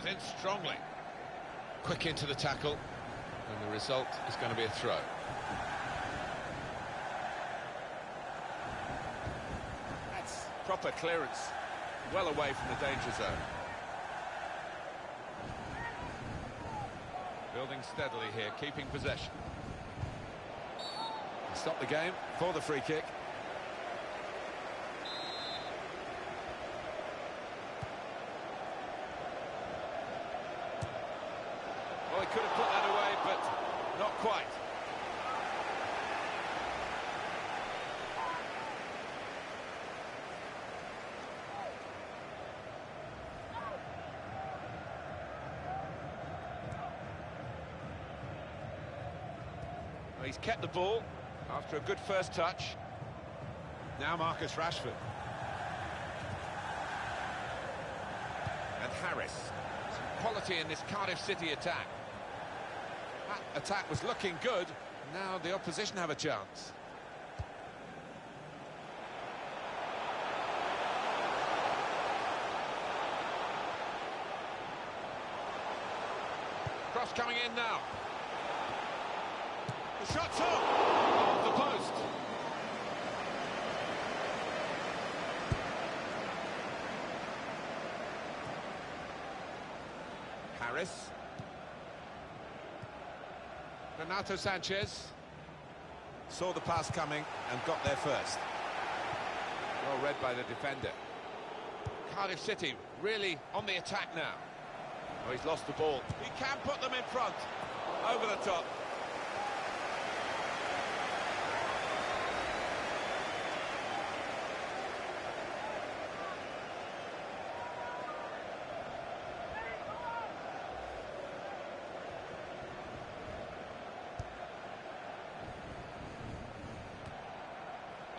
in strongly. Quick into the tackle, and the result is going to be a throw. That's proper clearance, well away from the danger zone. Building steadily here, keeping possession. Stop the game for the free kick. Well, he could have put that away, but not quite. Well, he's kept the ball after a good first touch. Now Marcus Rashford. And Harris. Some quality in this Cardiff City attack. That attack was looking good. Now the opposition have a chance. Cross coming in now. The shot's off! Off the post. Harris. Renato Sanchez. Saw the pass coming and got there first. Well read by the defender. Cardiff City really on the attack now. Oh, he's lost the ball. He can put them in front. Over the top.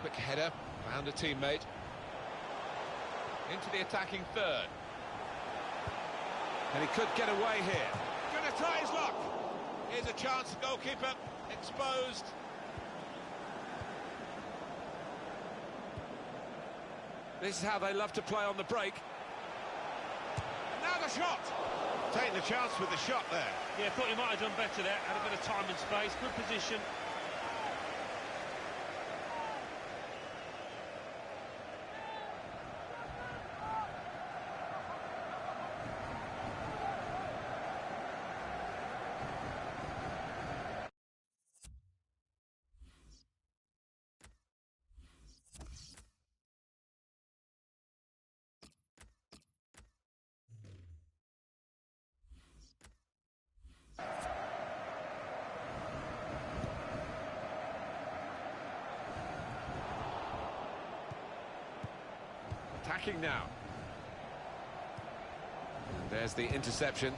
Quick header, found a teammate. Into the attacking third. And he could get away here. Gonna try his luck. Here's a chance, goalkeeper exposed. This is how they love to play on the break. And now the shot. Taking the chance with the shot there. Yeah, I thought he might have done better there. Had a bit of time and space, good position. Attacking now. And there's the interception.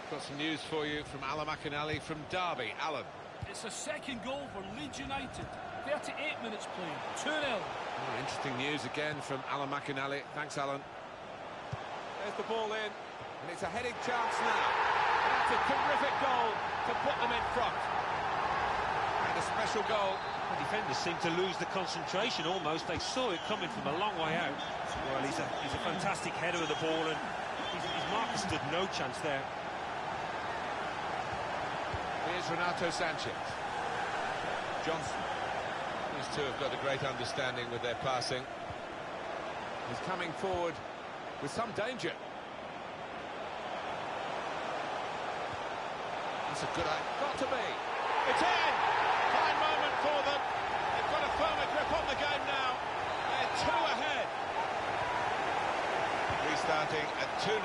Got some news for you from Alan McInally from Derby. Alan. It's a second goal for Leeds United. 38 minutes playing. 2-0. Oh, interesting news again from Alan McInally. Thanks, Alan. There's the ball in. And it's a heading chance now. And that's a terrific goal to put them in front. And a special goal. The defenders seem to lose the concentration almost. They saw it coming from a long way out. Well, he's a fantastic header of the ball, and his marker stood no chance there. Here's Renato Sanchez. Johnson. These two have got a great understanding with their passing. He's coming forward with some danger. That's a good eye. Got to be. It's in! Fine moment for them. They've got a firmer grip on the game now. They're 2 ahead. Restarting at 2-0.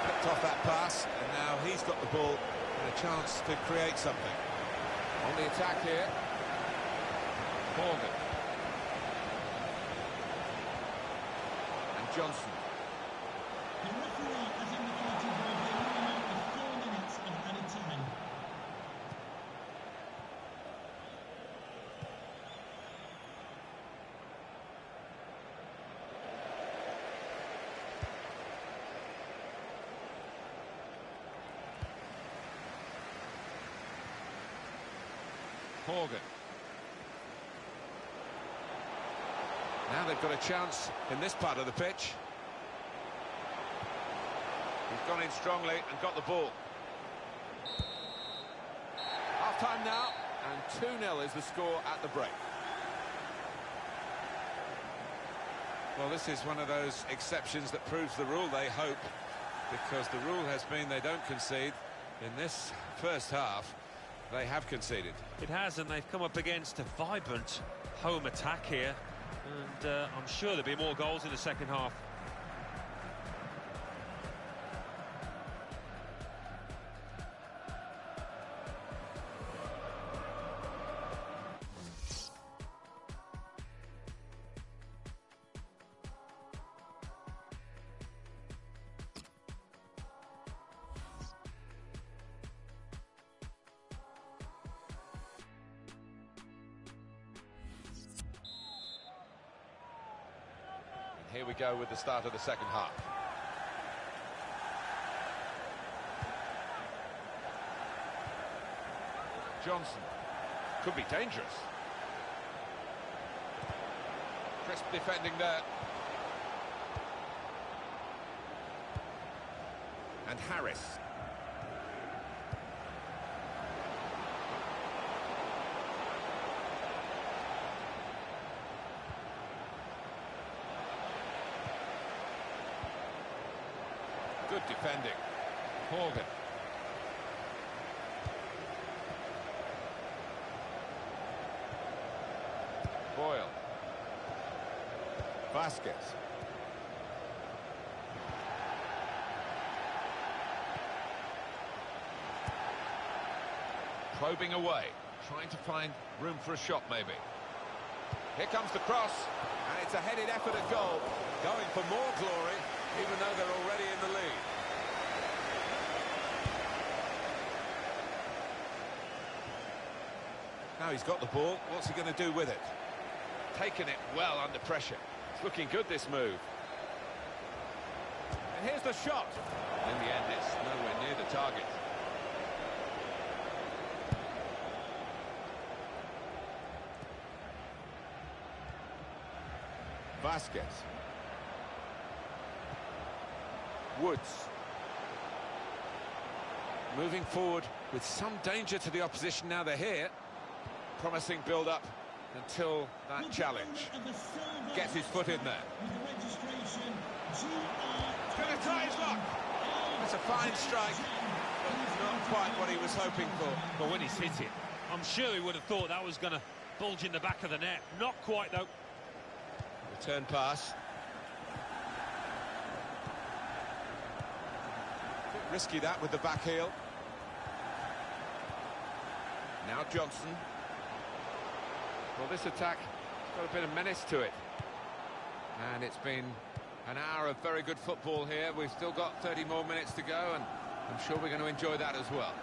Picked off that pass, and now he's got the ball and a chance to create something. On the attack here. Morgan. And Johnson. The referee has indicated there will be a minimum of 4 minutes of added time. Morgan. Now they've got a chance in this part of the pitch. He's gone in strongly and got the ball. Half-time now, and 2-0 is the score at the break. Well, this is one of those exceptions that proves the rule, they hope, because the rule has been they don't concede. In this first half, they have conceded. It has, and they've come up against a vibrant home attack here, and I'm sure there'll be more goals in the second half. Here we go with the start of the second half. Johnson could be dangerous. Crisp defending there. And Harris. Good defending. Morgan. Boyle. Vasquez. Probing away, trying to find room for a shot maybe. Here comes the cross, and it's a headed effort at goal. Going for more glory, even though they're already in the lead. Now he's got the ball, what's he going to do with it? Taking it well under pressure. It's looking good, this move. And here's the shot. In the end, it's nowhere near the target. Vasquez. Woods. Moving forward with some danger to the opposition now they're here. Promising build-up until that challenge. Gets his foot in there. Going to try his luck. It's a fine strike, but not quite what he was hoping for. But when he's hit it, I'm sure he would have thought that was going to bulge in the back of the net. Not quite, though. Return pass. Bit risky that with the back heel. Now Johnson. Well, this attack has got a bit of menace to it. And it's been an hour of very good football here. We've still got 30 more minutes to go, and I'm sure we're going to enjoy that as well.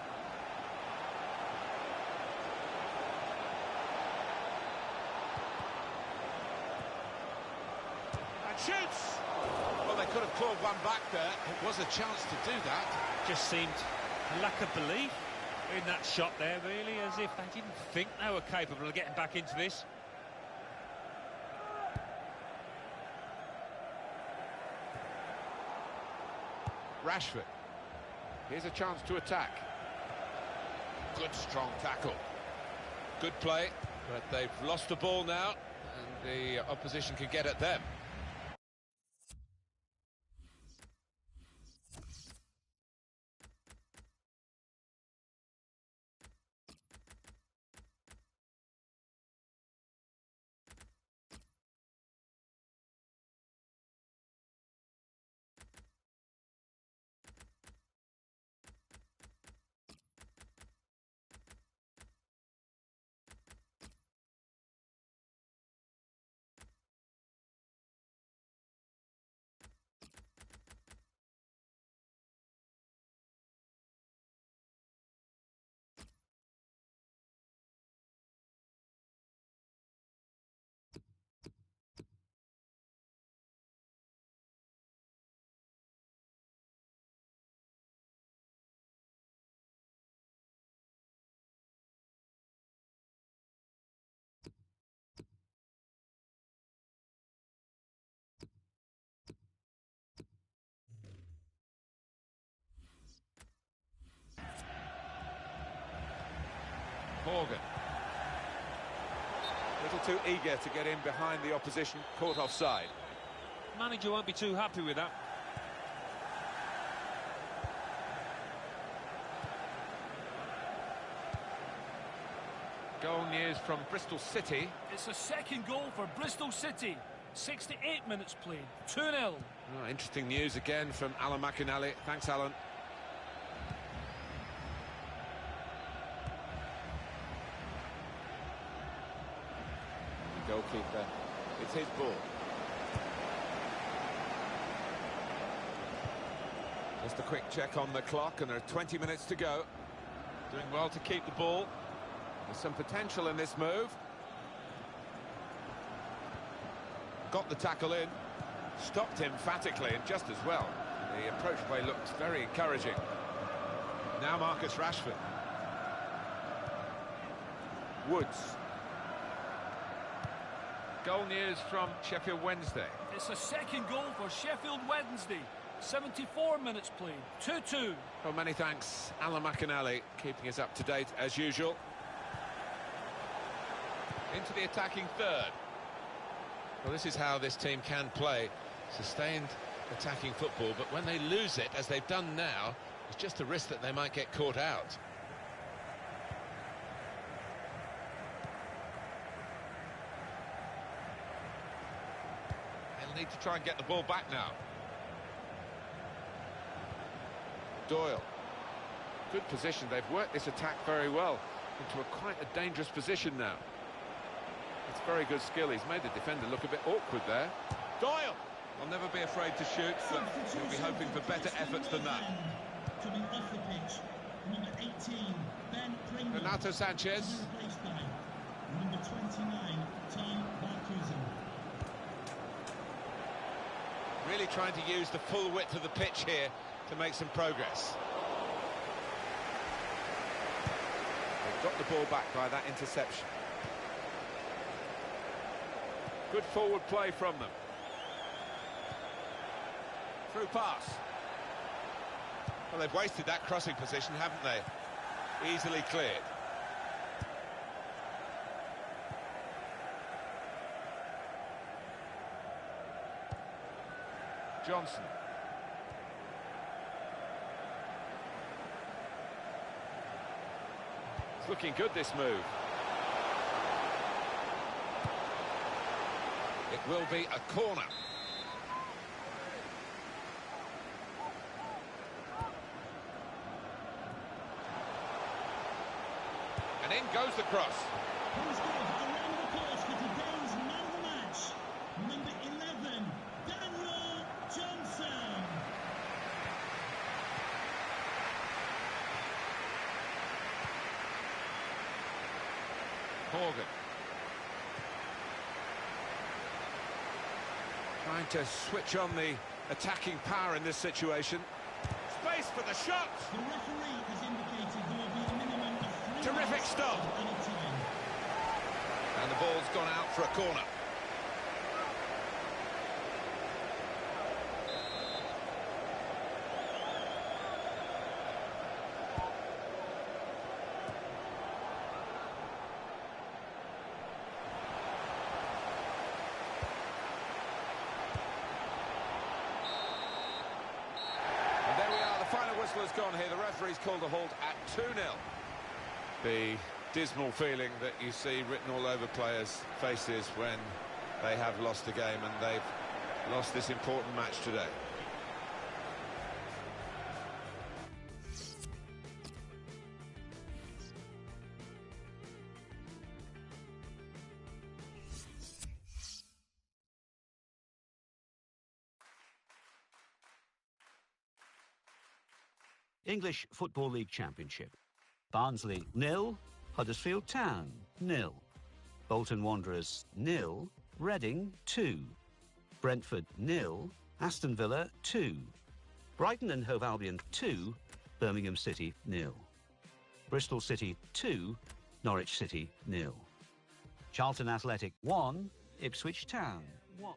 And shoots! Well, they could have clawed one back there. It was a chance to do that. Just seemed a lack of belief in that shot there, really, as if they didn't think they were capable of getting back into this. Rashford. Here's a chance to attack. Good strong tackle. Good play, but they've lost the ball now, and the opposition can get at them. Morgan. A little too eager to get in behind the opposition, caught offside. Manager won't be too happy with that. Goal news from Bristol City. It's a second goal for Bristol City. 68 minutes played. 2-0. Oh, interesting news again from Alan McInally. Thanks, Alan. The goalkeeper, it's his ball. Just a quick check on the clock, and there are 20 minutes to go. Doing well to keep the ball. There's some potential in this move. Got the tackle in. Stopped emphatically and just as well. The approach play looked very encouraging. Now Marcus Rashford. Woods. Goal news from Sheffield Wednesday. It's a second goal for Sheffield Wednesday. 74 minutes played. 2-2. Well, many thanks, Alan McInally, keeping us up to date as usual. Into the attacking third. Well, this is how this team can play. Sustained attacking football, but when they lose it, as they've done now, it's just a risk that they might get caught out. They'll need to try and get the ball back now. Doyle. Good position. They've worked this attack very well into quite a dangerous position now. It's very good skill. He's made the defender look a bit awkward there. Doyle! Will never be afraid to shoot, but he'll be hoping for better efforts than that. Coming off the pitch, number 18, Ben Pringle. Renato Sanchez. Replaced by number 29, Tom Barkhuizen. Really trying to use the full width of the pitch here to make some progress. They've got the ball back by that interception. Good forward play from them. Through pass. Well, they've wasted that crossing position, haven't they? Easily cleared. Johnson. It's looking good, this move. It will be a corner. And in goes the cross. Who's good around the course for today's man of the match? Number 11, Daniel Johnson. Morgan. Trying to switch on the attacking power in this situation. Space for the shot! The referee has indicated there will be a minimum of 3 Terrific minutes stop. at any time. And the ball's gone out for a corner. Has gone here. The referee's called a halt at 2-0. The dismal feeling that you see written all over players' faces when they have lost a game, and they've lost this important match today. English Football League Championship. Barnsley 0, Huddersfield Town 0, Bolton Wanderers 0, Reading 2, Brentford 0, Aston Villa 2, Brighton and Hove Albion 2, Birmingham City 0, Bristol City 2, Norwich City 0, Charlton Athletic 1, Ipswich Town 1.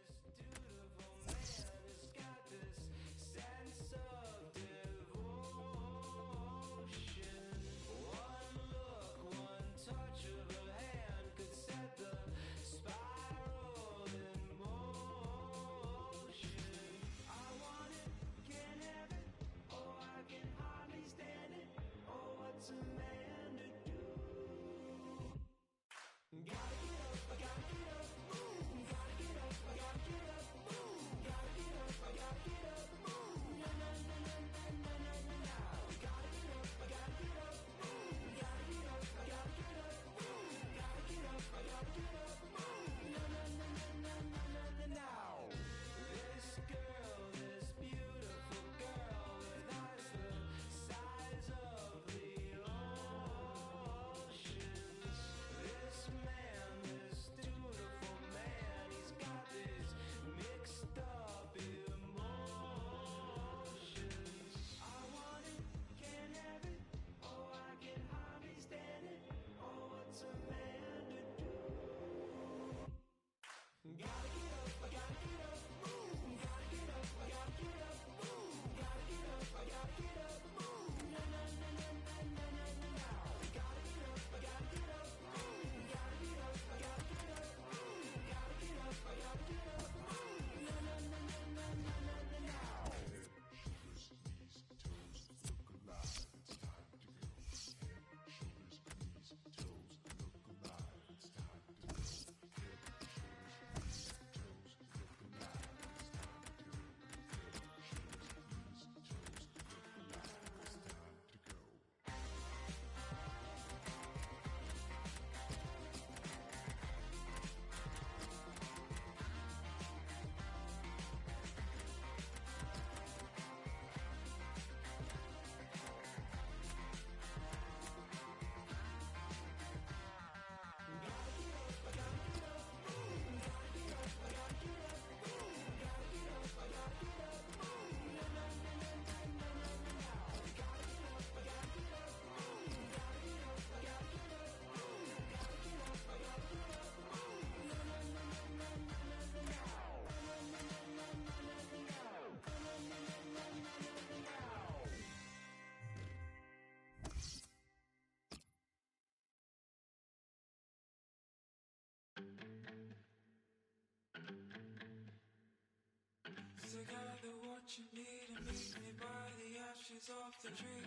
Together what you need and meet me by the ashes of the tree.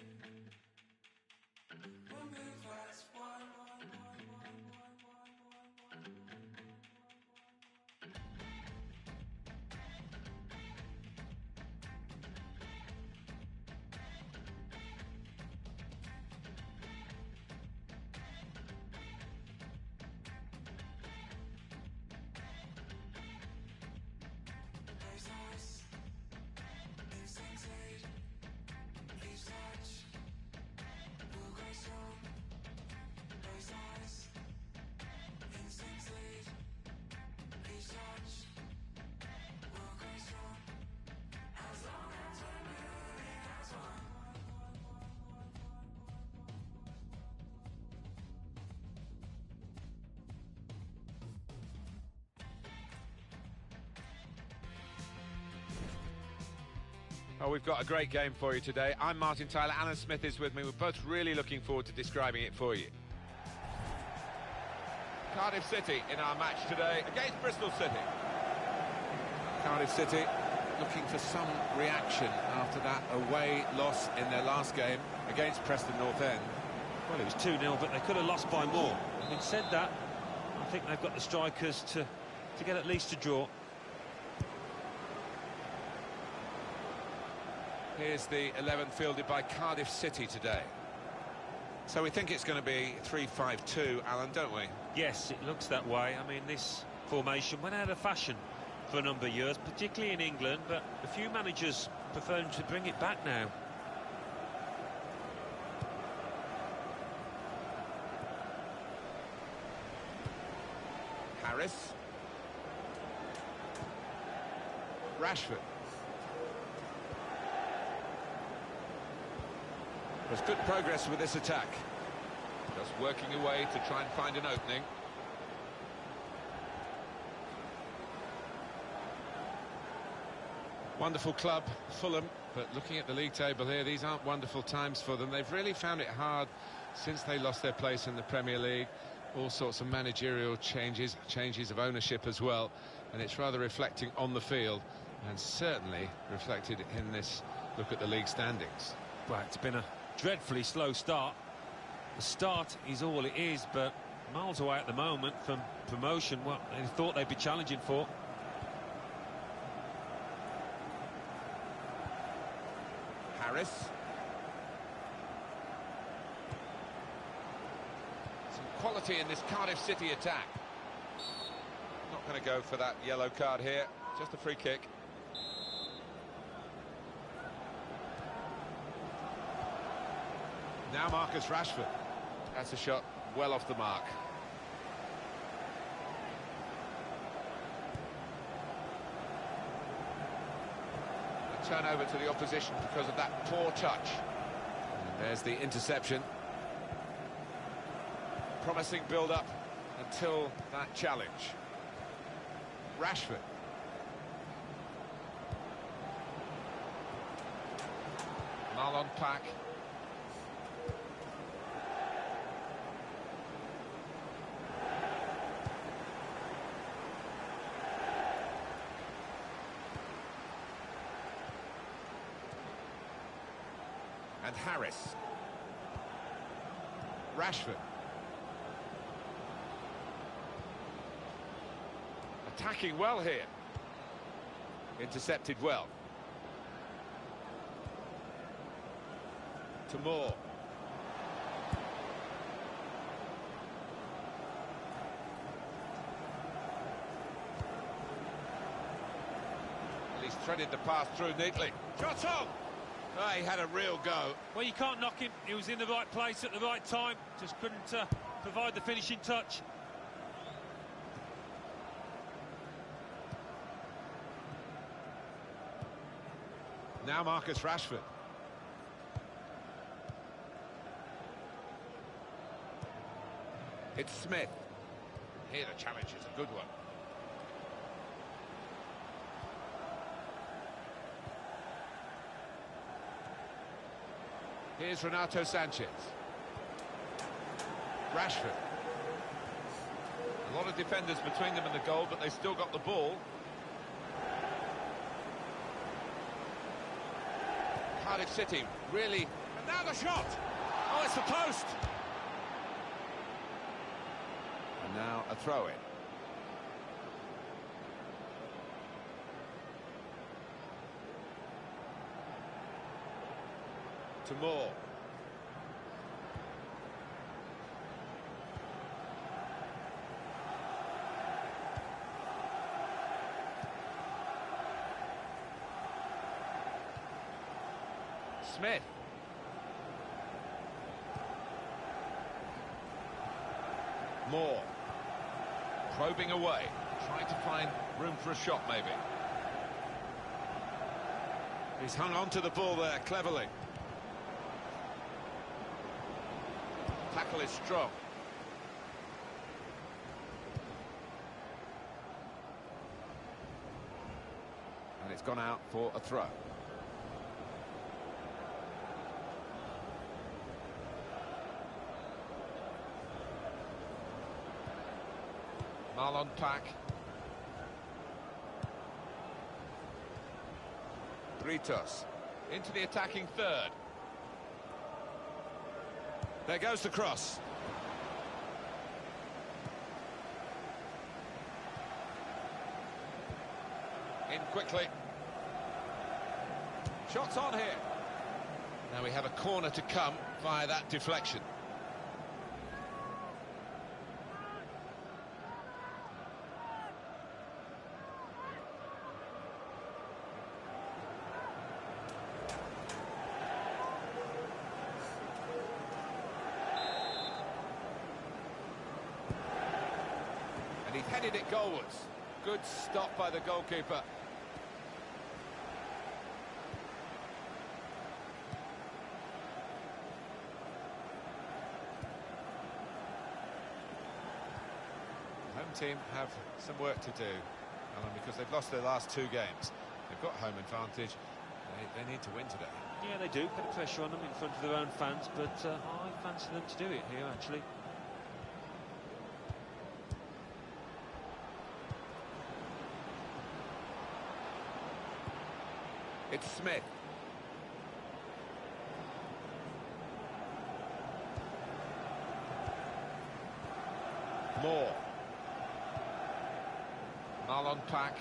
We'll move as one. Oh, we've got a great game for you today. I'm Martin Tyler, Alan Smith is with me. We're both really looking forward to describing it for you. Cardiff City in our match today against Bristol City. Cardiff City looking for some reaction after that away loss in their last game against Preston North End. Well, it was 2-0, but they could have lost by more. Having said that, I think they've got the strikers to get at least a draw. Here's the 11 fielded by Cardiff City today. So we think it's going to be 3-5-2, Alan, don't we? Yes, it looks that way. I mean, this formation went out of fashion for a number of years, particularly in England, but a few managers prefer to bring it back now. Harris. Rashford. There's good progress with this attack. Just working away to try and find an opening. Wonderful club, Fulham, but looking at the league table here, these aren't wonderful times for them. They've really found it hard since they lost their place in the Premier League. All sorts of managerial changes of ownership as well, and it's rather reflecting on the field and certainly reflected in this look at the league standings. Well, it's been a dreadfully slow start. The start is all it is, but miles away at the moment from promotion, what they thought they'd be challenging for. Harris. Some quality in this Cardiff City attack. Not going to go for that yellow card here, just a free kick. Now Marcus Rashford. That's a shot well off the mark. A turnover to the opposition because of that poor touch. And there's the interception. Promising build-up until that challenge. Rashford. Marlon Pack. And Harris. Rashford. Attacking well here. Intercepted well. To Moore. He's threaded the pass through neatly. Shot on! Oh, he had a real go. Well, you can't knock him. He was in the right place at the right time. Just couldn't provide the finishing touch. Now Marcus Rashford. It's Smith. Here the challenge is a good one. Here's Renato Sanchez. Rashford. A lot of defenders between them and the goal, but they still got the ball. Cardiff City, really... And now the shot! Oh, it's the post! And now a throw-in. To Moore. Smith. Moore. Probing away, trying to find room for a shot maybe. He's hung on to the ball there cleverly. Tackle is strong. And it's gone out for a throw. Marlon Pack. Britos into the attacking third. There goes the cross. In quickly. Shots on here. Now we have a corner to come via that deflection. And he headed it goalwards. Good stop by the goalkeeper. The home team have some work to do, Alan, because they've lost their last two games. They've got home advantage. They need to win today. Yeah, they do. Put pressure on them in front of their own fans, but I fancy them to do it here, actually. It's Smith. Moore. Marlon Pack.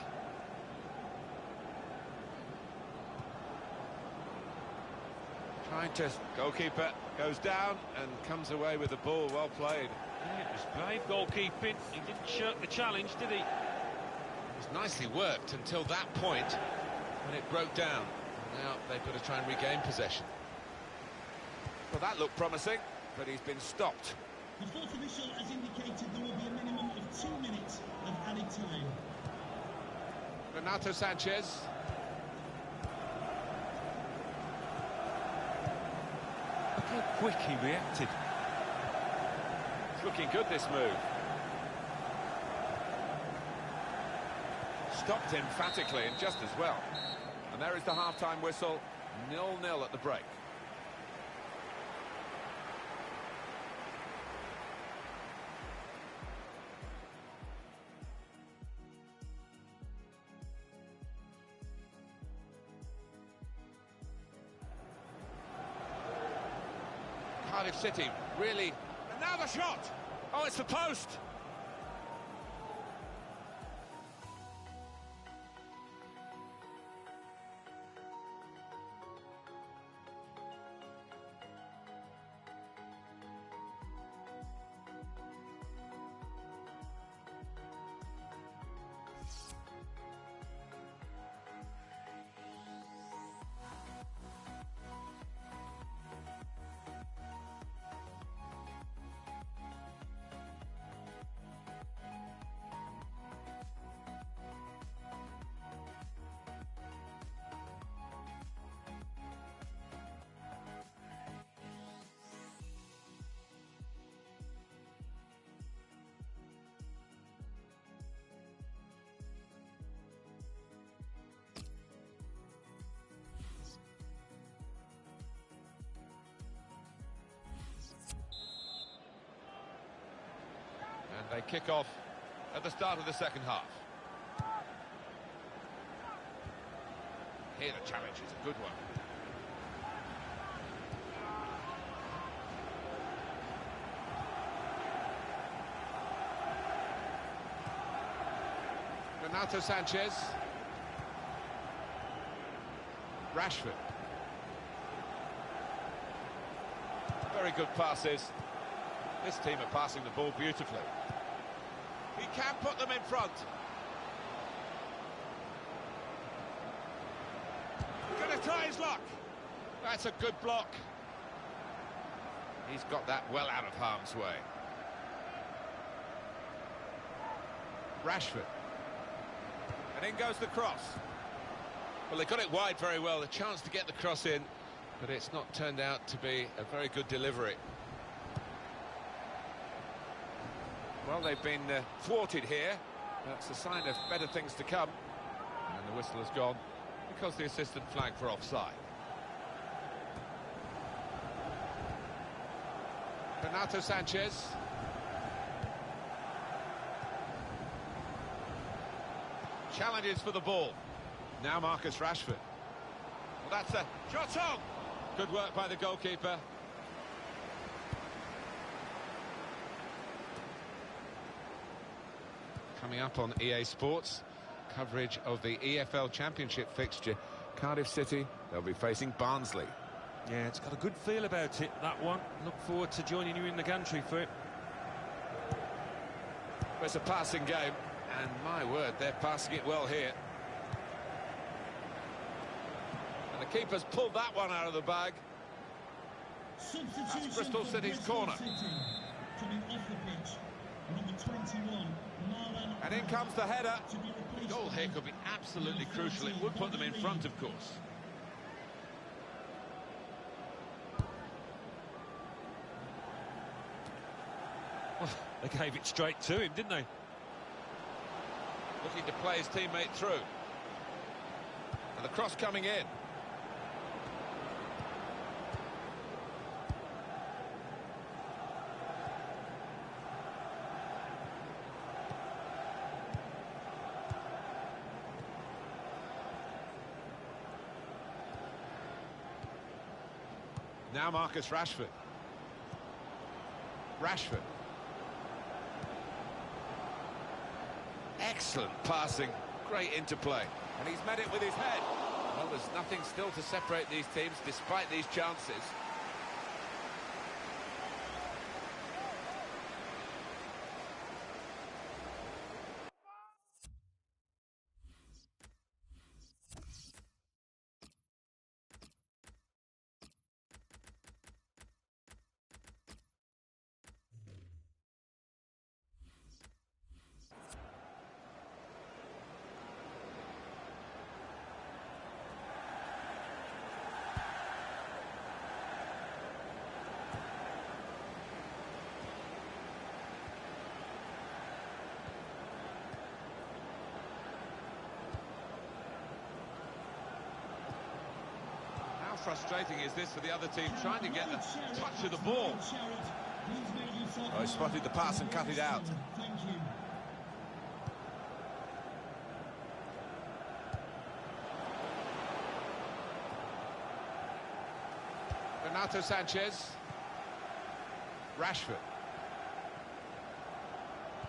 Trying to... Goalkeeper goes down and comes away with the ball. Well played. Yeah, it was brave goalkeeping. He didn't shirk the challenge, did he? It was nicely worked until that point when it broke down. Now they've got to try and regain possession. Well, that looked promising, but he's been stopped. The fourth official has indicated there will be a minimum of 2 minutes of added time. Renato Sanchez. Look how quick he reacted. It's looking good, this move. Stopped emphatically and just as well. And there is the half-time whistle, 0-0 at the break. Cardiff City really... And now the shot! Oh, it's the post! And they kick off at the start of the second half. Here the challenge is a good one. Renato Sanchez. Rashford. Very good passes. This team are passing the ball beautifully. He can put them in front. Gonna try his luck. That's a good block. He's got that well out of harm's way. Rashford. And in goes the cross. Well, they got it wide very well, a chance to get the cross in, but it's not turned out to be a very good delivery. Well, they've been thwarted here. That's a sign of better things to come. And the whistle has gone because the assistant flagged for offside. Renato Sanchez. Challenges for the ball. Now Marcus Rashford. Well, that's a shot on. Good work by the goalkeeper. Coming up on EA Sports, coverage of the EFL Championship fixture. Cardiff City, they'll be facing Barnsley. Yeah, it's got a good feel about it, that one. Look forward to joining you in the gantry for it. It's a passing game, and my word, they're passing it well here. And the keeper's pulled that one out of the bag. That's Bristol City's corner. Coming off the pitch, number 21, Marlon. And in comes the header. The goal here could be absolutely crucial. It would put them in front, of course. Well, they gave it straight to him, didn't they? Looking to play his teammate through. And the cross coming in. Now Marcus Rashford. Rashford. Excellent passing, great interplay. And he's met it with his head. Well, there's nothing still to separate these teams despite these chances. How frustrating is this for the other team, trying to get a touch of the ball? Oh, he spotted the pass and cut it out. Thank you. Renato Sanchez. Rashford.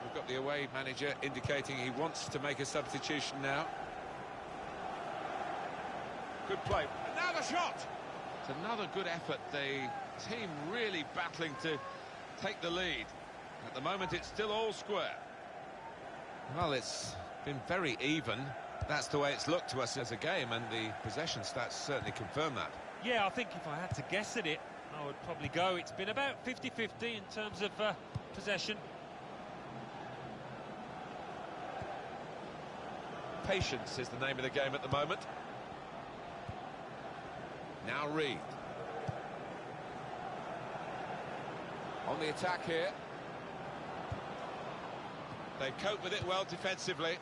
We've got the away manager indicating he wants to make a substitution now. Good play. Now the shot! It's another good effort. The team really battling to take the lead. At the moment, it's still all square. Well, it's been very even. That's the way it's looked to us as a game, and the possession stats certainly confirm that. Yeah, I think if I had to guess at it, I would probably go. It's been about 50-50 in terms of possession. Patience is the name of the game at the moment. Now Reed. On the attack here. They've coped with it well defensively.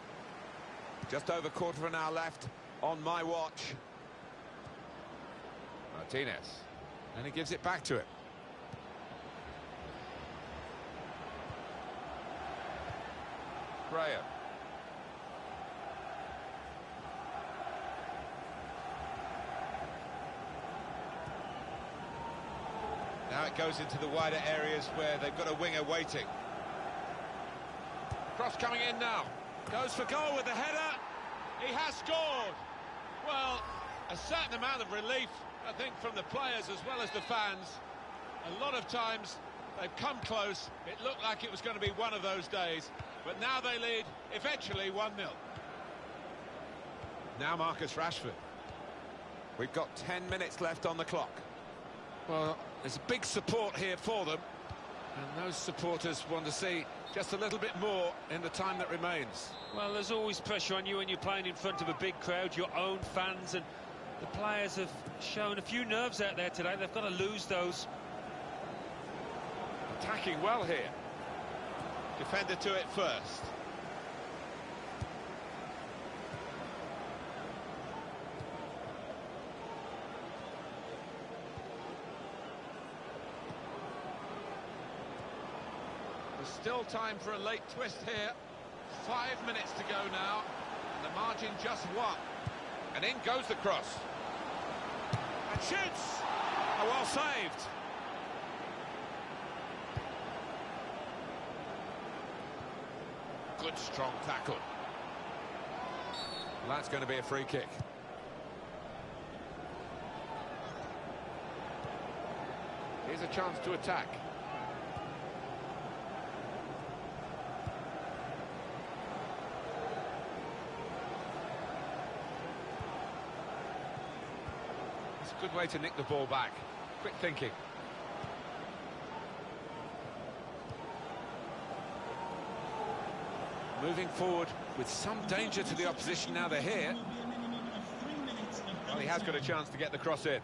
Just over quarter of an hour left on my watch. Martinez. And he gives it back to him. Graham. Now it goes into the wider areas where they've got a winger waiting. Cross coming in now. Goes for goal with the header. He has scored. Well, a certain amount of relief, I think, from the players as well as the fans. A lot of times they've come close. It looked like it was going to be one of those days. But now they lead, eventually 1-0. Now Marcus Rashford. We've got 10 minutes left on the clock. Well, there's a big support here for them, and those supporters want to see just a little bit more in the time that remains. Well, there's always pressure on you when you're playing in front of a big crowd, your own fans, and the players have shown a few nerves out there today. They've got to lose those. Attacking well here. Defender to it first. There's still time for a late twist here. 5 minutes to go now, and the margin just one. And in goes the cross. And shoots! Oh, well saved. Good strong tackle. Well, that's going to be a free kick. Here's a chance to attack. It's a good way to nick the ball back. Quick thinking. Moving forward with some danger to the opposition now they're here. Well, he has got a chance to get the cross in.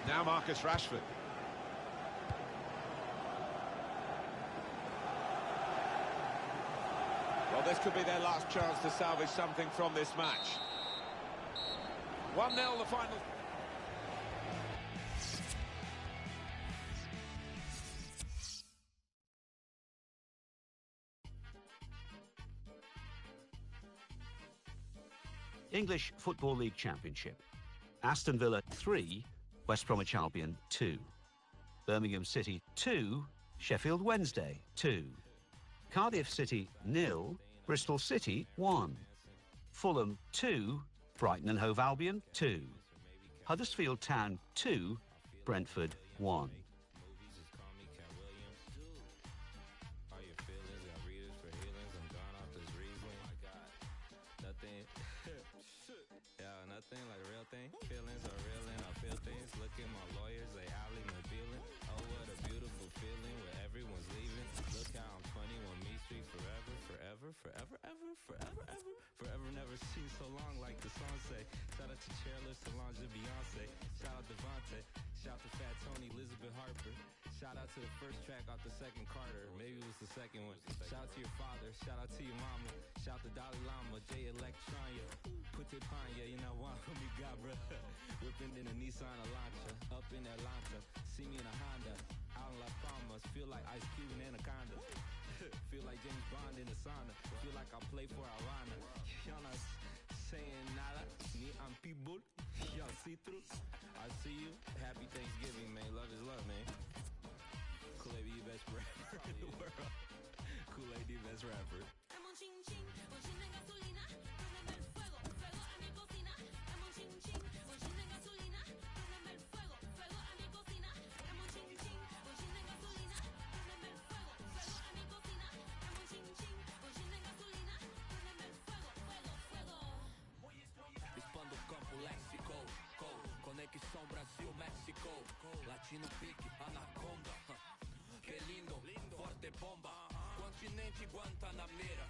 Now Marcus Rashford. Well, this could be their last chance to salvage something from this match. 1-0 the final. English Football League Championship. Aston Villa 3, West Bromwich Albion 2. Birmingham City 2, Sheffield Wednesday 2. Cardiff City 0, Bristol City 1. Fulham 2, Brighton and Hove Albion 2. Huddersfield Town 2, Brentford 1. Nothing like a real thing. Feelings are real and I feel things. Look at my lawyers, they alley my feeling. Oh, what a beautiful feeling where everyone's leaving. Look how I'm 21 Meat Street forever, forever, forever, ever, forever, ever. Forever never seen so long like the song say. Shout out to Chairlift, Solange, and Beyonce. Shout out Devontae. Shout out to Fat Tony, Elizabeth Harper. Shout out to the first track off the second Carter. Maybe it was the second one. Shout out to your father. Shout out to your mama. Shout out to Dalai Lama, J Electronia. Put it on, yeah, you know what we got, bruh. Whipping in a Nissan Elantra. Up in Atlanta. See me in a Honda. Out in Las Palmas. Feel like Ice Cube and Anaconda. Feel like James Bond in the sauna. Feel like I play for Havana. Y'all not saying nada. Me, I'm people. Y'all see through. I see you. Happy Thanksgiving, man. Love is love, man. Kool-Aid be the best rapper in the world. Kool-Aid the best rapper. Expando o campo léxico, conexão Brasil-México, latino pique, anaconda, que lindo, forte bomba, continente Guantanameira,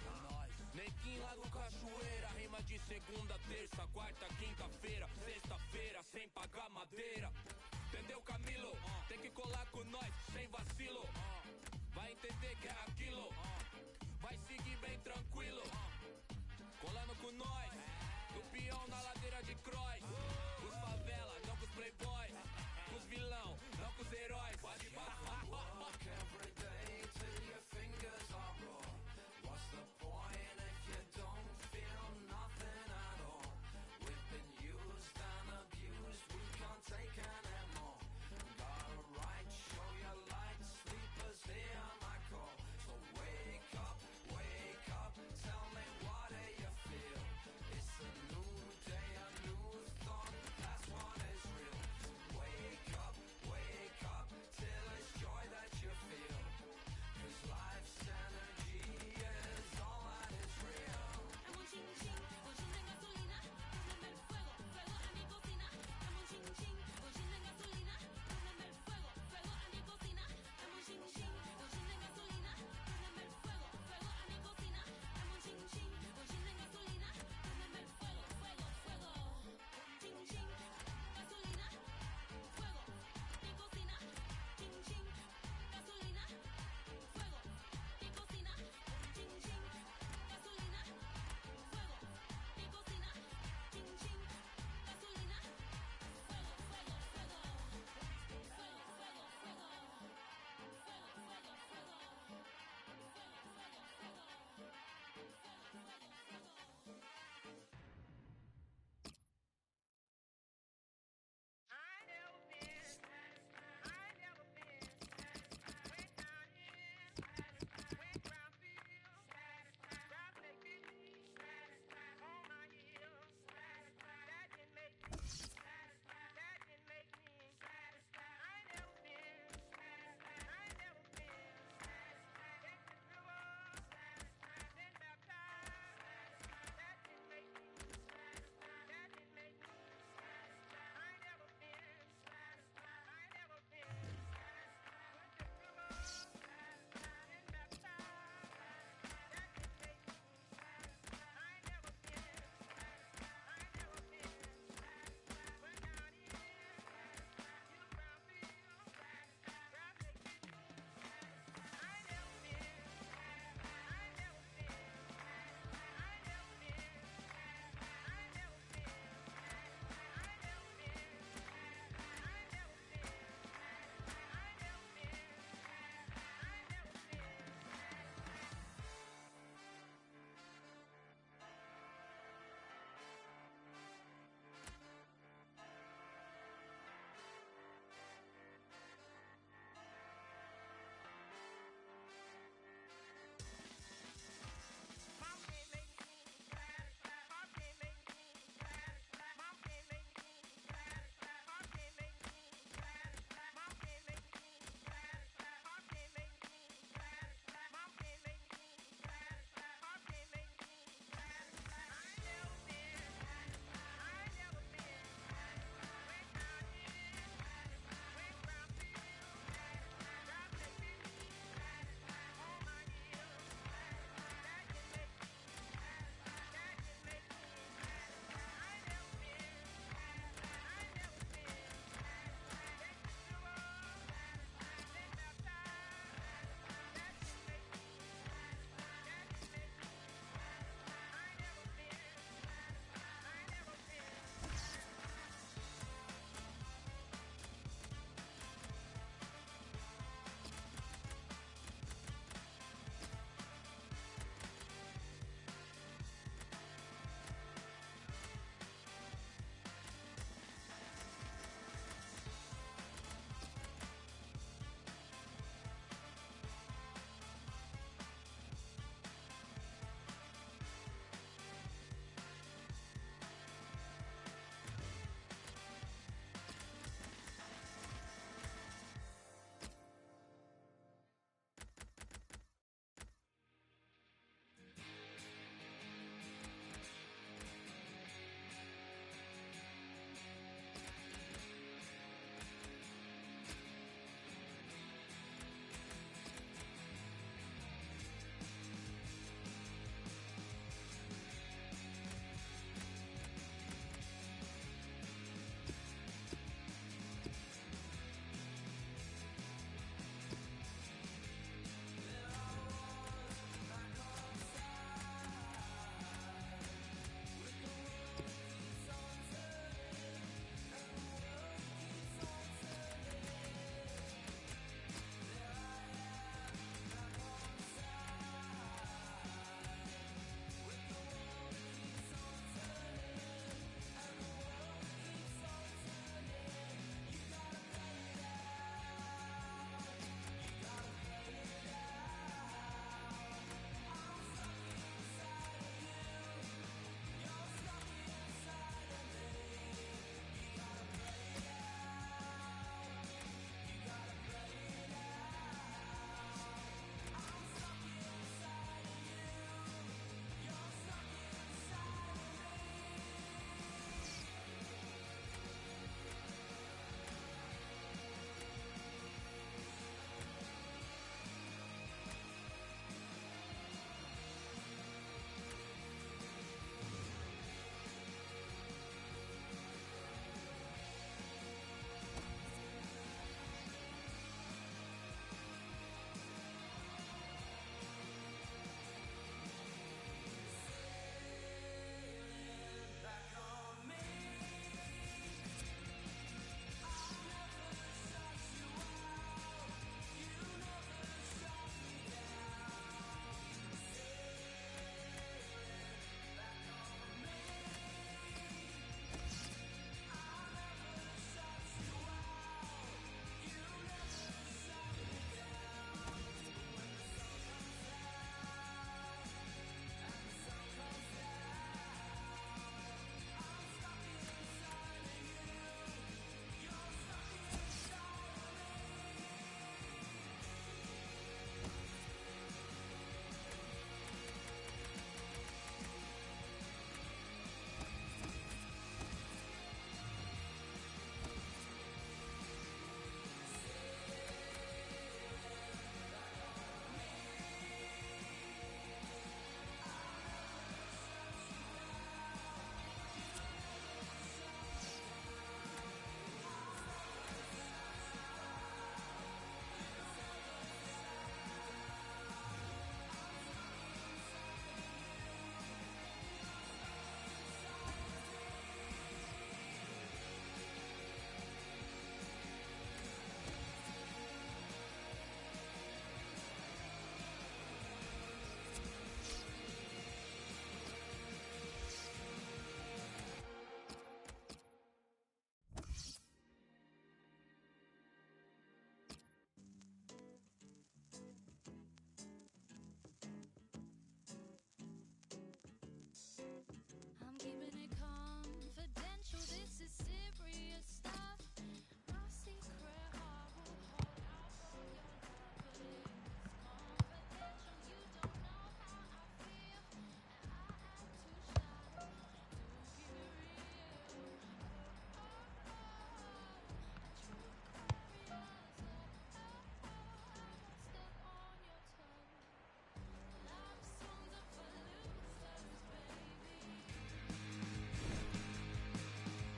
nequim lá do Cachoeira, rima de segunda, terça, quarta, quinta-feira, sexta-feira, sem pagar madeira, entendeu Camilo? Tem que colar com nós, sem vacilo, vai entender que é aquilo, vai seguir bem tranquilo, colando com nós. Do peão na ladeira de cross. Os favela, não com os playboys. Com os vilão, não com os heróis. Pode every day till your fingers are raw. What's the point if you don't feel nothing at all? We've been used and abused, we can't take anymore. Got a right, show your light, sleepers hear my call. So wake up, tell me what do you feel?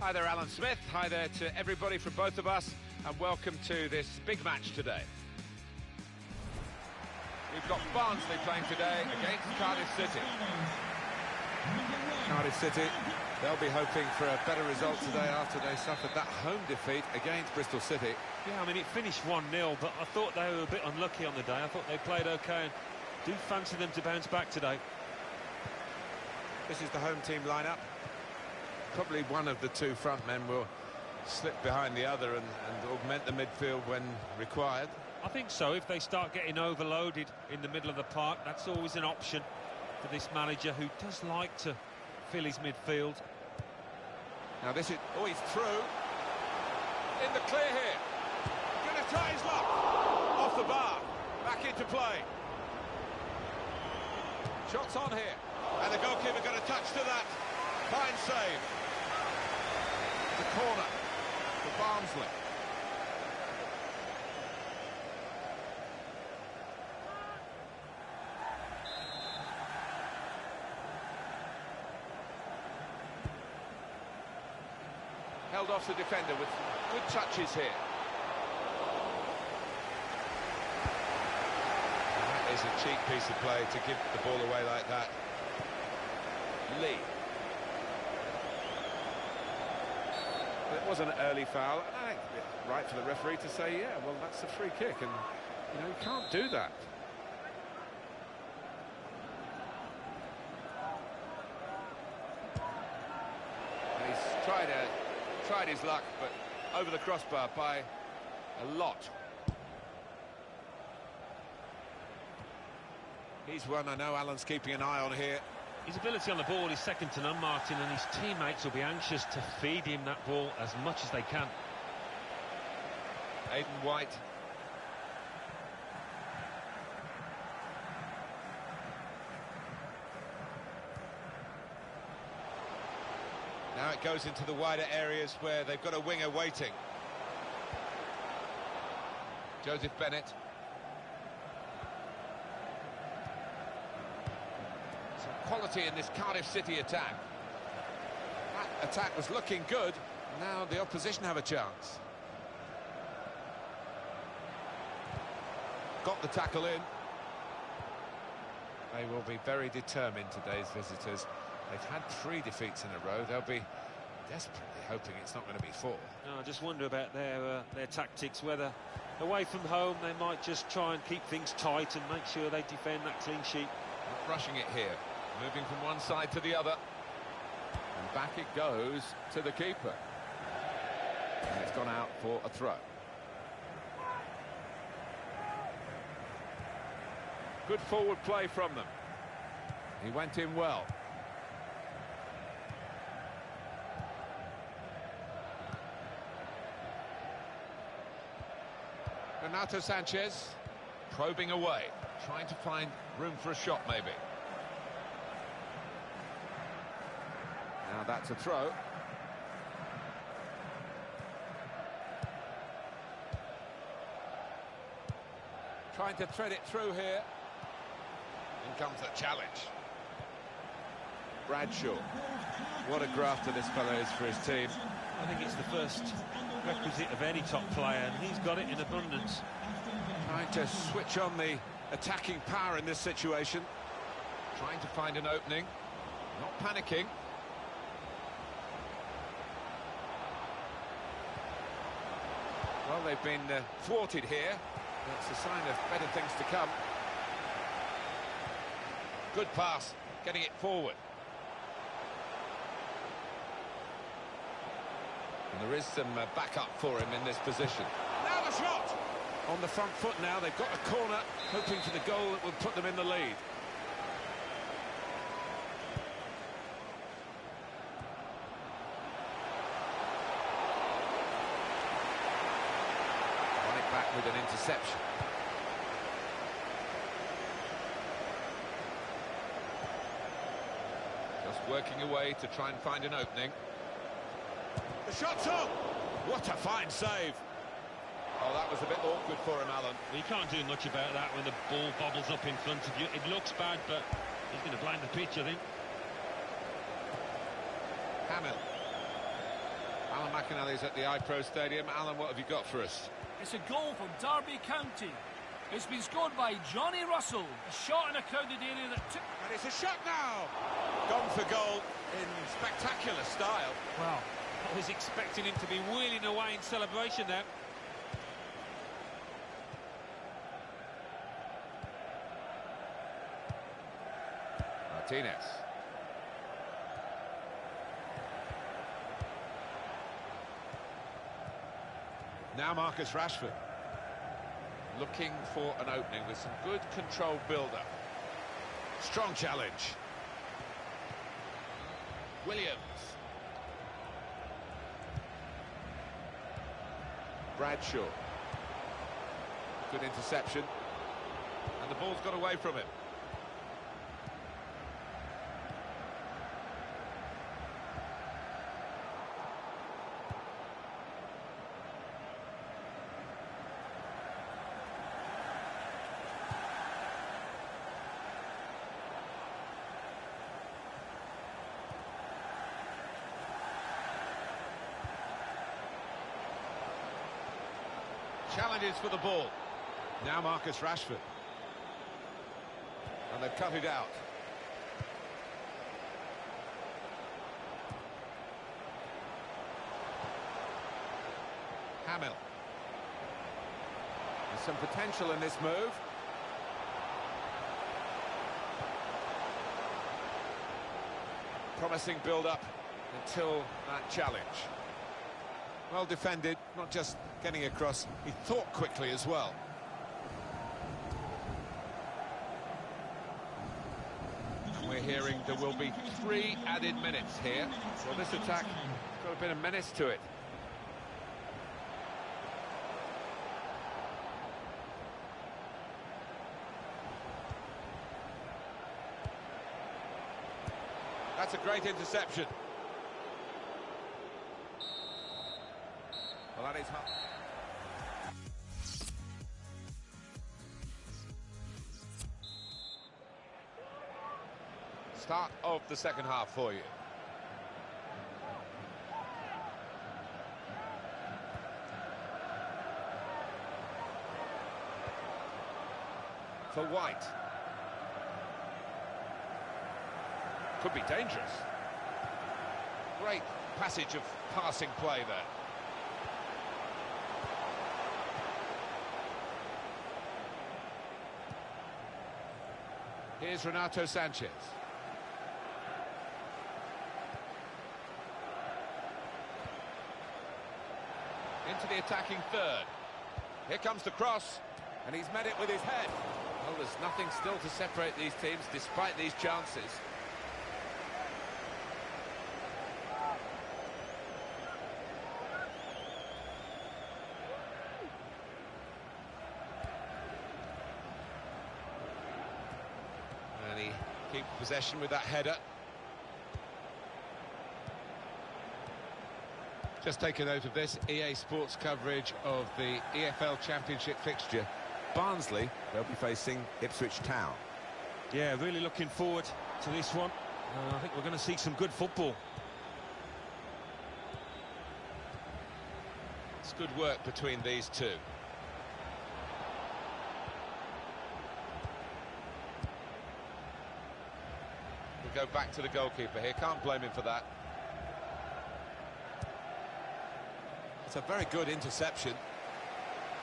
Hi there, Alan Smith. Hi there to everybody from both of us, and welcome to this big match today. We've got Barnsley playing today against Cardiff City. Cardiff City, they'll be hoping for a better result today after they suffered that home defeat against Bristol City. Yeah, I mean, it finished 1-0, but I thought they were a bit unlucky on the day. I thought they played OK, and do fancy them to bounce back today. This is the home team lineup. Probably one of the two front men will slip behind the other and augment the midfield when required. I think so. If they start getting overloaded in the middle of the park, that's always an option for this manager, who does like to fill his midfield. Now this is... Oh, he's through. In the clear here. Gonna try his luck. Off the bar. Back into play. Shots on here. And the goalkeeper got a touch to that. Fine save. The corner for Barnsley. Held off the defender with good touches here. That is a cheap piece of play to give the ball away like that. Lee. But it was an early foul, and I think it's right for the referee to say, yeah, well, that's a free kick, and, you know, you can't do that. And he's tried his luck, but over the crossbar by a lot. He's one I know Alan's keeping an eye on here. His ability on the ball is second to none, Martin, and his teammates will be anxious to feed him that ball as much as they can. Aidan White. Now it goes into the wider areas where they've got a winger waiting. Joseph Bennett. Quality in this Cardiff City attack. That attack was looking good. Now the opposition have a chance. Got the tackle in. They will be very determined, today's visitors. They've had 3 defeats in a row. They'll be desperately hoping it's not going to be 4. No, I just wonder about their tactics, whether away from home they might just try and keep things tight and make sure they defend that clean sheet. Not rushing it here. Moving from one side to the other. And back it goes to the keeper. And it's gone out for a throw. Good forward play from them. He went in well. Renato Sanchez probing away, trying to find room for a shot maybe. Now that's a throw. Trying to thread it through here. In comes the challenge. Bradshaw. What a grafter this fellow is for his team. I think it's the first requisite of any top player, and he's got it in abundance. Trying to switch on the attacking power in this situation. Trying to find an opening. Not panicking. Well, they've been thwarted here. That's a sign of better things to come. Good pass, getting it forward. And there is some backup for him in this position. Now the shot! On the front foot now, they've got a corner, hoping for the goal that would put them in the lead. Back with an interception. Just working away to try and find an opening. The shot's on! What a fine save! Oh, that was a bit awkward for him, Alan. Well, you can't do much about that when the ball bobbles up in front of you. It looks bad, but he's going to blind the pitch, I think. Hamill. Alan McInally's at the iPro Stadium. Alan, what have you got for us? It's a goal from Derby County. It's been scored by Johnny Russell. A shot in a crowded area that took... And it's a shot now! Gone for goal in spectacular style. Well, I was expecting him to be wheeling away in celebration there. Martinez. Now Marcus Rashford. Looking for an opening with some good controlled build-up. Strong challenge. Williams. Bradshaw. Good interception. And the ball's got away from him. Challenges for the ball. Now Marcus Rashford. And they've cut it out. Hamill. There's some potential in this move. Promising build-up until that challenge. Well defended, not just getting across, he thought quickly as well. And we're hearing there will be 3 added minutes here. Well, this attack has got a bit of menace to it. That's a great interception. Well, that is hard. Start of the second half for you. For White. Could be dangerous. Great passage of passing play there. Here's Renato Sanchez. Into the attacking third. Here comes the cross, and he's met it with his head. Well, there's nothing still to separate these teams, despite these chances. And he keeps possession with that header. Just take a note of this, EA Sports coverage of the EFL Championship fixture. Barnsley, they'll be facing Ipswich Town. Yeah, really looking forward to this one. I think we're going to see some good football. It's good work between these two. We go back to the goalkeeper here, can't blame him for that. It's a very good interception.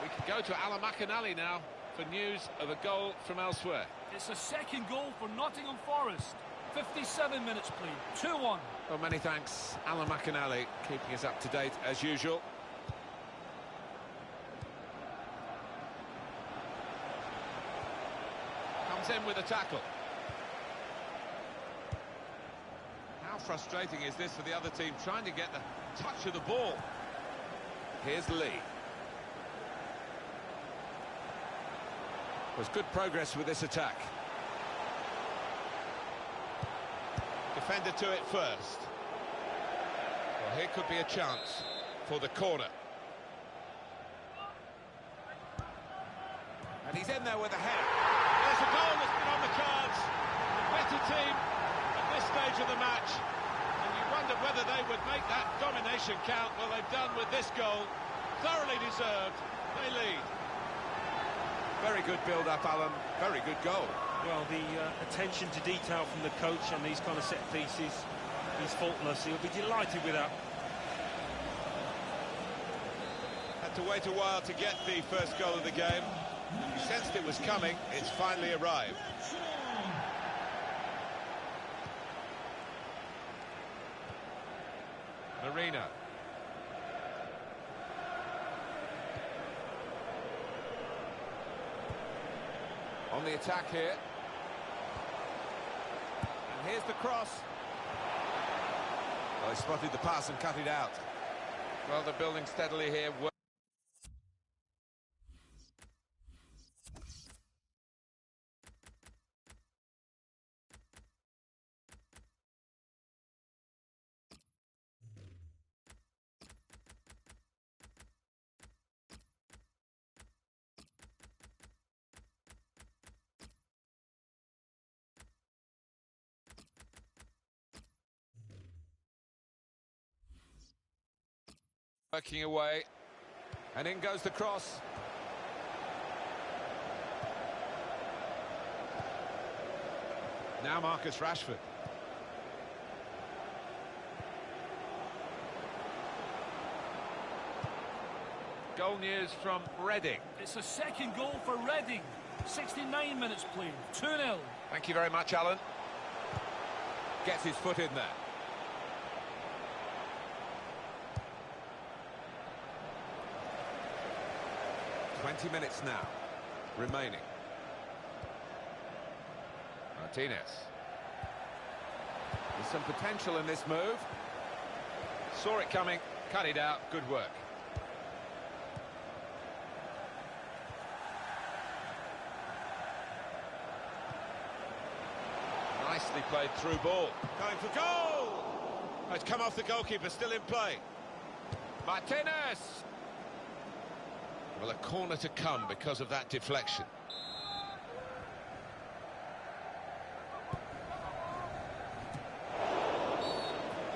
We can go to Alan McInally now for news of a goal from elsewhere. It's a second goal for Nottingham Forest. 57 minutes played, 2-1. Well, many thanks, Alan McInally, keeping us up to date as usual. Comes in with a tackle. How frustrating is this for the other team, trying to get the touch of the ball? Here's Lee. There's good progress with this attack. Defender to it first. Well, here could be a chance for the corner. And he's in there with a header. There's a goal that's been on the cards. The better team at this stage of the match. And you wondered whether they would make that domination count. Well, they've done with this goal. Thoroughly deserved. They lead. Very good build-up, Alan. Very good goal. Well, the attention to detail from the coach on these kind of set pieces is faultless. He'll be delighted with that. Had to wait a while to get the first goal of the game. He sensed it was coming. It's finally arrived. Marina. On the attack here. And here's the cross. Well, he spotted the pass and cut it out. Well, they're building steadily here. Working away, and in goes the cross. Now Marcus Rashford. Goal news from Reading. It's a second goal for Reading. 69 minutes played, 2-0. Thank you very much, Alan. Gets his foot in there. 20 minutes now remaining. Martinez. There's some potential in this move. Saw it coming, cut it out. Good work. Nicely played through ball. Going for goal! Oh, it's come off the goalkeeper, still in play. Martinez! Well, a corner to come because of that deflection.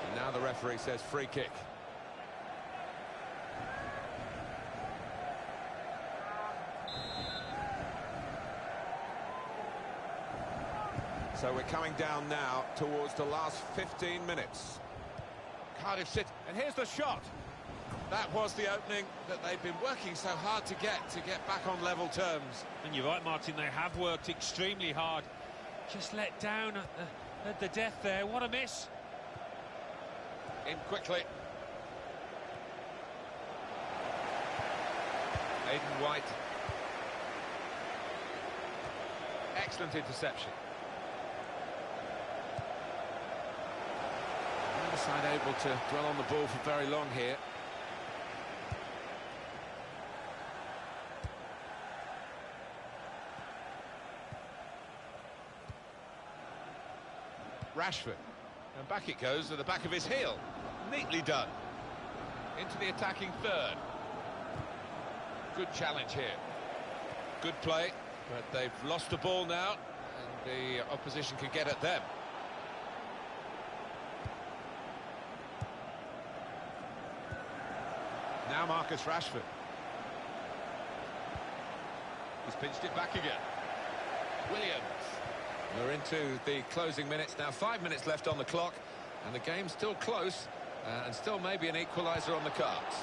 And now the referee says free kick. So we're coming down now towards the last 15 minutes. Cardiff City, and here's the shot. That was the opening that they've been working so hard to get back on level terms. And you're right, Martin, they have worked extremely hard. Just let down at the death there. What a miss. In quickly. Aidan White. Excellent interception. Neither side able to dwell on the ball for very long here. Rashford, and back it goes to the back of his heel. Neatly done. Into the attacking third. Good challenge here. Good play, but they've lost the ball now, and the opposition can get at them. Now Marcus Rashford. He's pinched it back again. Williams. We're into the closing minutes now. 5 minutes left on the clock, and the game's still close, and still maybe an equaliser on the cards.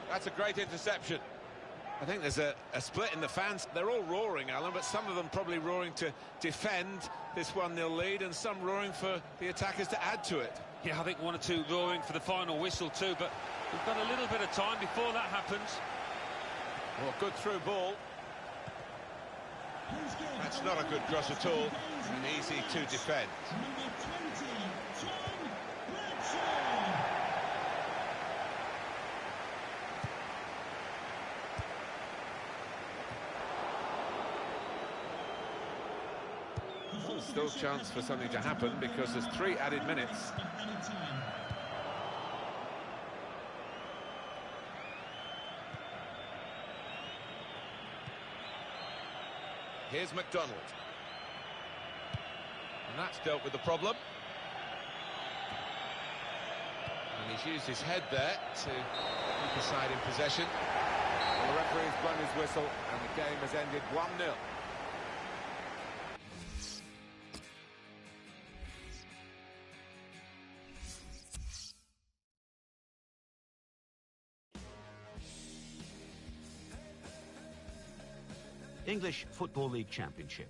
That's a great interception. I think there's a split in the fans. They're all roaring, Alan, but some of them probably roaring to defend this 1-0 lead, and some roaring for the attackers to add to it. Yeah, I think one or two roaring for the final whistle too, but we've got a little bit of time before that happens. Well, good through ball. That's not a good cross at all, and easy to defend. Number 20, Tom Bradshaw. Still a chance for something to happen because there's 3 added minutes. Here's McDonald. And that's dealt with the problem. And he's used his head there to keep his side in possession. Well, the referee's blown his whistle and the game has ended 1-0. English Football League Championship.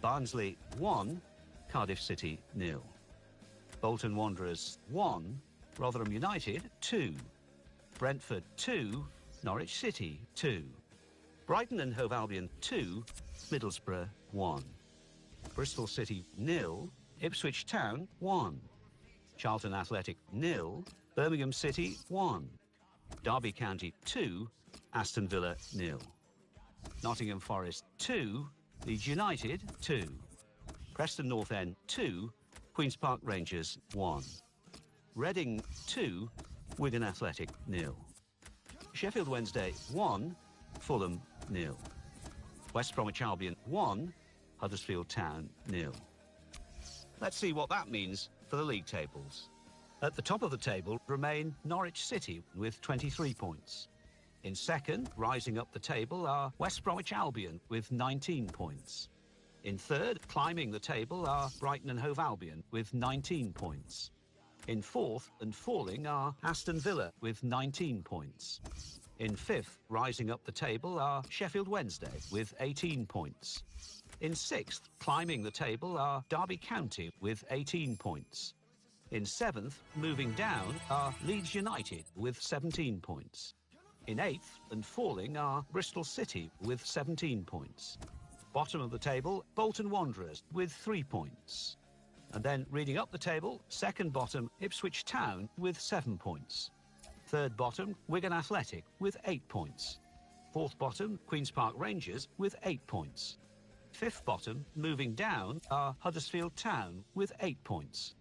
Barnsley 1, Cardiff City 0. Bolton Wanderers 1, Rotherham United 2. Brentford 2, Norwich City 2. Brighton and Hove Albion 2, Middlesbrough 1. Bristol City 0, Ipswich Town 1. Charlton Athletic 0, Birmingham City 1. Derby County 2, Aston Villa 0. Nottingham Forest 2, Leeds United 2. Preston North End 2, Queen's Park Rangers 1. Reading 2, Wigan Athletic 0. Sheffield Wednesday 1, Fulham 0. West Bromwich Albion 1, Huddersfield Town 0. Let's see what that means for the league tables. At the top of the table remain Norwich City with 23 points. In second, rising up the table, are West Bromwich Albion with 19 points. In third, climbing the table, are Brighton and Hove Albion with 19 points. In fourth and falling are Aston Villa with 19 points. In fifth, rising up the table, are Sheffield Wednesday with 18 points. In sixth, climbing the table, are Derby County with 18 points. In seventh, moving down, are Leeds United with 17 points. In eighth and falling are Bristol City with 17 points. Bottom of the table, Bolton Wanderers with 3 points. And then reading up the table, second bottom, Ipswich Town with 7 points. Third bottom, Wigan Athletic with 8 points. Fourth bottom, Queen's Park Rangers with 8 points. Fifth bottom, moving down, are Huddersfield Town with 8 points.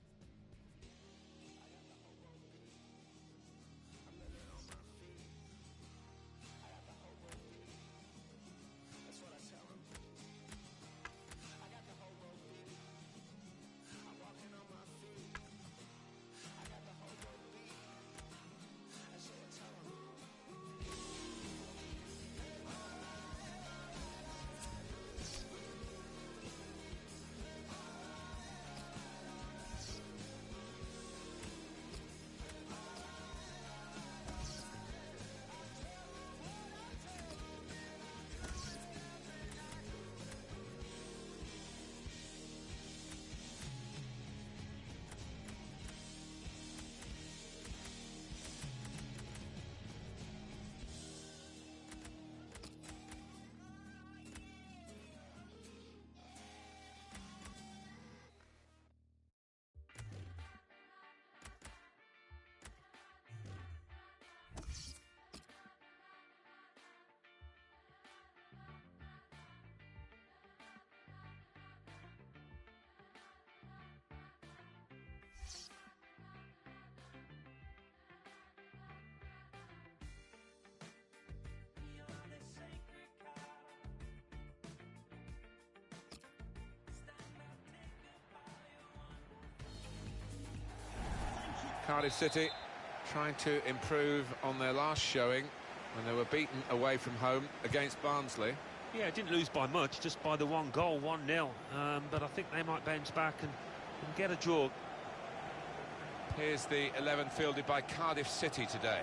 Cardiff City trying to improve on their last showing when they were beaten away from home against Barnsley. Yeah, didn't lose by much, just by the one goal, 1-0. But I think they might bounce back and get a draw. Here's the 11 fielded by Cardiff City today.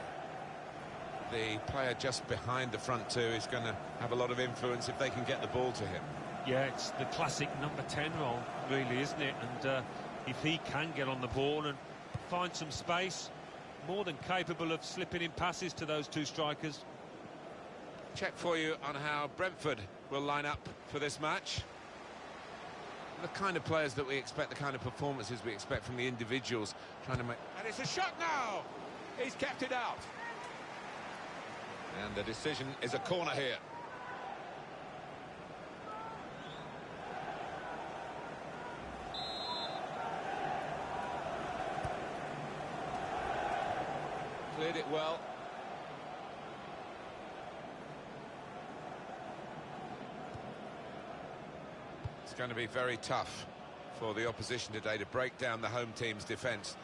The player just behind the front two is going to have a lot of influence if they can get the ball to him. Yeah, it's the classic number 10 role, really, isn't it? And if he can get on the ball and find some space, more than capable of slipping in passes to those two strikers. Check for you on how Brentford will line up for this match. The kind of players that we expect, the kind of performances we expect from the individuals trying to make... And it's a shot now! He's kept it out. And the decision is a corner here. Cleared it well. It's going to be very tough for the opposition today to break down the home team's defence.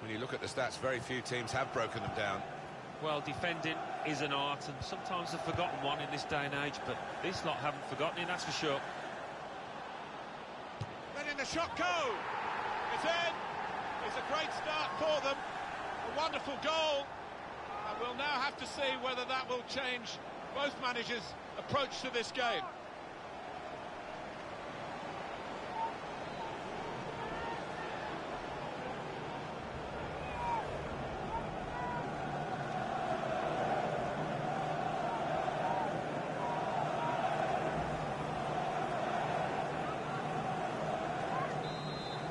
When you look at the stats, very few teams have broken them down. Well, defending is an art, and sometimes a forgotten one in this day and age, but this lot haven't forgotten it, that's for sure. Letting the shot go! It's in! It's a great start for them. A wonderful goal. And we'll now have to see whether that will change both managers' approach to this game.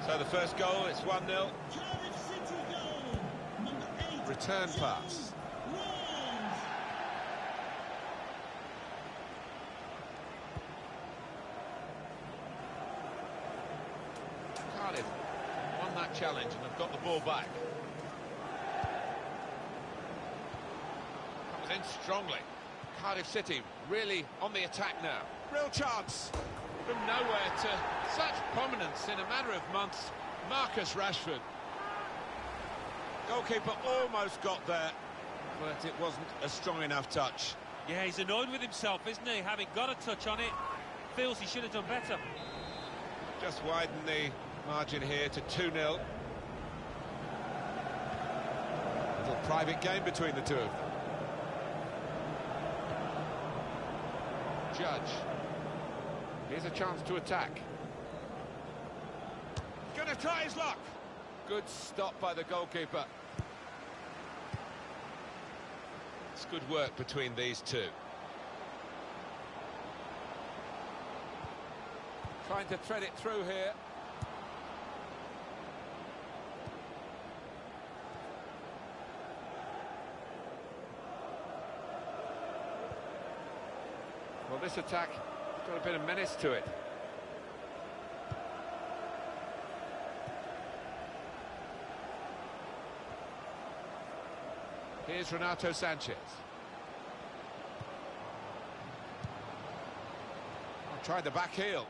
So the first goal, it's 1-0. Cardiff City goal, number 8. Return pass. Cardiff won that challenge and have got the ball back. Comes in strongly. Cardiff City really on the attack now. Real chance. From nowhere to such prominence in a matter of months, Marcus Rashford. Goalkeeper almost got there, but it wasn't a strong enough touch. Yeah, he's annoyed with himself, isn't he? Having got a touch on it, feels he should have done better. Just widen the margin here to 2-0. Little private game between the two of them. Judge. Here's a chance to attack. Gonna try his luck. Good stop by the goalkeeper. It's good work between these two. Trying to thread it through here. Well, this attack has got a bit of menace to it. Here's Renato Sanchez. Tried the back heel.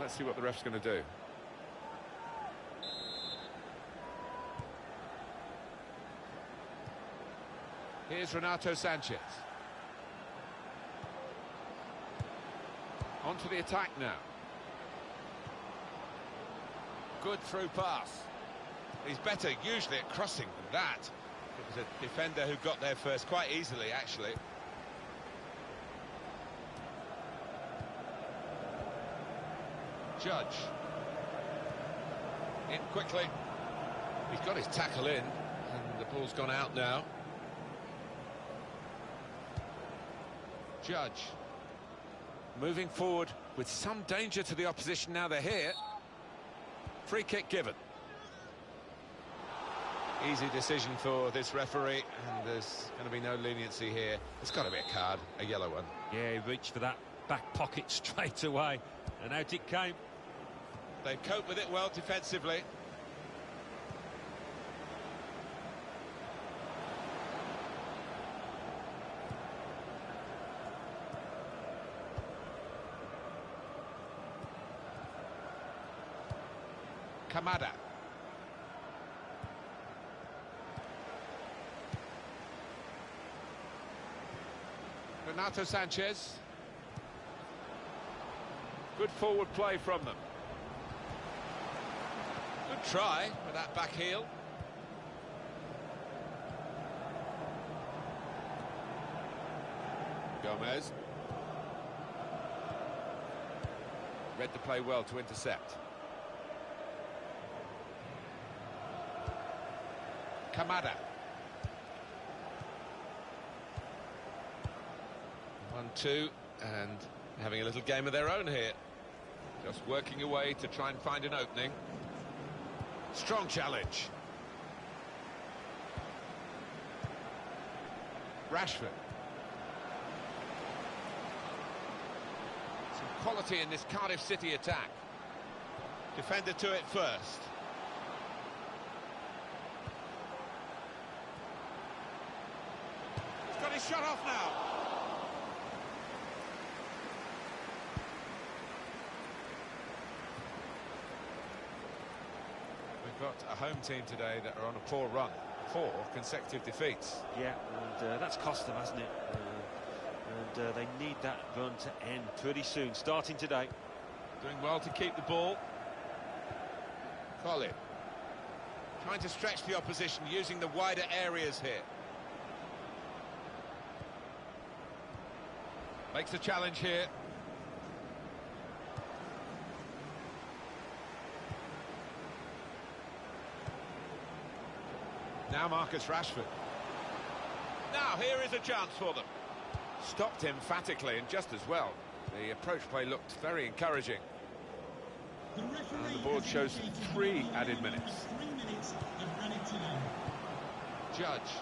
Let's see what the ref's going to do. Here's Renato Sanchez. On to the attack now. Good through pass. He's better usually at crossing than that. It was a defender who got there first quite easily, actually. Judge. In quickly. He's got his tackle in, and the ball's gone out now. Judge. Moving forward with some danger to the opposition now they're here. Free kick given. Easy decision for this referee, and there's going to be no leniency here. It's got to be a card, a yellow one. Yeah, he reached for that back pocket straight away, and out it came. They've coped with it well defensively. Kamada. Renato Sanchez. Good forward play from them. Good try with that back heel. Gomez. Read the play well to intercept. Kamada. 1-2, and having a little game of their own here. Just working away to try and find an opening. Strong challenge. Rashford. Some quality in this Cardiff City attack. Defender to it first. He's got his shot off now. We've got a home team today that are on a poor run. 4 consecutive defeats. Yeah, and that's cost them, hasn't it? And they need that run to end pretty soon, starting today. Doing well to keep the ball. Colin. Trying to stretch the opposition, using the wider areas here. Makes the challenge here. Now Marcus Rashford. Now here is a chance for them. Stopped emphatically and just as well. The approach play looked very encouraging. And the board shows 3 added minutes. 3 minutes of added time. Judge.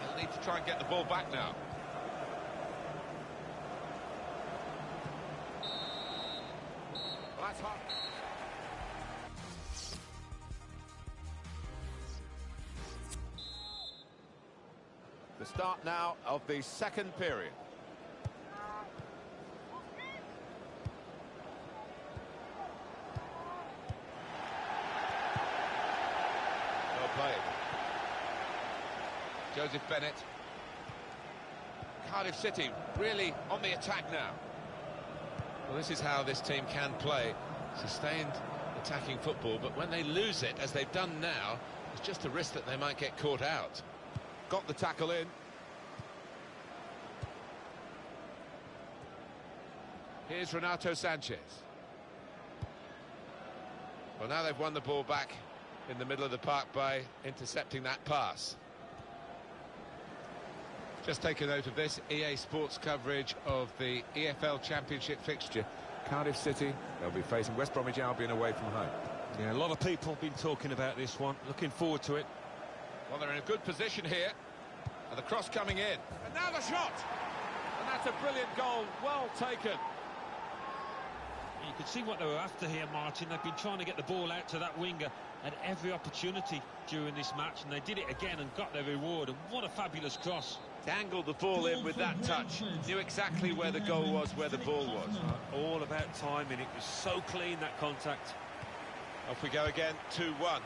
He'll need to try and get the ball back now. Well, that's hot. The start now of the second period. Well played. Joseph Bennett. Cardiff City really on the attack now. Well, this is how this team can play. Sustained attacking football, but when they lose it, as they've done now, it's just a risk that they might get caught out. Got the tackle in. Here's Renato Sanchez. Well, now they've won the ball back in the middle of the park by intercepting that pass. Just take a note of this, EA Sports coverage of the EFL Championship fixture. Cardiff City, they'll be facing West Bromwich Albion away from home. Yeah, a lot of people have been talking about this one. Looking forward to it. Well, they're in a good position here. And the cross coming in. And now the shot! And that's a brilliant goal, well taken. You could see what they were after here, Martin. They've been trying to get the ball out to that winger at every opportunity during this match, and they did it again and got their reward. And what a fabulous cross. Dangled the ball in with that touch. Knew exactly where the goal was, where the ball was. All about timing. It was so clean, that contact. Off we go again, 2-1.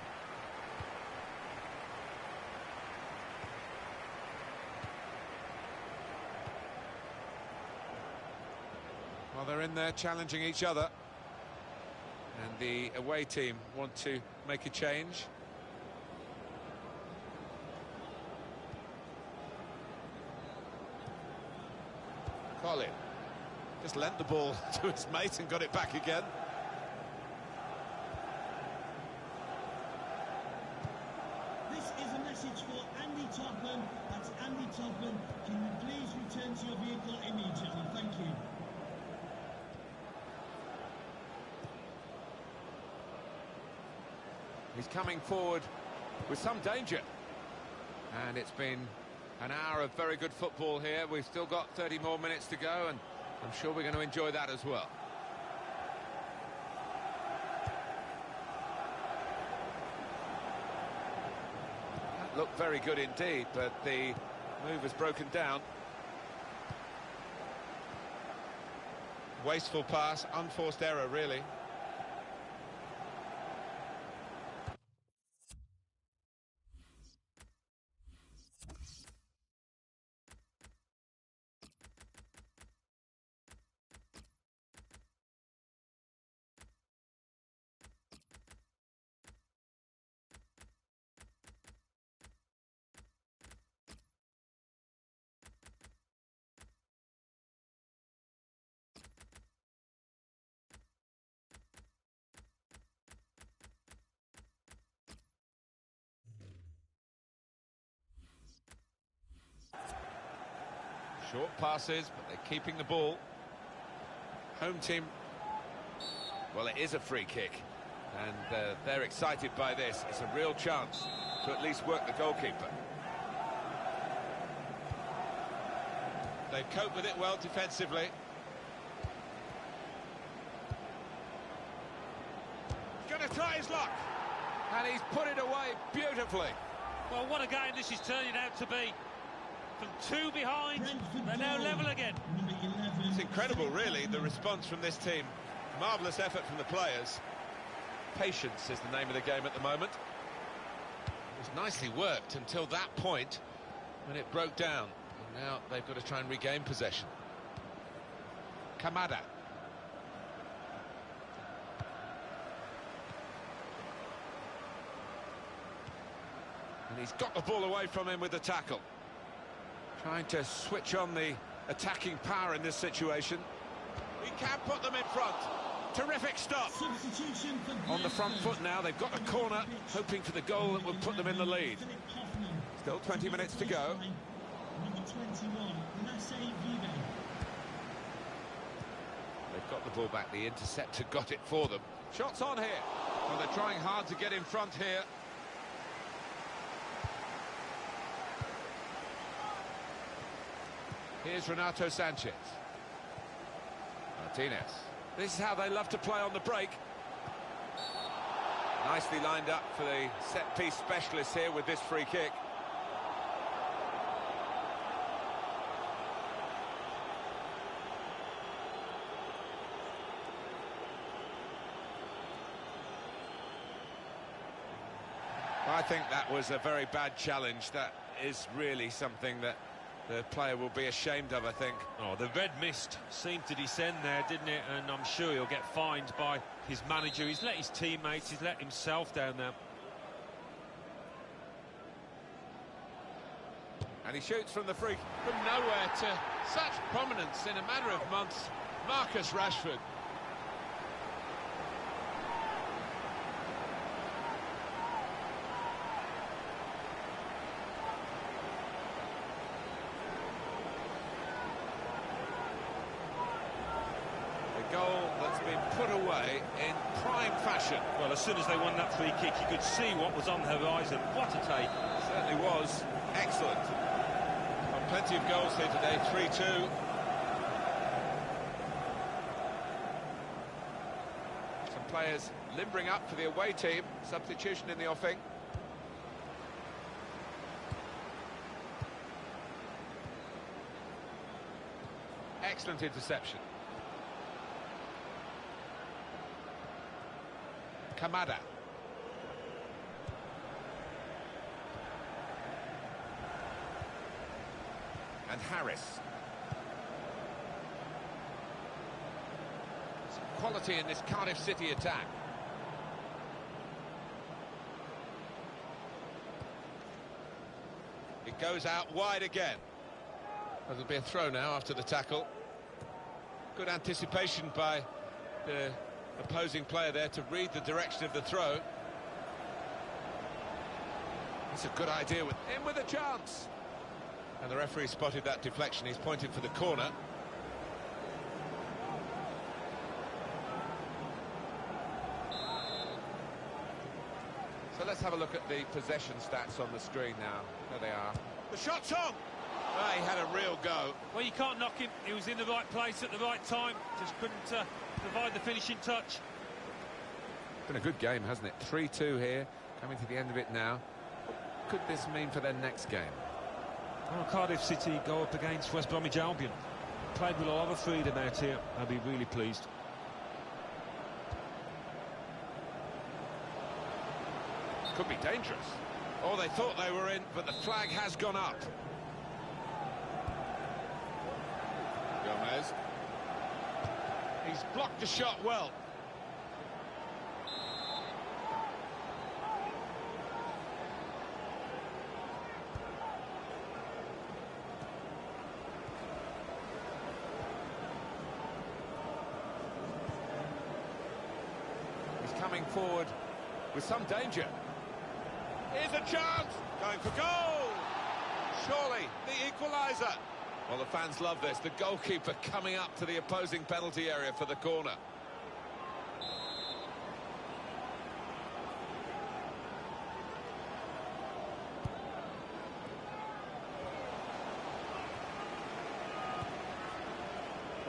Well, they're in there challenging each other. And the away team want to make a change. Colin just lent the ball to his mate and got it back again. This is a message for Andy Topham. That's Andy Topham. Can you please return to your vehicle immediately? Thank you. He's coming forward with some danger. And it's been an hour of very good football here. We've still got 30 more minutes to go, and I'm sure we're going to enjoy that as well. That looked very good indeed, but the move has broken down. Wasteful pass, unforced error, really. Short passes, but they're keeping the ball. Home team, well, it is a free kick, and they're excited by this. It's a real chance to at least work the goalkeeper. They've coped with it well defensively. He's going to try his luck. And he's put it away beautifully. Well, what a game this is turning out to be. From two behind, they're now level again. It's incredible, really, the response from this team. Marvellous effort from the players. Patience is the name of the game at the moment. It was nicely worked until that point when it broke down. And now they've got to try and regain possession. Kamada. And he's got the ball away from him with the tackle. Trying to switch on the attacking power in this situation. He can put them in front. Terrific stop. Substitution for On the front foot now, they've got a corner, hoping for the goal that will put them in the lead. Still 20 minutes to go. Number 21, They've got the ball back, the interceptor got it for them. Shots on here. Well, they're trying hard to get in front here. Here's Renato Sanchez. Martinez. This is how they love to play on the break. Nicely lined up for the set-piece specialist here with this free kick. I think that was a very bad challenge. That is really something that the player will be ashamed of, I think. Oh, the red mist seemed to descend there, didn't it? And I'm sure he'll get fined by his manager. He's let his teammates, he's let himself down there. And he shoots from the free. From nowhere to such prominence in a matter of months, Marcus Rashford. Goal that's been put away in prime fashion. Well, as soon as they won that free kick, you could see what was on the horizon. What a take. Certainly was. Excellent. Well, plenty of goals here today, 3-2. Some players limbering up for the away team. Substitution in the offing. Excellent interception. Kamada. And Harris. Some quality in this Cardiff City attack. It goes out wide again. There'll be a throw now after the tackle. Good anticipation by the opposing player there to read the direction of the throw. It's a good idea with him with a chance. And the referee spotted that deflection. He's pointed for the corner. So let's have a look at the possession stats on the screen now. There they are. The shot's on! Well, he had a real go. Well, you can't knock him. He was in the right place at the right time. Just couldn't provide the finishing touch. Been a good game, hasn't it? 3-2 here, coming to the end of it now. What could this mean for their next game? Well, Cardiff City go up against West Bromwich Albion. Played with a lot of freedom out here. I'll be really pleased. Could be dangerous. Oh, they thought they were in, but the flag has gone up. Gomez. He's blocked the shot well. He's coming forward with some danger. Here's a chance! Going for goal! Surely, the equaliser. Well, the fans love this. The goalkeeper coming up to the opposing penalty area for the corner.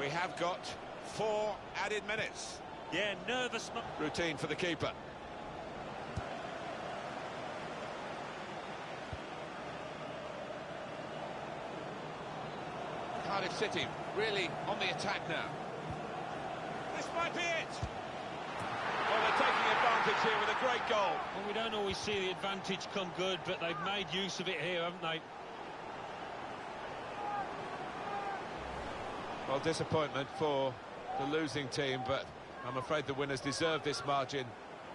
We have got 4 added minutes. Yeah, nervous. Routine for the keeper. Cardiff City really on the attack now. This might be it. Well, they're taking advantage here with a great goal. Well, we don't always see the advantage come good, but they've made use of it here, haven't they? Well, disappointment for the losing team, but I'm afraid the winners deserve this margin,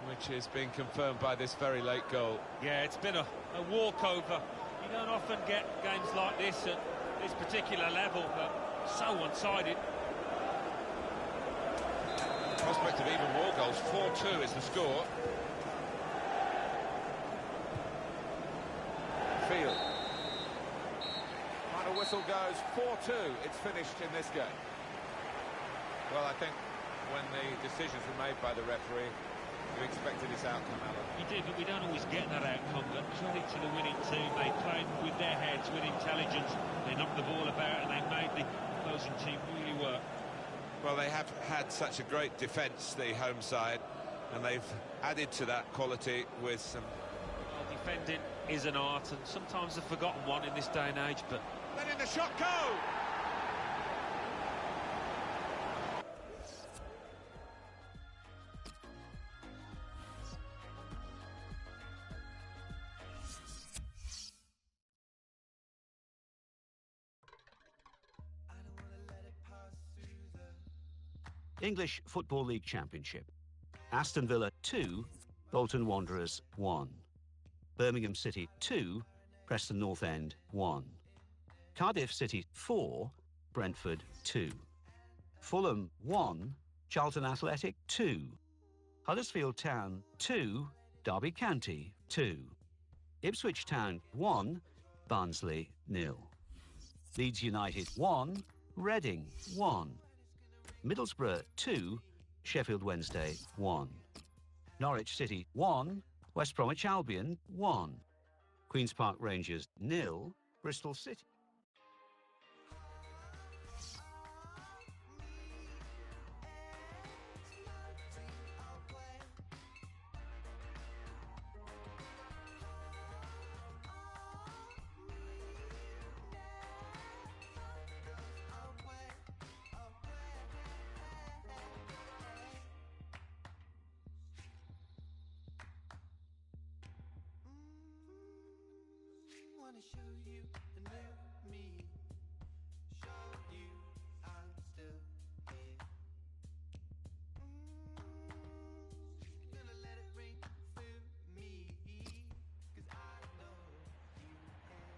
which is being confirmed by this very late goal. Yeah, it's been a walkover. You don't often get games like this at this particular level, but so one-sided. Prospect of even more goals. 4-2 is the score. Field. Final whistle goes. 4-2. It's finished in this game. Well, I think when the decisions were made by the referee, you expected this outcome, Alan. You did, but we don't always get that outcome. But credit to the winning team. They played with their heads, with intelligence. They knocked the ball about and they made the opposing team really work. Well, they have had such a great defence, the home side, and they've added to that quality with some... Well, defending is an art, and sometimes a forgotten one in this day and age, but... Letting the shot go! English Football League Championship. Aston Villa 2, Bolton Wanderers 1. Birmingham City 2, Preston North End 1. Cardiff City 4, Brentford 2. Fulham 1, Charlton Athletic 2. Huddersfield Town 2, Derby County 2. Ipswich Town 1, Barnsley 0. Leeds United 1, Reading 1. Middlesbrough 2, Sheffield Wednesday 1. Norwich City 1, West Bromwich Albion 1. Queen's Park Rangers 0, Bristol City. Show you a new me. Show you I'm still here. Gonna let it ring through me, 'cause I know you care.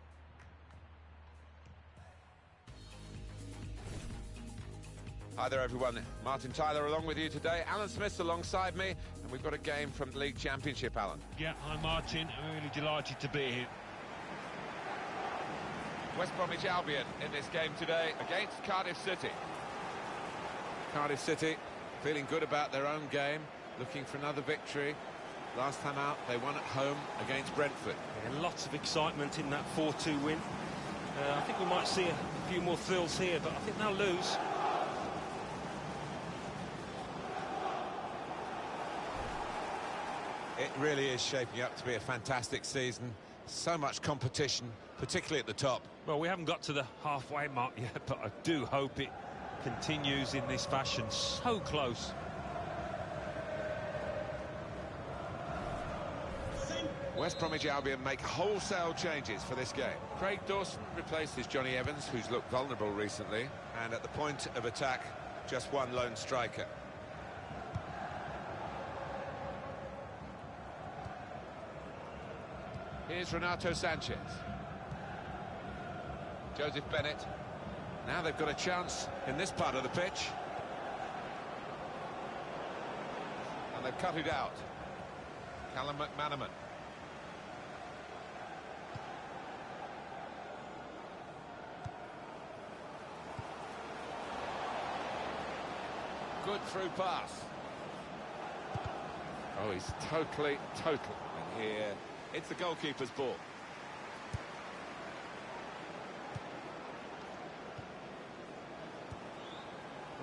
Hi there, everyone. Martin Tyler along with you today. Alan Smith's alongside me, and we've got a game from the League Championship, Alan. Yeah, I'm Martin. I'm really delighted to be here. West Bromwich Albion in this game today against Cardiff City. Cardiff City feeling good about their own game, looking for another victory. Last time out, they won at home against Brentford. Yeah, lots of excitement in that 4-2 win. I think we might see a few more thrills here, but I think they'll lose. It really is shaping up to be a fantastic season. So much competition, particularly at the top. Well, we haven't got to the halfway mark yet, but I do hope it continues in this fashion. So close. West Bromwich Albion make wholesale changes for this game. Craig Dawson replaces Johnny Evans, who's looked vulnerable recently, and at the point of attack, just one lone striker. Here's Renato Sanchez. Joseph Bennett. Now they've got a chance in this part of the pitch. And they've cut it out. Callum McManaman. Good through pass. Oh, he's totally in here. It's the goalkeeper's ball.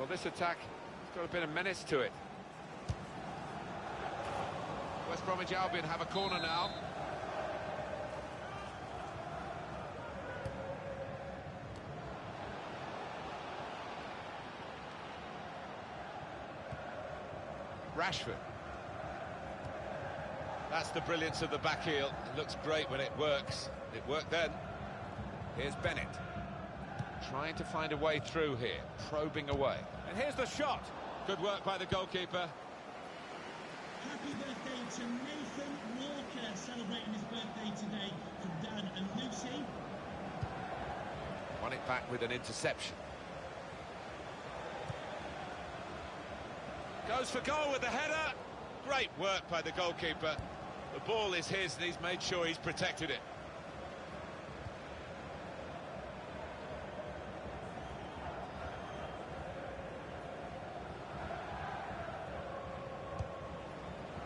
Well, this attack has got a bit of menace to it. West Bromwich Albion have a corner now. Rashford. That's the brilliance of the back heel. It looks great when it works. It worked then. Here's Bennett. Trying to find a way through here. Probing away. And here's the shot. Good work by the goalkeeper. Happy birthday to Nathan Walker, celebrating his birthday today from Dad and Lucy. Won it back with an interception. Goes for goal with the header. Great work by the goalkeeper. The ball is his and he's made sure he's protected it.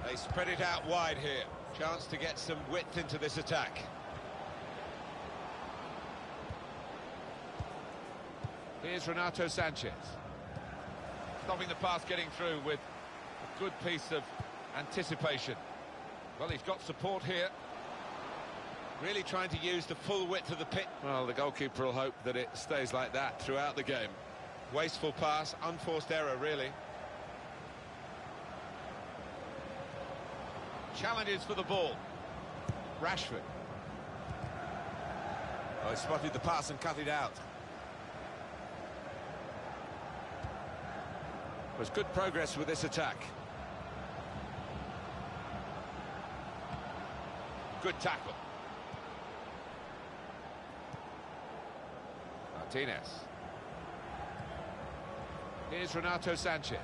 They spread it out wide here. Chance to get some width into this attack. Here's Renato Sanchez. Stopping the pass getting through with a good piece of anticipation. Well, he's got support here. Really trying to use the full width of the pitch. Well, the goalkeeper will hope that it stays like that throughout the game. Wasteful pass, unforced error, really. Challenges for the ball. Rashford. Oh, he spotted the pass and cut it out. Was good progress with this attack. Good tackle. Martinez. Here's Renato Sanchez.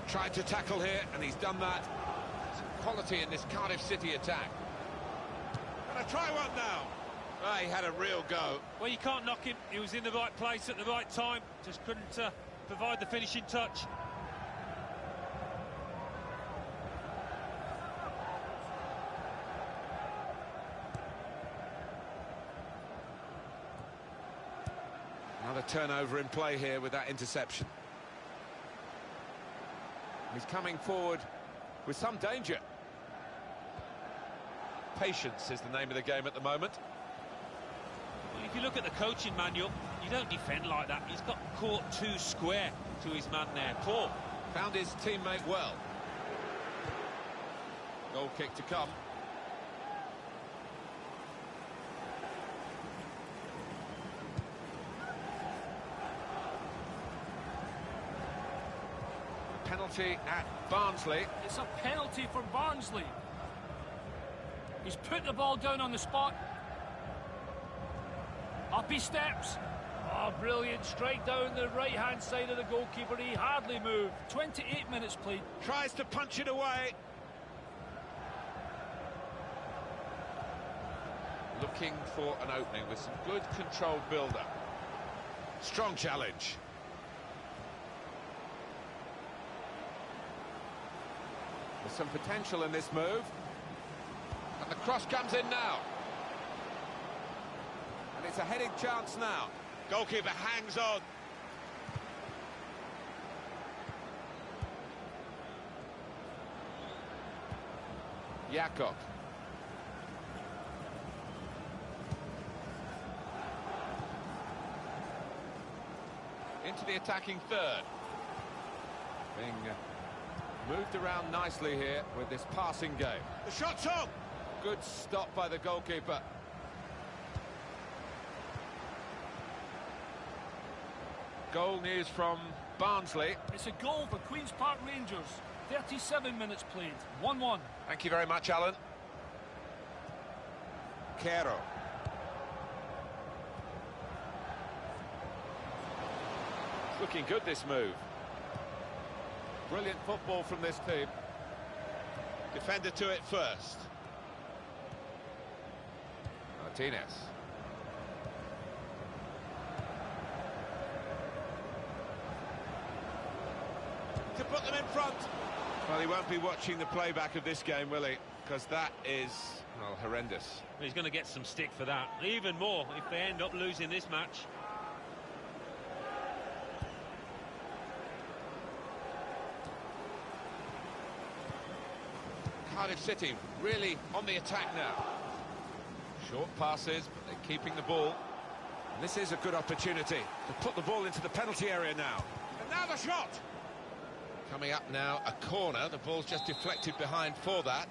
Tried to tackle here, and he's done that. Some quality in this Cardiff City attack. Gonna try one now. Oh, he had a real go. Well, you can't knock him. He was in the right place at the right time. Just couldn't provide the finishing touch. Another turnover in play here with that interception. He's coming forward with some danger. Patience is the name of the game at the moment. Well, if you look at the coaching manual, you don't defend like that. He's got caught too square to his man there. Poor. Found his teammate well. Goal kick to come. Penalty at Barnsley. It's a penalty for Barnsley. He's put the ball down on the spot. Up he steps. Oh, brilliant. Straight down the right-hand side of the goalkeeper. He hardly moved. 28 minutes played. Tries to punch it away. Looking for an opening with some good controlled build-up. Strong challenge. There's some potential in this move. And the cross comes in now. And it's a heading chance now. Goalkeeper hangs on. Jakob. Into the attacking third. Being moved around nicely here with this passing game. The shot's on! Good stop by the goalkeeper. Goal news from Barnsley. It's a goal for Queen's Park Rangers. 37 minutes played. 1-1. Thank you very much, Alan. Quero. It's looking good, this move. Brilliant football from this team. Defender to it first. Martinez. To put them in front. Well, he won't be watching the playback of this game, will he? Because that is, well, horrendous. He's going to get some stick for that. Even more if they end up losing this match. Cardiff City really on the attack now. Short passes, but they're keeping the ball. And this is a good opportunity to put the ball into the penalty area now. And now the shot! Coming up now, a corner. The ball's just deflected behind for that.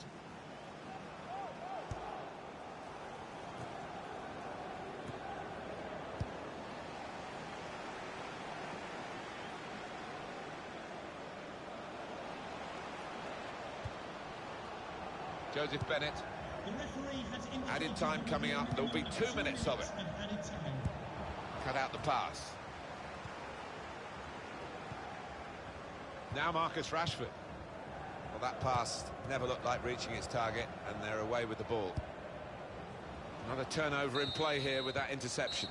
Joseph Bennett. Added time coming up. There'll be 2 minutes of it. Cut out the pass. Now Marcus Rashford. Well, that pass never looked like reaching its target, and they're away with the ball. Another turnover in play here with that interception.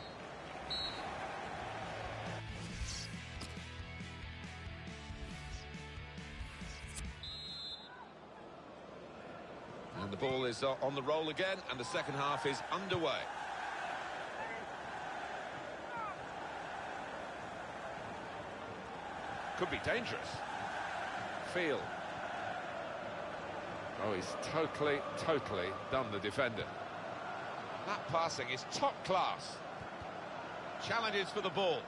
And the ball is on the roll again, and the second half is underway. Could be dangerous. Field. Oh, he's totally done the defender. That passing is top class. Challenges for the ball.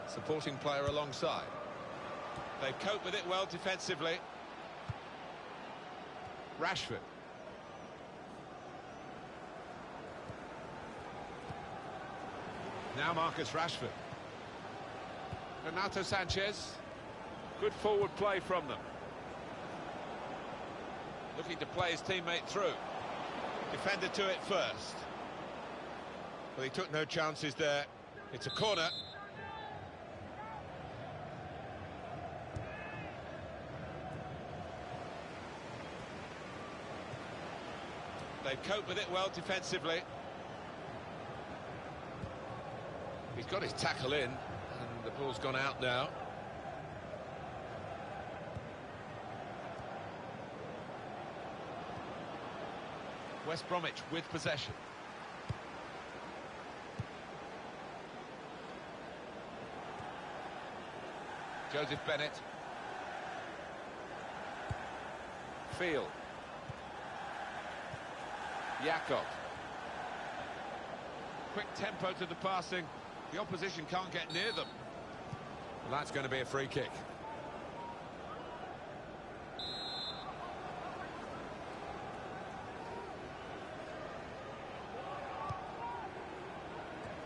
Supporting player alongside. They've coped with it well defensively. Rashford. Now Marcus Rashford. Renato Sanchez. Good forward play from them. Looking to play his teammate through. Defender to it first. Well, he took no chances there. It's a corner. They've coped with it well defensively. He's got his tackle in, and the ball's gone out now. West Bromwich with possession. Joseph Bennett. Field. Jakob. Quick tempo to the passing. The opposition can't get near them. Well, that's going to be a free kick.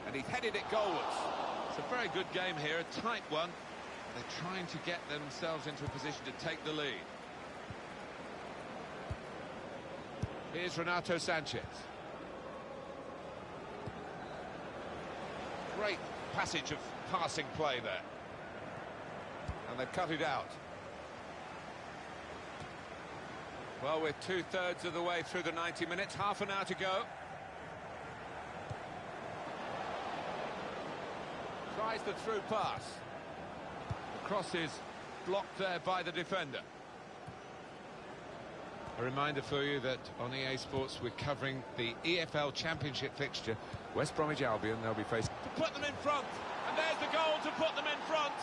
And he's headed it goalwards. It's a very good game here, a tight one. They're trying to get themselves into a position to take the lead. Here's Renato Sanchez. Great passage of passing play there. And they've cut it out. Well, we're 2/3 of the way through the 90 minutes, half an hour to go. Tries the through pass. The cross is blocked there by the defender. A reminder for you that on EA Sports we're covering the EFL Championship fixture. West Bromwich Albion, they'll be facing... To put them in front, and there's the goal to put them in front.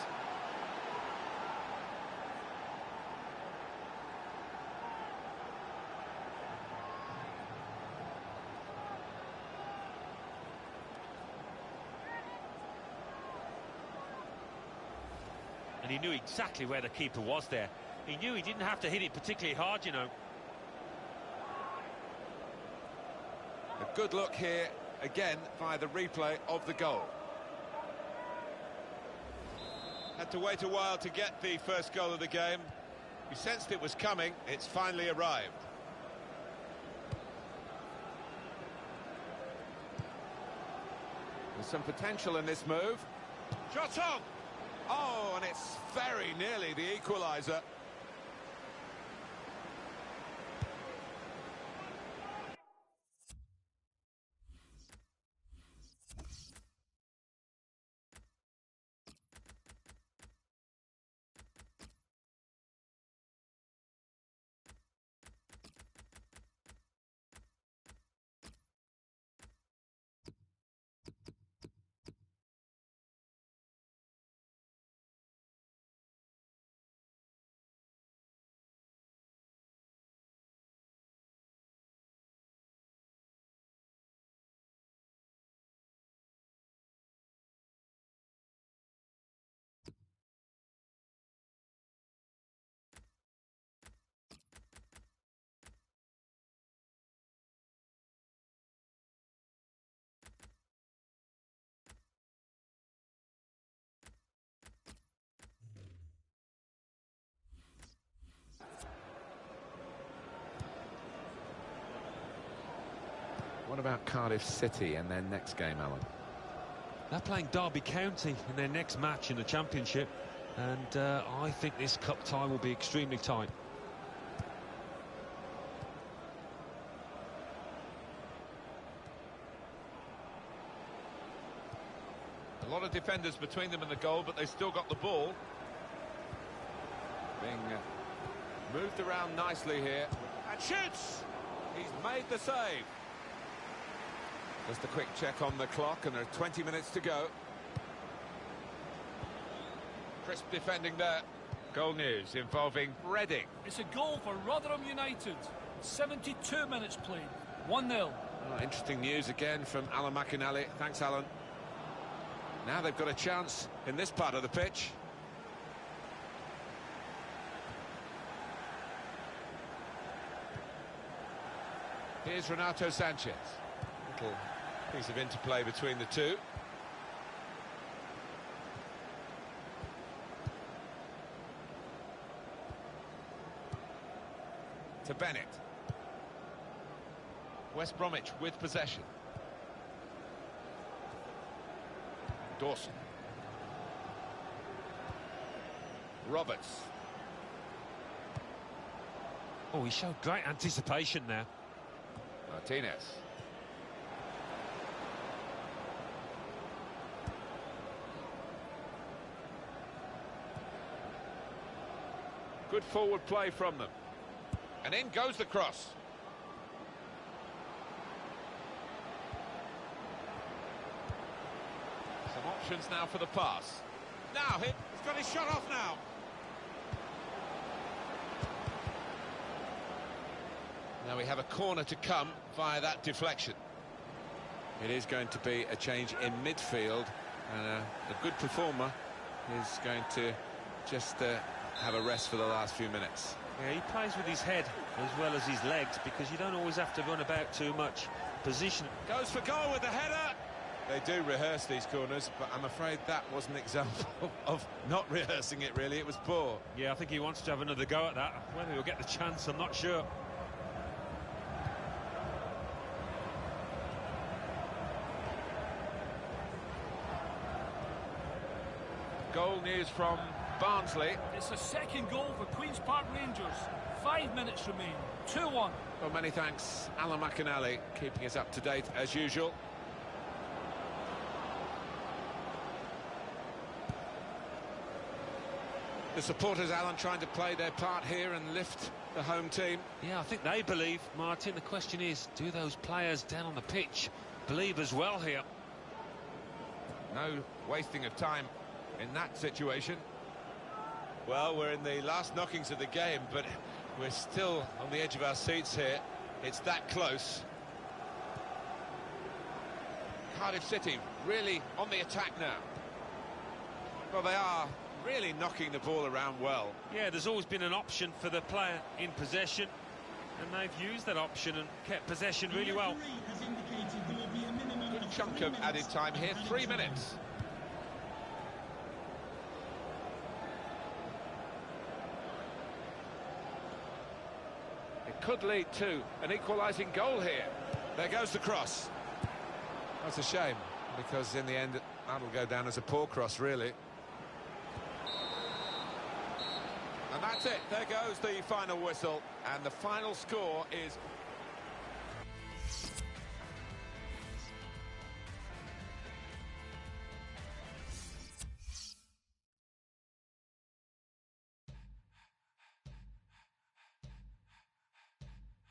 And he knew exactly where the keeper was there. He knew he didn't have to hit it particularly hard, you know. A good look here, again, via the replay of the goal. Had to wait a while to get the first goal of the game. We sensed it was coming, it's finally arrived. There's some potential in this move. Shot on! Oh, and it's very nearly the equaliser. about Cardiff City and their next game, Alan? They're playing Derby County in their next match in the Championship, and I think this cup tie will be extremely tight. A lot of defenders between them and the goal, but they still got the ball. Being moved around nicely here. And shoots! He's made the save. Just a quick check on the clock, and there are 20 minutes to go. Crisp defending there. Goal news involving Reading. It's a goal for Rotherham United. 72 minutes played. 1-0. Oh, interesting news again from Alan McInally. Thanks, Alan. Now they've got a chance in this part of the pitch. Here's Renato Sanchez. Little piece of interplay between the two. To Bennett. West Bromwich with possession. Dawson. Roberts. Oh, he showed great anticipation there. Martinez. Good forward play from them. And in goes the cross. Some options now for the pass. Now he's got his shot off now. Now we have a corner to come via that deflection. It is going to be a change in midfield, and a good performer is going to just have a rest for the last few minutes. Yeah, he plays with his head as well as his legs, because you don't always have to run about too much. Position. Goes for goal with the header. They do rehearse these corners, but I'm afraid that was an example of not rehearsing it, really. It was poor. Yeah, I think he wants to have another go at that. Whether he'll get the chance, I'm not sure. Goal news from Barnsley. It's a second goal for Queen's Park Rangers. 5 minutes remain. 2-1. Well, many thanks, Alan McInally, keeping us up to date as usual. The supporters, Alan, trying to play their part here and lift the home team. Yeah, I think they believe, Martin. The question is, do those players down on the pitch believe as well here? No wasting of time in that situation. Well, we're in the last knockings of the game, but we're still on the edge of our seats here. It's that close. Cardiff City really on the attack now. Well, they are really knocking the ball around well. Yeah, there's always been an option for the player in possession, and they've used that option and kept possession really well. Good chunk of added time here, 3 minutes. It could lead to an equalising goal here. There goes the cross. That's a shame, because in the end that'll go down as a poor cross, really. And that's it. There goes the final whistle, and the final score is...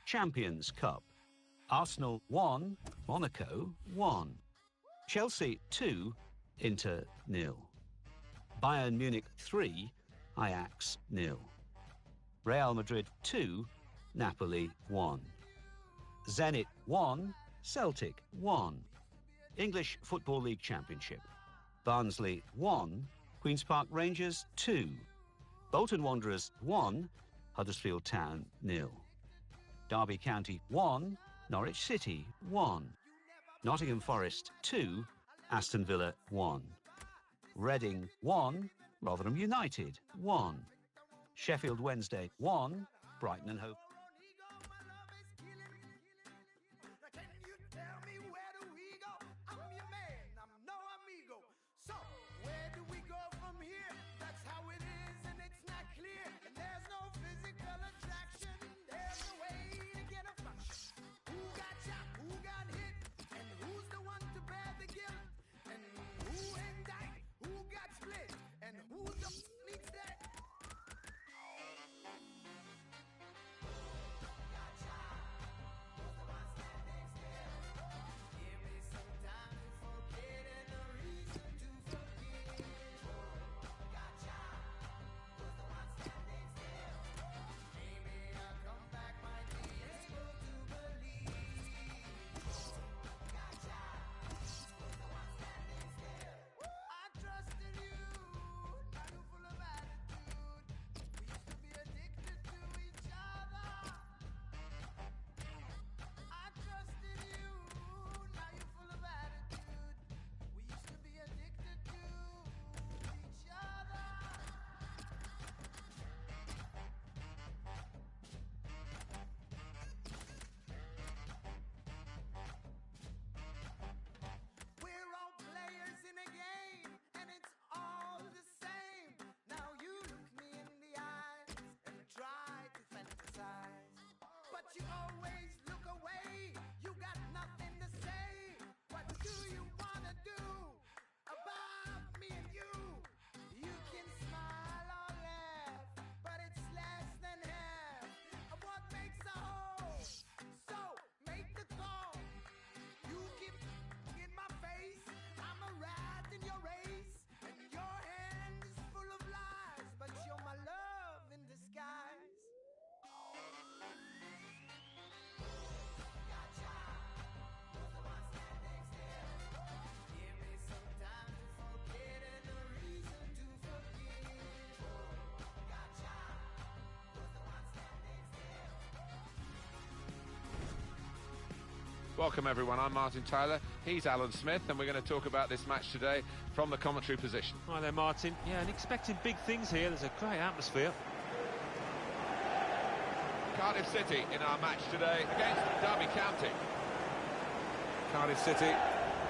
Champions Cup. Arsenal 1, Monaco 1. Chelsea 2, Inter 0. Bayern Munich 3, Ajax 0. Real Madrid 2, Napoli 1. Zenit 1, Celtic 1. English Football League Championship. Barnsley 1, Queen's Park Rangers 2. Bolton Wanderers 1, Huddersfield Town 0. Derby County 1, Norwich City 1. Nottingham Forest 2, Aston Villa 1. Reading 1, Rotherham United 1. Sheffield Wednesday 1, Brighton and Hove. Can you tell me Welcome everyone, I'm Martin Tyler, he's Alan Smith, and we're going to talk about this match today from the commentary position. Hi there, Martin. Yeah, and expecting big things here. There's a great atmosphere. Cardiff City in our match today against Derby County. Cardiff City,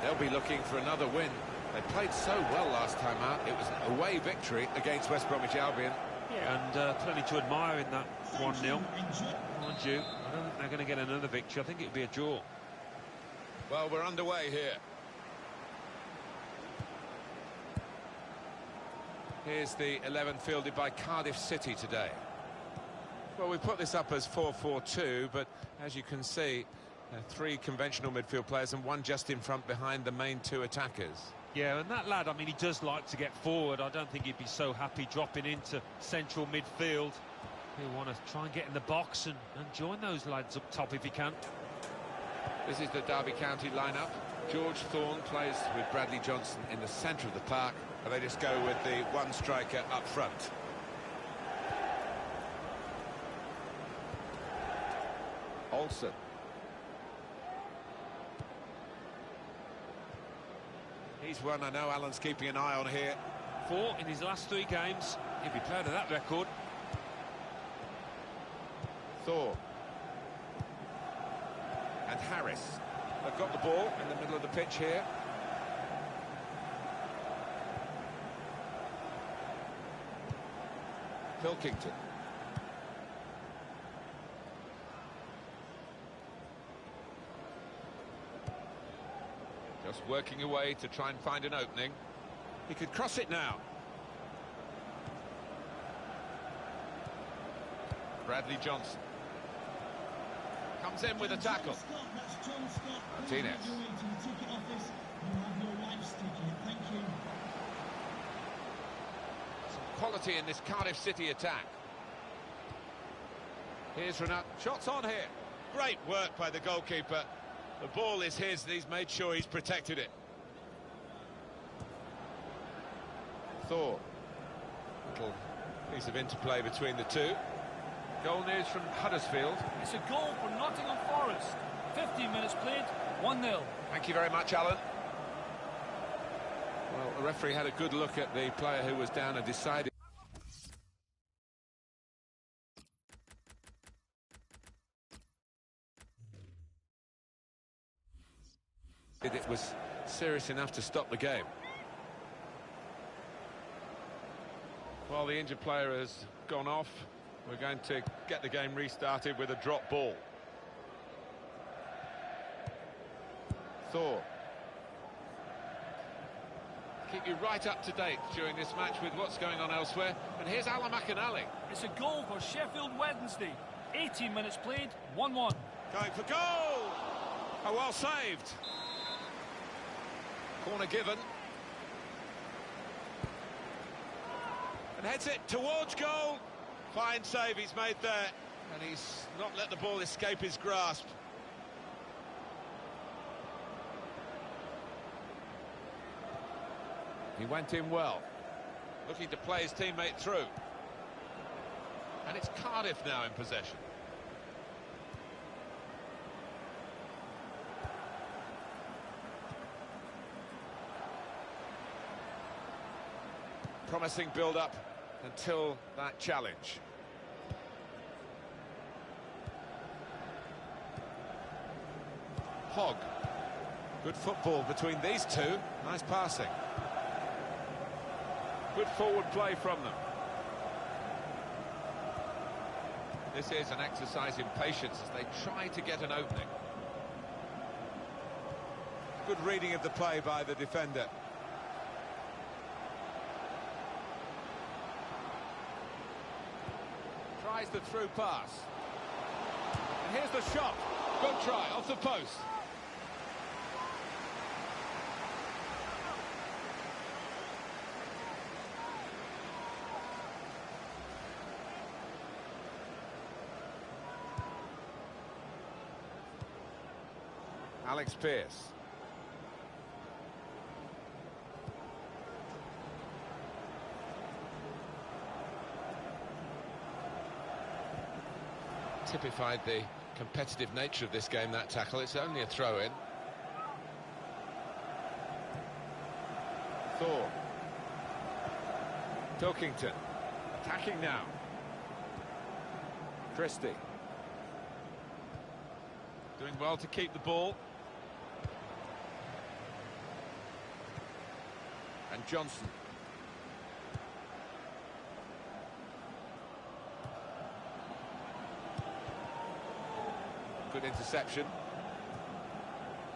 they'll be looking for another win. They played so well last time out. It was an away victory against West Bromwich Albion. Yeah, and plenty to admire in that 1-0. Mind you, I don't think they're going to get another victory. I think it'll be a draw. Well, we're underway here. Here's the 11 fielded by Cardiff City today. Well, we put this up as 4-4-2, but as you can see, 3 conventional midfield players and 1 just in front behind the main 2 attackers. Yeah, and that lad, I mean, he does like to get forward. I don't think he'd be so happy dropping into central midfield. He'll want to try and get in the box and join those lads up top if he can. This is the Derby County lineup. George Thorne plays with Bradley Johnson in the centre of the park, and they just go with the 1 striker up front. Olsen. He's one I know Alan's keeping an eye on here. 4 in his last 3 games. He'd be proud of that record. Thor. And Harris. They've got the ball in the middle of the pitch here. Pilkington. Just working away to try and find an opening. He could cross it now. Bradley Johnson comes in with a tackle. Martinez. Some quality in this Cardiff City attack. Here's Renat. Shots on here. Great work by the goalkeeper. The ball is his, and he's made sure he's protected it. Thor. Little piece of interplay between the 2. Goal news from Huddersfield. It's a goal for Nottingham Forest. 15 minutes played, 1-0. Thank you very much, Alan. Well, the referee had a good look at the player who was down and decided it was serious enough to stop the game. Well, the injured player has gone off. We're going to get the game restarted with a drop ball. Thor. Keep you right up to date during this match with what's going on elsewhere. And here's Alan McAnally. It's a goal for Sheffield Wednesday. 18 minutes played, 1-1. Going for goal! Oh, well saved. Corner given. And heads it towards goal. Fine save he's made there. And he's not let the ball escape his grasp. He went in well. Looking to play his teammate through. And it's Cardiff now in possession. Promising build-up until that challenge. Hogg. Good football between these 2. Nice passing. Good forward play from them. This is an exercise in patience as they try to get an opening. Good reading of the play by the defender. Tries the through pass. And here's the shot. Good try, off the post. Alex Pearce. Typified the competitive nature of this game, that tackle. It's only a throw-in. Thor. Pilkington. Attacking now. Christie. Doing well to keep the ball. And Johnson. Good interception.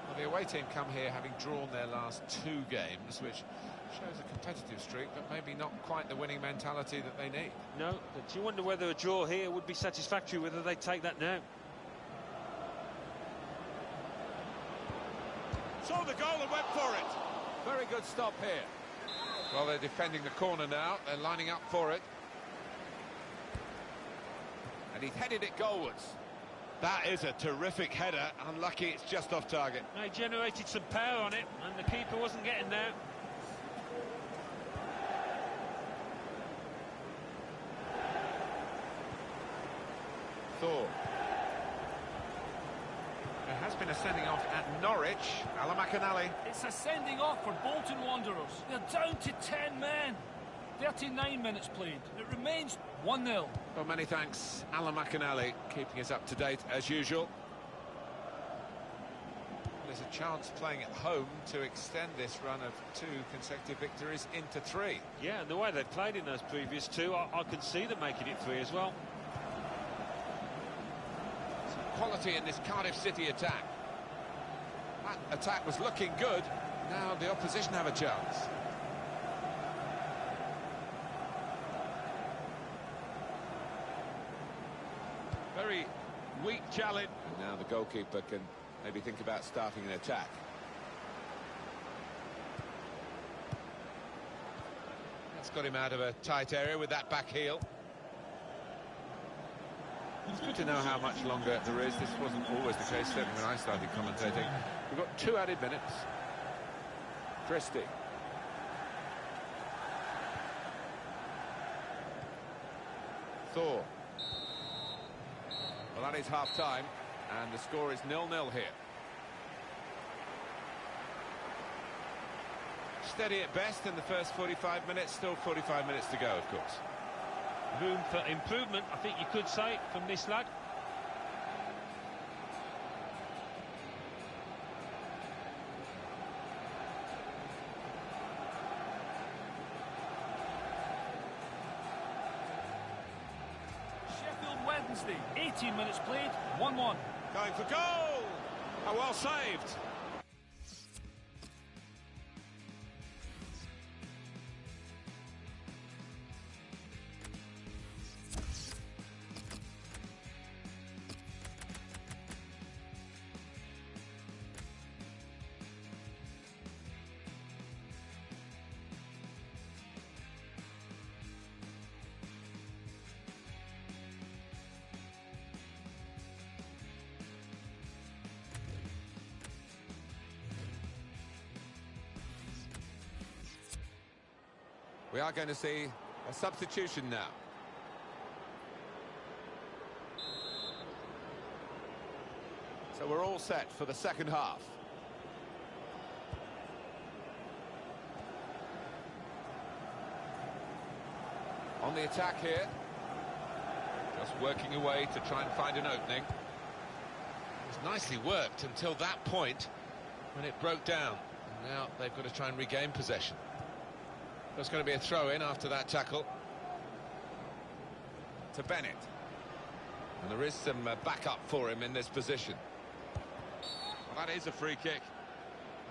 Well, the away team come here having drawn their last 2 games, which shows a competitive streak, but maybe not quite the winning mentality that they need. No, but you wonder whether a draw here would be satisfactory, whether they take that now. Saw the goal and went for it. Very good stop here. Well, they're defending the corner now. They're lining up for it. And he's headed it goalwards. That is a terrific header. Unlucky it's just off target. They generated some power on it, and the keeper wasn't getting there. Thor. There has been a sending off at Norwich. Alan McAnally. It's a sending off for Bolton Wanderers. They're down to 10 men. 39 minutes played. It remains 1-0. Well, many thanks, Alan McAnally, keeping us up to date as usual. There's a chance playing at home to extend this run of 2 consecutive victories into 3. Yeah, and the way they've played in those previous 2, I can see them making it 3 as well. Some quality in this Cardiff City attack. That attack was looking good. Now the opposition have a chance. Very weak challenge. And now the goalkeeper can maybe think about starting an attack. That's got him out of a tight area with that back heel. It's good to know how much longer there is. This wasn't always the case, certainly when I started commentating. We've got 2 added minutes. Christie. Thor. Well, that is half-time, and the score is 0-0 here. Steady at best in the first 45 minutes, still 45 minutes to go, of course. Room for improvement, I think you could say, from this lad. Sheffield Wednesday, 18 minutes played, 1-1. Going for goal. Oh, well saved. We are going to see a substitution now. So we're all set for the second half. On the attack here. Just working away to try and find an opening. It was nicely worked until that point when it broke down. And now they've got to try and regain possession. There's going to be a throw-in after that tackle. To Bennett. And there is some backup for him in this position. Well, that is a free kick.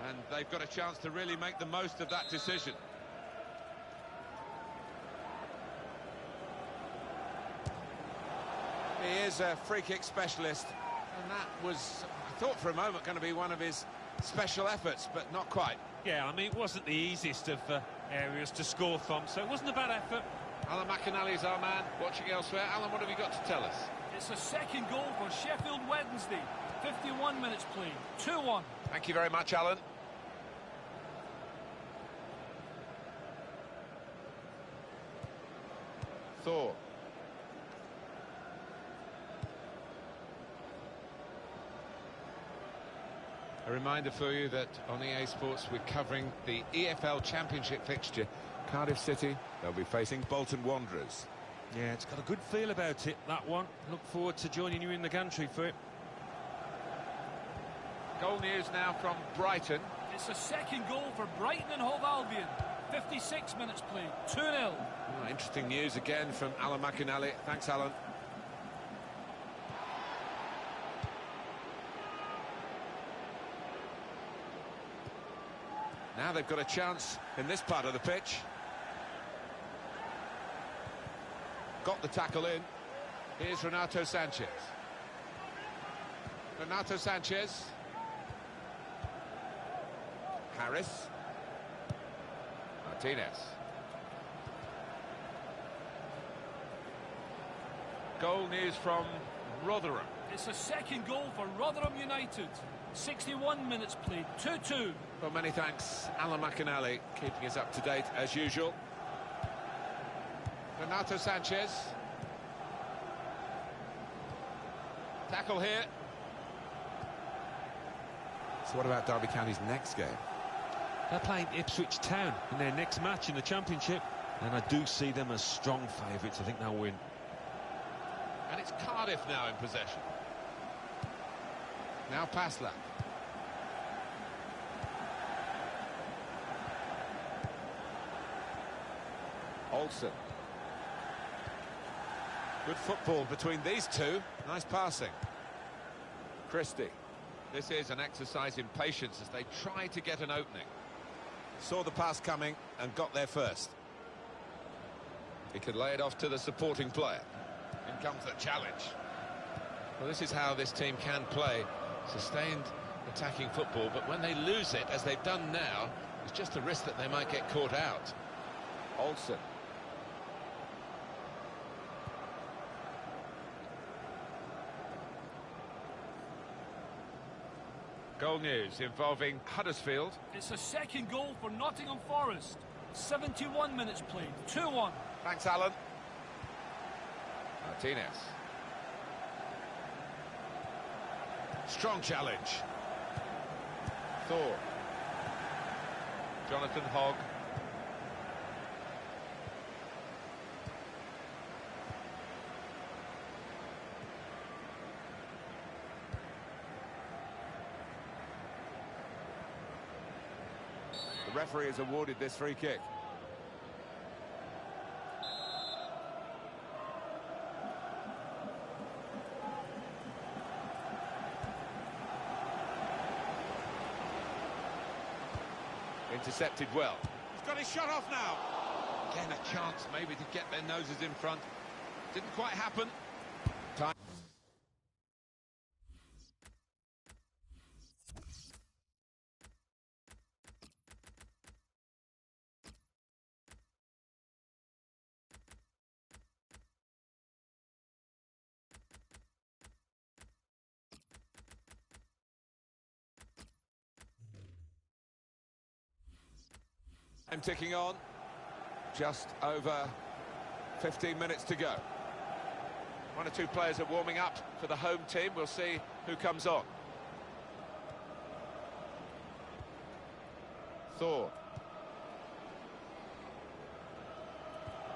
And they've got a chance to really make the most of that decision. He is a free kick specialist. And that was, I thought for a moment, going to be one of his special efforts, but not quite. Yeah, I mean, it wasn't the easiest of areas to score from, so it wasn't a bad effort. Alan McAnally is our man, watching elsewhere. Alan, what have you got to tell us? It's a second goal for Sheffield Wednesday. 51 minutes played, 2-1. Thank you very much, Alan. Thor. A reminder for you that on EA Sports we're covering the EFL Championship fixture. Cardiff City, they'll be facing Bolton Wanderers. Yeah, it's got a good feel about it, that one. Look forward to joining you in the gantry for it. Goal news now from Brighton. It's a second goal for Brighton and Hove Albion. 56 minutes played, 2-0. Oh, interesting news again from Alan McInally. Thanks, Alan. Now they've got a chance in this part of the pitch. Got the tackle in. Here's Renato Sanchez. Renato Sanchez. Harris. Martinez. Goal news from Rotherham. It's a second goal for Rotherham United. 61 minutes played, 2-2. Well, many thanks, Alan McInally, keeping us up to date as usual. Renato Sanchez. Tackle here. So what about Derby County's next game? They're playing Ipswich Town in their next match in the Championship, and I do see them as strong favourites. I think they'll win. And it's Cardiff now in possession. Now Pasla. Olsen. Good football between these two. Nice passing. Christie. This is an exercise in patience as they try to get an opening. Saw the pass coming and got there first. He could lay it off to the supporting player. In comes the challenge. Well, this is how this team can play. Sustained attacking football, but when they lose it, as they've done now, it's just a risk that they might get caught out. Olsen. Goal news involving Huddersfield. It's a second goal for Nottingham Forest. 71 minutes played, 2-1. Thanks, Alan. Martinez. Strong challenge. Thor. Jonathan Hogg. The referee has awarded this free kick. Intercepted well. He's got his shot off now. Again, a chance maybe to get their noses in front. Didn't quite happen. Time. Time ticking on. Just over 15 minutes to go. One or two players are warming up for the home team. We'll see who comes on. Thor.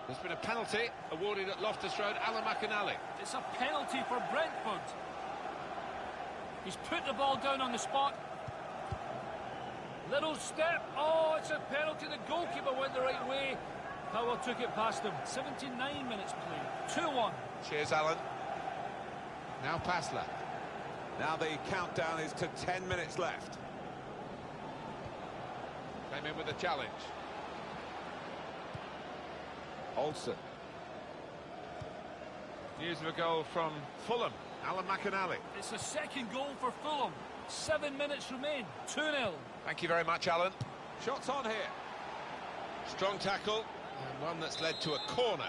There's been a penalty awarded at Loftus Road. Alan McInally. It's a penalty for Brentford. He's put the ball down on the spot. Little step. Oh, it's a penalty. The goalkeeper went the right way. Howell took it past him. 79 minutes played. 2-1. Cheers, Alan. Now Pasla. Now the countdown is to 10 minutes left. Came in with a challenge. Olsen. News of a goal from Fulham. Alan McInally. It's a second goal for Fulham. 7 minutes remain. 2-0. Thank you very much, Alan. Shots on here. Strong tackle, and one that's led to a corner.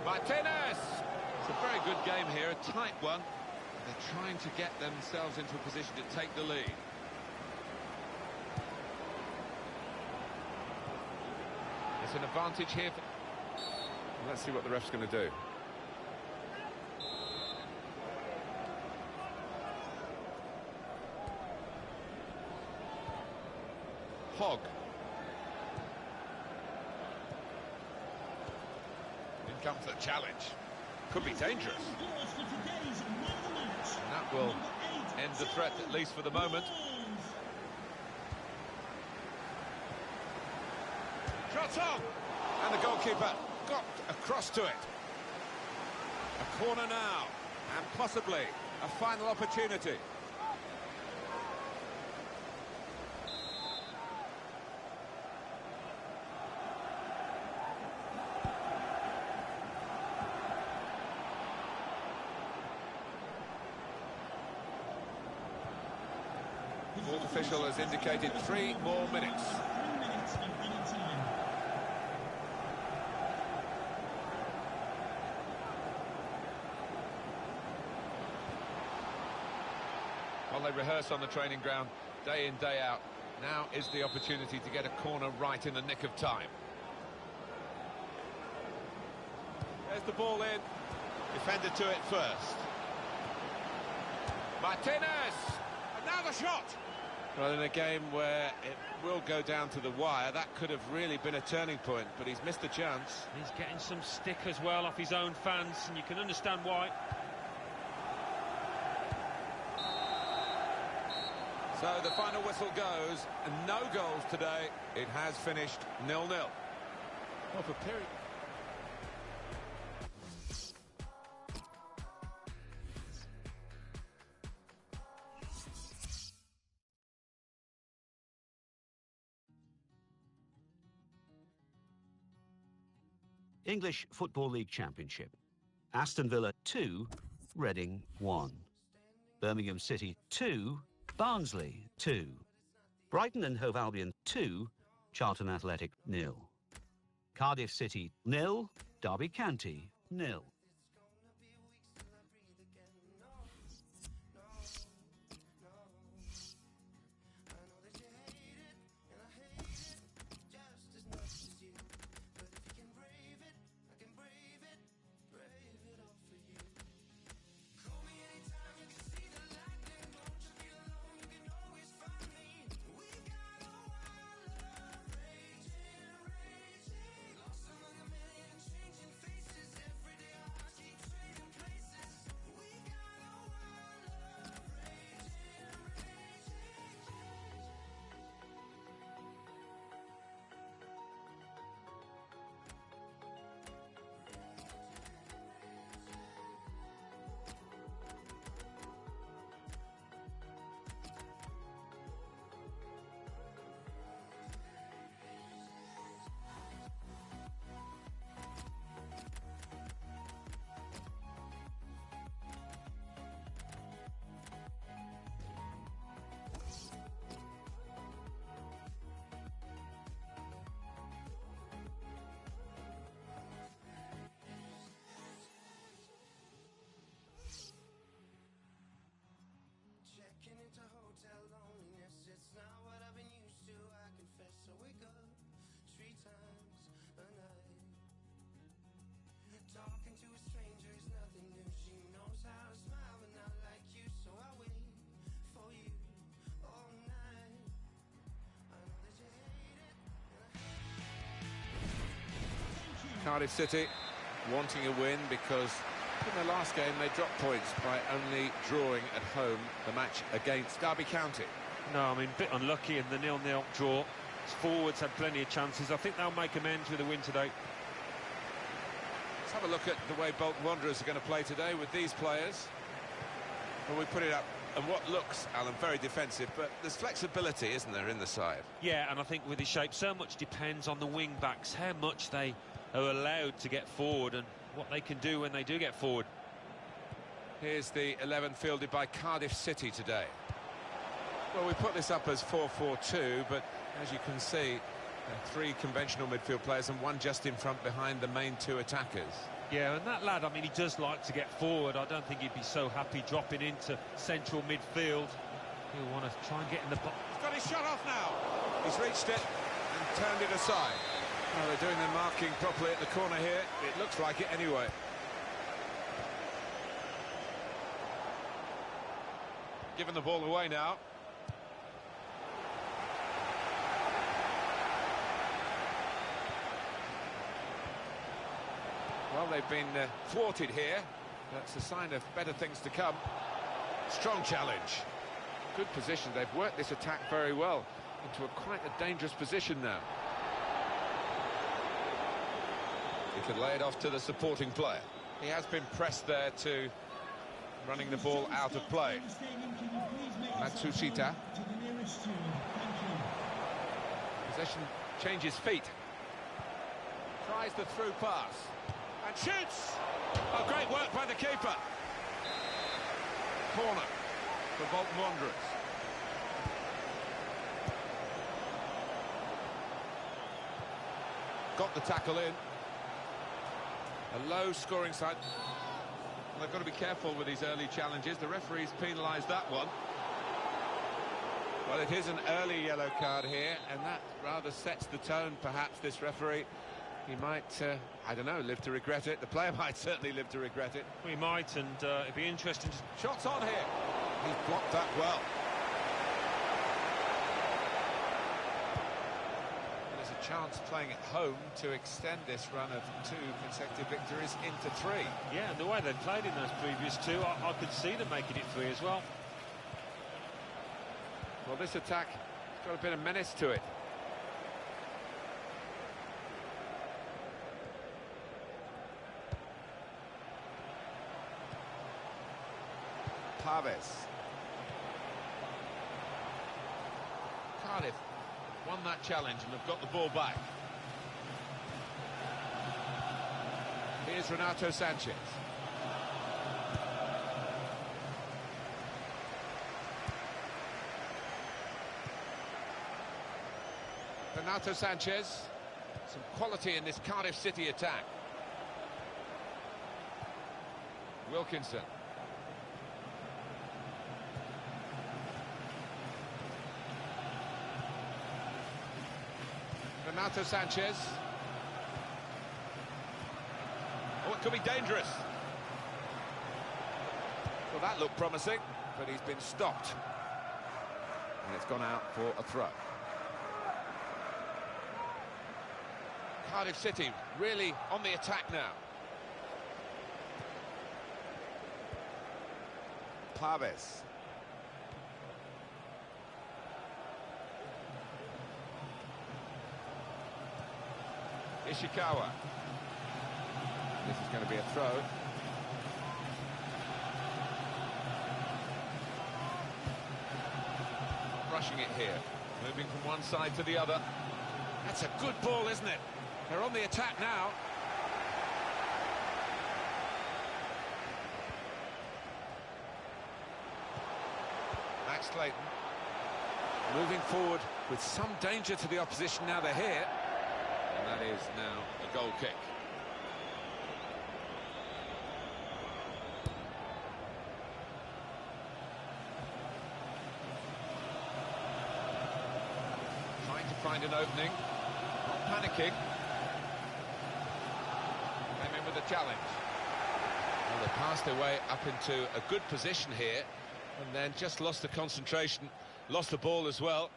Martinez! It's a very good game here, a tight one. They're trying to get themselves into a position to take the lead. It's an advantage here. Let's see what the ref's going to do. Hogg. In comes the challenge. Could be dangerous. And that will end the threat, at least for the moment. Shot on! And the goalkeeper got across to it. A corner now, and possibly a final opportunity. The fourth official has indicated 3 more minutes. Well, they rehearse on the training ground day in, day out. Now is the opportunity to get a corner right in the nick of time. There's the ball in. Defender to it first. Martinez! And now the shot! Well, in a game where it will go down to the wire, that could have really been a turning point, but he's missed the chance. He's getting some stick as well off his own fans, and you can understand why. So the final whistle goes, and no goals today. It has finished 0-0. Well, for period. English Football League Championship. Aston Villa 2, Reading 1. Birmingham City 2, Barnsley 2. Brighton and Hove Albion 2, Charlton Athletic 0. Cardiff City 0, Derby County 0. Cardiff City wanting a win because in the last game they dropped points by only drawing at home the match against Derby County. No, I mean, a bit unlucky in the 0-0 draw. His forwards had plenty of chances. I think they'll make amends with a win today. Let's have a look at the way Bolton Wanderers are going to play today with these players. Well, we put it up, and what looks, Alan, very defensive, but there's flexibility, isn't there, in the side? Yeah, and I think with his shape, so much depends on the wing-backs, how much they are allowed to get forward and what they can do when they do get forward. Here's the 11 fielded by Cardiff City today. Well, we put this up as 4-4-2, but as you can see, 3 conventional midfield players and 1 just in front behind the main 2 attackers. Yeah, and that lad, I mean, he does like to get forward. I don't think he'd be so happy dropping into central midfield. He'll want to try and get in the box. He's got his shot off now. He's reached it and turned it aside. Well, they're doing their marking properly at the corner here. It looks like it anyway. Giving the ball away now. Well, they've been thwarted here. That's a sign of better things to come. Strong challenge. Good position. They've worked this attack very well into quite a dangerous position now. He could lay it off to the supporting player. He has been pressed there to running the ball out of play. Matsushita. Possession changes feet. Tries the through pass. And shoots! Oh, great work by the keeper. Corner for Bolton Wanderers. Got the tackle in. A low scoring side. Well, they've got to be careful with these early challenges. The referee's penalised that one. Well, it is an early yellow card here, and that rather sets the tone, perhaps, this referee. He might, I don't know, live to regret it. The player might certainly live to regret it. We might, and it'd be interesting to... Shots on here. He's blocked that well. There's a chance playing at home to extend this run of 2 consecutive victories into 3. Yeah, and the way they've played in those previous 2, I could see them making it 3 as well. Well, this attack has got a bit of menace to it. Paves. Cardiff won that challenge and have got the ball back. Here's Renato Sanchez. Renato Sanchez. Some quality in this Cardiff City attack. Wilkinson. Renato Sanchez. Oh, it could be dangerous. Well, that looked promising, but he's been stopped. And it's gone out for a throw. Cardiff City really on the attack now. Paves. Ishikawa. This is going to be a throw. Rushing it here. Moving from one side to the other. That's a good ball, isn't it? They're on the attack now. Max Clayton. Moving forward with some danger to the opposition now they're here. And that is now a goal kick. Trying to find an opening. Not panicking. Came in with a challenge. Well, they passed their way up into a good position here and then just lost the concentration, lost the ball as well.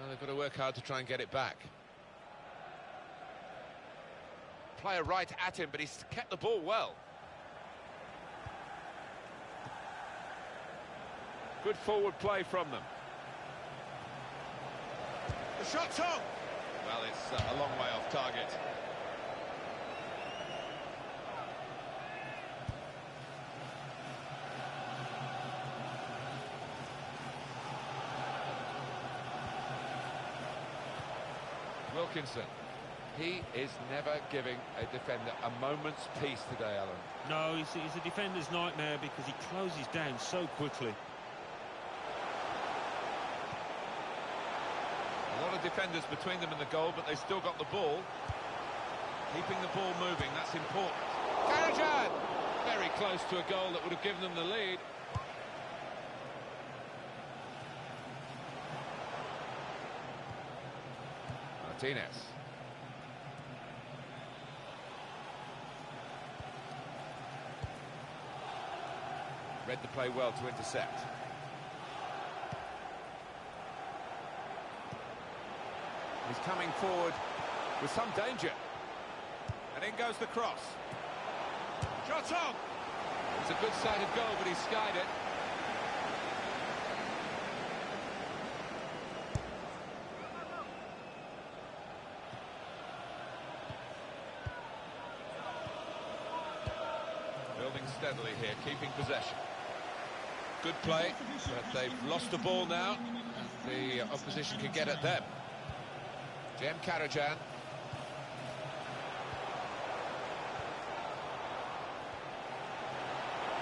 Now they've got to work hard to try and get it back. Player right at him, but he's kept the ball well. Good forward play from them. The shot's on! Well, it's a long way off target. Wilkinson. He is never giving a defender a moment's peace today, Alan. No, he's a defender's nightmare because he closes down so quickly. A lot of defenders between them and the goal, but they've still got the ball. Keeping the ball moving, that's important. Karajan! Very close to a goal that would have given them the lead. Martinez. Read the play well to intercept. He's coming forward with some danger. And in goes the cross. Shot on! It's a good-sided goal, but he skied it. Building steadily here, keeping possession. Good play, but they've lost the ball now, and the opposition can get at them. Jem Karajan.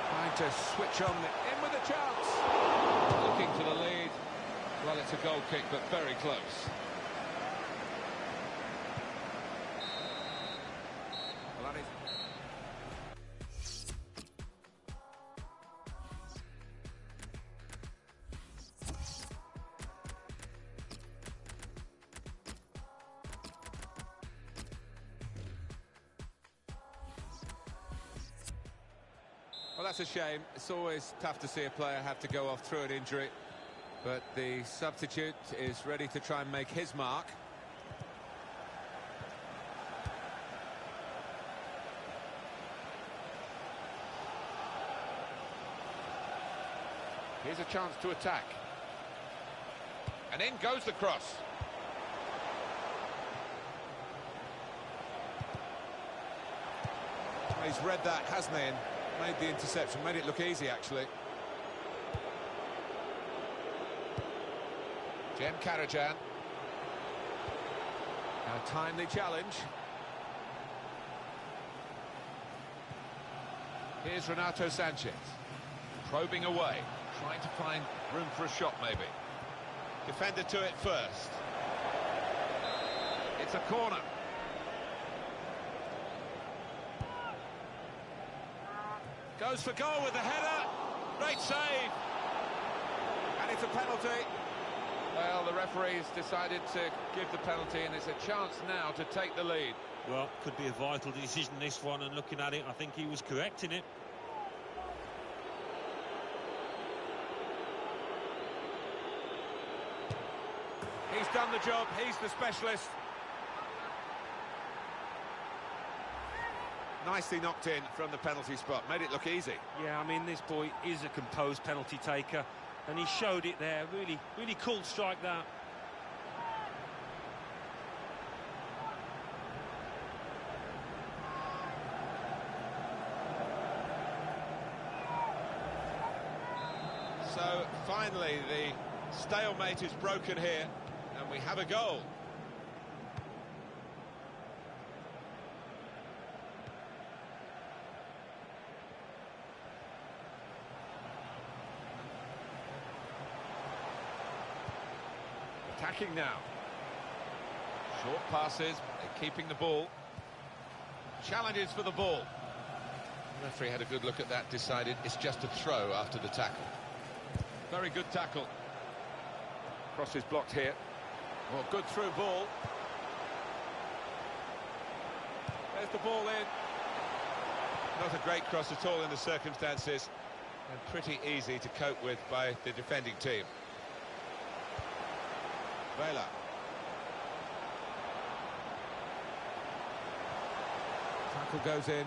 Trying to switch on, in with a chance. Looking for the lead. Well, it's a goal kick, but very close. Well, that is... Well, that's a shame. It's always tough to see a player have to go off through an injury. But the substitute is ready to try and make his mark. Here's a chance to attack. And in goes the cross. He's read that, hasn't he? And made the interception, made it look easy, actually. Jem Karajan. A timely challenge. Here's Renato Sanchez. Probing away, trying to find room for a shot, maybe. Defender to it first. It's a corner. Goes for goal with the header. Great save. And it's a penalty. Well, the referee's decided to give the penalty, and it's a chance now to take the lead. Well, could be a vital decision, this one, and looking at it, I think he was correct in it. He's done the job, he's the specialist. Nicely knocked in from the penalty spot, made it look easy. Yeah, I mean, this boy is a composed penalty taker, and he showed it there. Really cool strike, that. So, finally, the stalemate is broken here, and we have a goal. Attacking now. Short passes, they're keeping the ball. Challenges for the ball. The referee had a good look at that, decided it's just a throw after the tackle. Very good tackle. Cross is blocked here. Well, good through ball. There's the ball in. Not a great cross at all in the circumstances, and pretty easy to cope with by the defending team. Vela. Tackle goes in.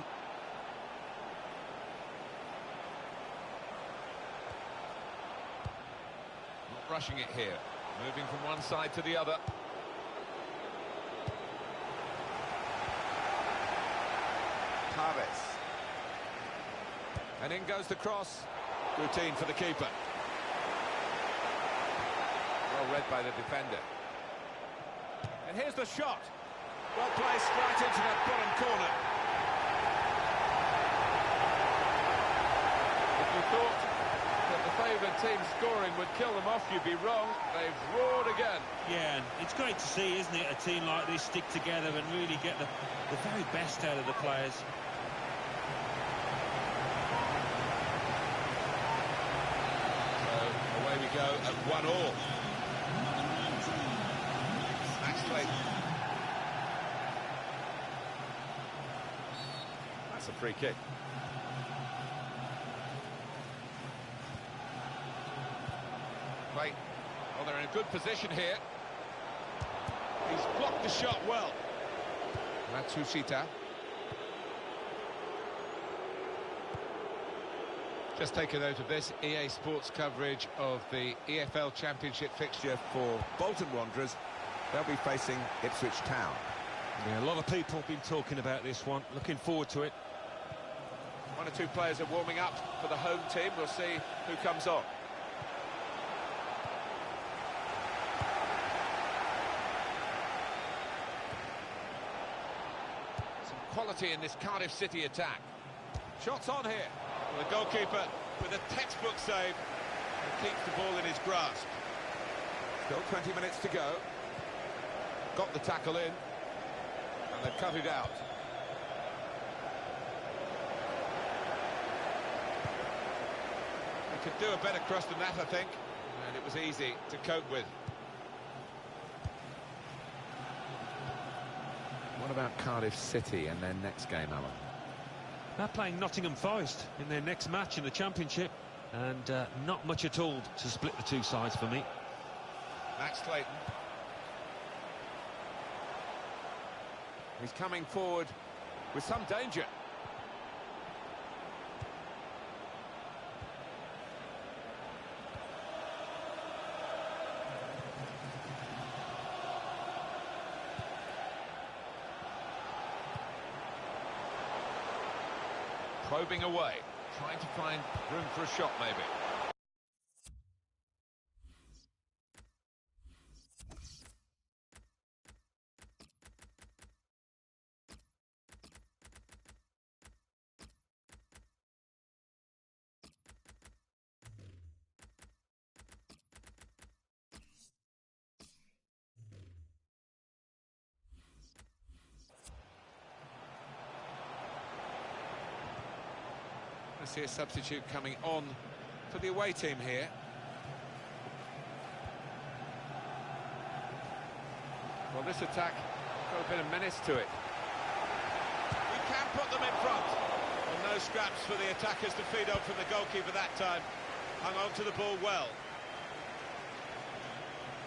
Not rushing it here. Moving from one side to the other. Taves. And in goes the cross. Routine for the keeper. Well read by the defender. And here's the shot. Well placed right into that bottom corner. If you thought that the favoured team scoring would kill them off, you'd be wrong. They've roared again. Yeah, and it's great to see, isn't it, a team like this stick together and really get the very best out of the players. So away we go at 1-1. That's a free kick. Right. Well, they're in a good position here. He's blocked the shot well. Matsushita. Just take a note of this, EA Sports coverage of the EFL Championship fixture for Bolton Wanderers. They'll be facing Ipswich Town. Yeah, a lot of people have been talking about this one. Looking forward to it. One or two players are warming up for the home team. We'll see who comes on. Some quality in this Cardiff City attack. Shots on here. Well, the goalkeeper with a textbook save and keeps the ball in his grasp. Still 20 minutes to go. Got the tackle in, and they've cut it out. They could do a better cross than that, I think, and it was easy to cope with. What about Cardiff City and their next game, Alan? They're playing Nottingham Forest in their next match in the Championship, and not much at all to split the two sides for me. Max Clayton. He's coming forward with some danger. Probing away, trying to find room for a shot maybe. I see a substitute coming on for the away team here. Well, this attack got a bit of menace to it. We can put them in front. Well, no scraps for the attackers to feed on from the goalkeeper that time. Hung on to the ball well.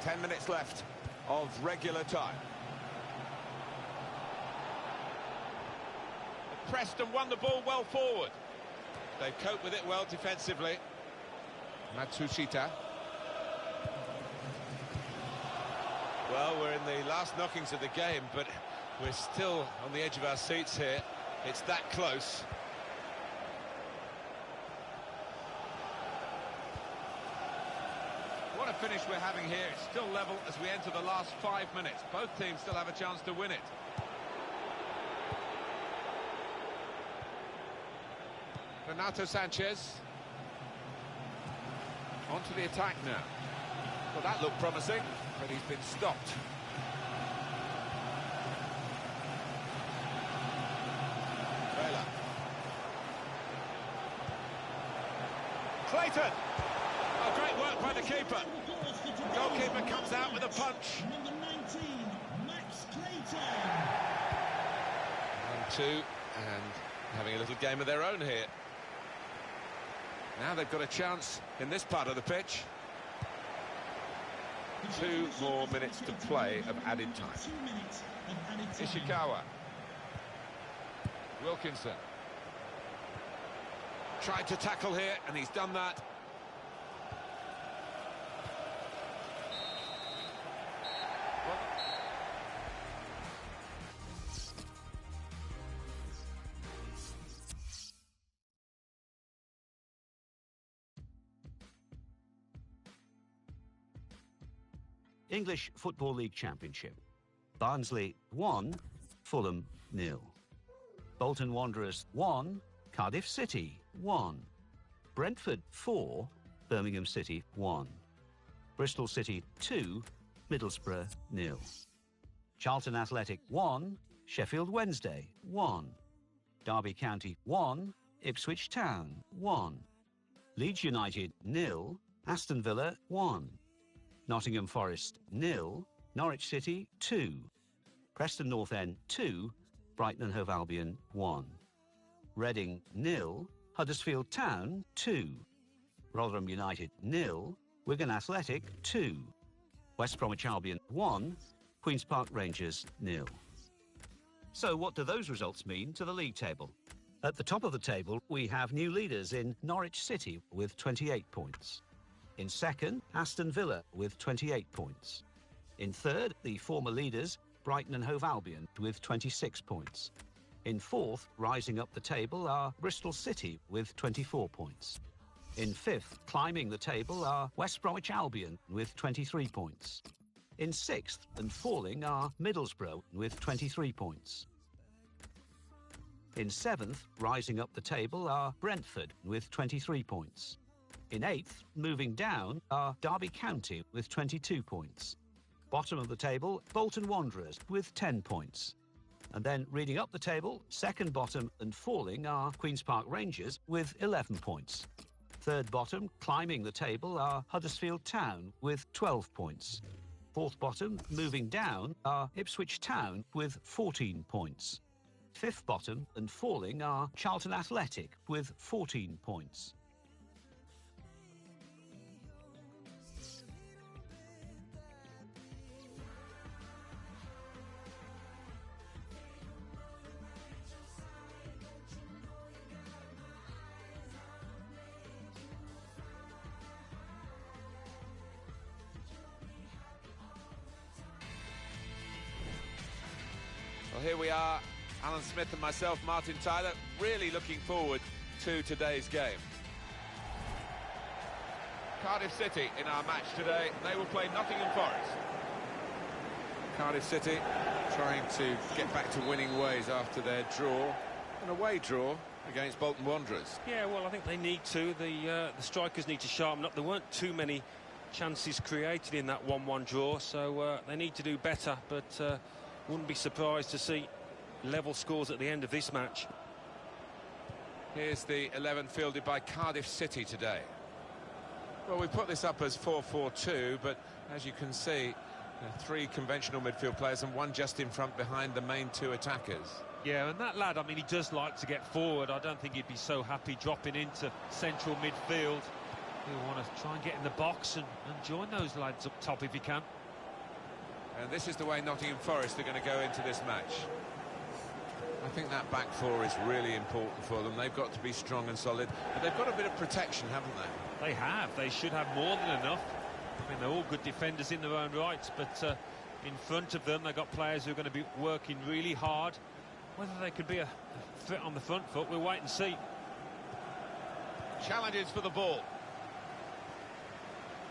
10 minutes left of regular time. Preston won the ball well forward. They've coped with it well defensively. Matsushita. Well, we're in the last knockings of the game, but we're still on the edge of our seats here. It's that close. What a finish we're having here. It's still level as we enter the last 5 minutes. Both teams still have a chance to win it. Renato Sanchez. On to the attack now. Well, that looked promising, but he's been stopped. Vela. Clayton. Oh, great work by the keeper. Goalkeeper comes out with a punch. Number 19, Max Clayton. 1-2, and having a little game of their own here. Now they've got a chance in this part of the pitch. 2 more minutes to play of added time. Ishikawa. Wilkinson. Tried to tackle here, and he's done that. English Football League Championship. Barnsley 1, Fulham 0. Bolton Wanderers 1, Cardiff City 1. Brentford 4, Birmingham City 1. Bristol City 2, Middlesbrough 0. Charlton Athletic 1, Sheffield Wednesday 1. Derby County 1, Ipswich Town 1. Leeds United 0, Aston Villa 1. Nottingham Forest 0, Norwich City 2. Preston North End 2, Brighton and Hove Albion 1. Reading 0, Huddersfield Town 2. Rotherham United 0, Wigan Athletic 2. West Bromwich Albion 1, Queen's Park Rangers 0. So what do those results mean to the league table? At the top of the table, we have new leaders in Norwich City with 28 points. In second, Aston Villa with 28 points. In third, the former leaders, Brighton and Hove Albion, with 26 points. In fourth, rising up the table, are Bristol City with 24 points. In fifth, climbing the table, are West Bromwich Albion with 23 points. In sixth and falling are Middlesbrough with 23 points. In seventh, rising up the table, are Brentford with 23 points. In eighth, moving down, are Derby County with 22 points. Bottom of the table, Bolton Wanderers with 10 points. And then reading up the table, second bottom and falling are Queen's Park Rangers with 11 points. Third bottom, climbing the table, are Huddersfield Town with 12 points. Fourth bottom, moving down, are Ipswich Town with 14 points. Fifth bottom and falling are Charlton Athletic with 14 points. Well, here we are, Alan Smith and myself, Martin Tyler, really looking forward to today's game. Cardiff City in our match today, they will play Nottingham Forest. Cardiff City trying to get back to winning ways after their draw, an away draw against Bolton Wanderers. Yeah, well, I think they need to. The strikers need to sharpen up. There weren't too many chances created in that 1-1 draw, so they need to do better, but wouldn't be surprised to see level scores at the end of this match. Here's the 11 fielded by Cardiff City today. Well, we put this up as 4-4-2, but as you can see, three conventional midfield players and one just in front behind the main two attackers. Yeah, and that lad, I mean, he does like to get forward. I don't think he'd be so happy dropping into central midfield. He'll want to try and get in the box and join those lads up top if he can. And this is the way Nottingham Forest are going to go into this match. I think that back four is really important for them. They've got to be strong and solid, but they've got a bit of protection, haven't they? They have. They should have more than enough. I mean, they're all good defenders in their own rights, but in front of them, they've got players who are going to be working really hard. Whether they could be a threat on the front foot, we'll wait and see. Challenges for the ball.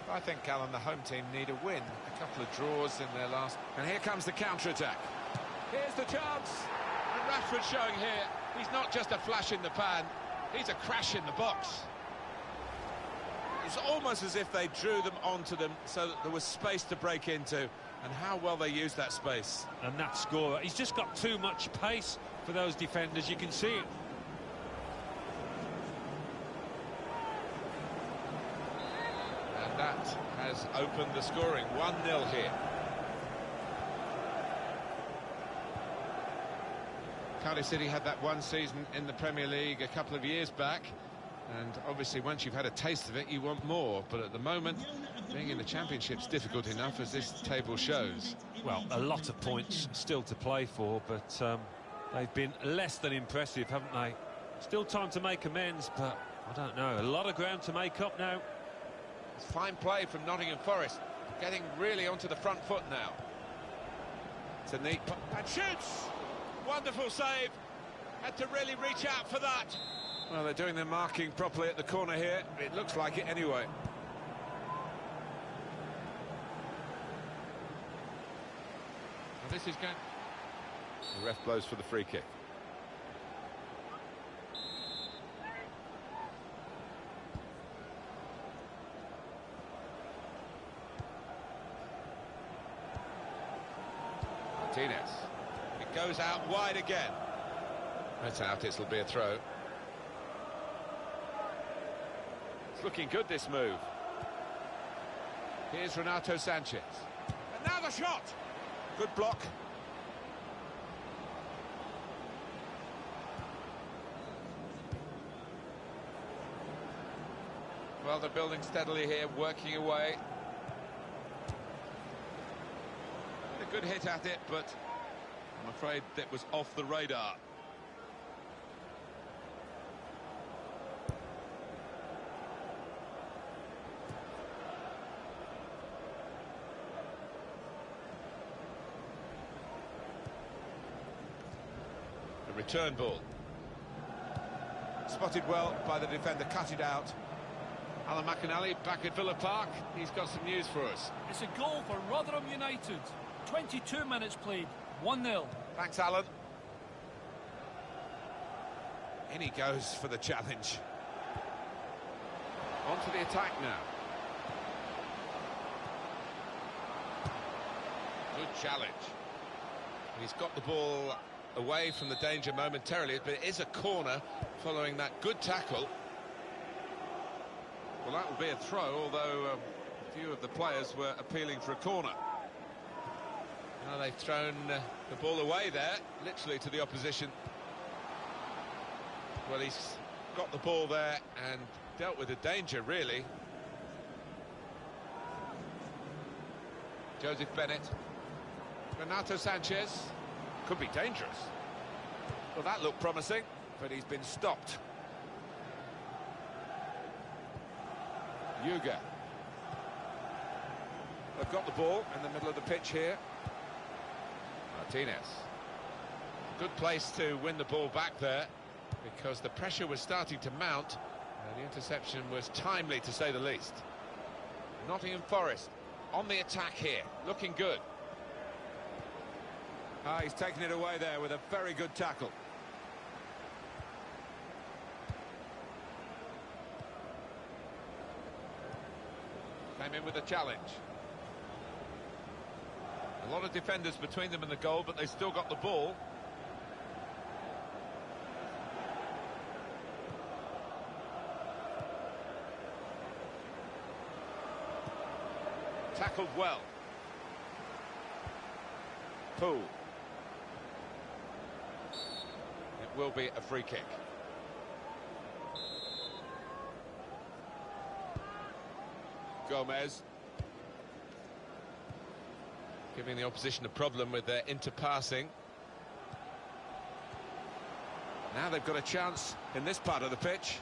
I think, Alan, the home team need a win. A couple of draws in their last... And here comes the counter-attack. Here's the chance. And Rashford showing here, he's not just a flash in the pan, he's a crash in the box. It's almost as if they drew them onto them so that there was space to break into, and how well they used that space. And that scorer, he's just got too much pace for those defenders, you can see it. And that has opened the scoring, 1-0 here. Cardiff City had that one season in the Premier League a couple of years back, and obviously once you've had a taste of it you want more, but at the moment being in the Championship's difficult enough, as this table shows. Well, a lot of points still to play for, but they've been less than impressive, haven't they? Still time to make amends, but I don't know, a lot of ground to make up now. It's fine play from Nottingham Forest, getting really onto the front foot now. It's a neat... and shoots! Wonderful save. Had to really reach out for that. Well, they're doing their marking properly at the corner here. It looks like it anyway. And this is going... The ref blows for the free kick. Martinez. It goes out wide again. That's out, it'll be a throw. It's looking good, this move. Here's Renato Sanchez. Another shot! Good block. Well, they're building steadily here, working away. A good hit at it, but I'm afraid that was off the radar. return ball. Spotted well by the defender, cut it out. Alan McInally back at Villa Park. He's got some news for us. It's a goal for Rotherham United. 22 minutes played, 1-0. Thanks, Alan. In he goes for the challenge. On to the attack now. Good challenge. He's got the ball away from the danger momentarily, but it is a corner following that good tackle. Well, that will be a throw, although a few of the players were appealing for a corner. Now they've thrown the ball away there, literally to the opposition. Well, he's got the ball there and dealt with the danger, really. Joseph Bennett. Renato Sanchez. Could be dangerous. Well, that looked promising, but he's been stopped. Yuga. They've got the ball in the middle of the pitch here. Martinez. Good place to win the ball back there, because the pressure was starting to mount, and the interception was timely, to say the least. Nottingham Forest on the attack here, looking good. He's taken it away there with a very good tackle. Came in with a challenge. A lot of defenders between them and the goal, but they still got the ball. Tackled well. Poole. It will be a free kick. Gomez. Giving the opposition a problem with their interpassing. Now they've got a chance in this part of the pitch.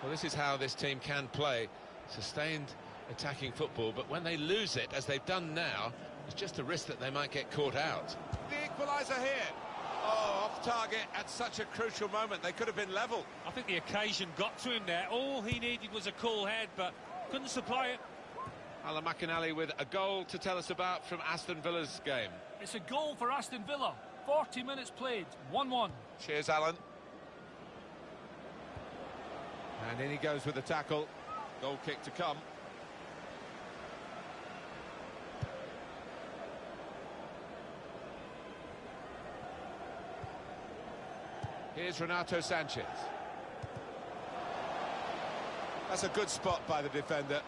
Well, this is how this team can play. Sustained attacking football, but when they lose it, as they've done now, it's just a risk that they might get caught out. The equaliser here. Oh, off target at such a crucial moment. They could have been level. I think the occasion got to him there. All he needed was a cool head, but couldn't supply it. Alan McInally with a goal to tell us about from Aston Villa's game. It's a goal for Aston Villa. 40 minutes played, 1-1. Cheers, Alan. And in he goes with the tackle. Goal kick to come. Here's Renato Sanchez. That's a good spot by the defender.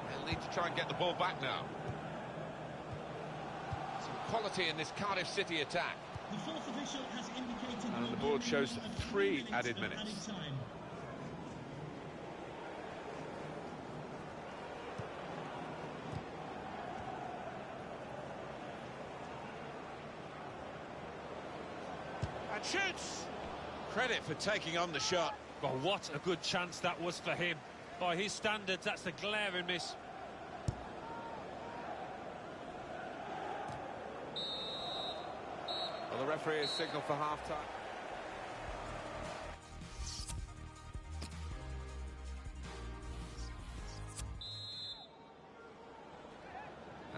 They'll need to try and get the ball back now. Some quality in this Cardiff City attack. The fourth official has indicated And the board shows 3 added minutes. Time. And shoots! Credit for taking on the shot. Well, what a good chance that was for him. By his standards, that's a glaring miss. Well, the referee has signalled for half-time.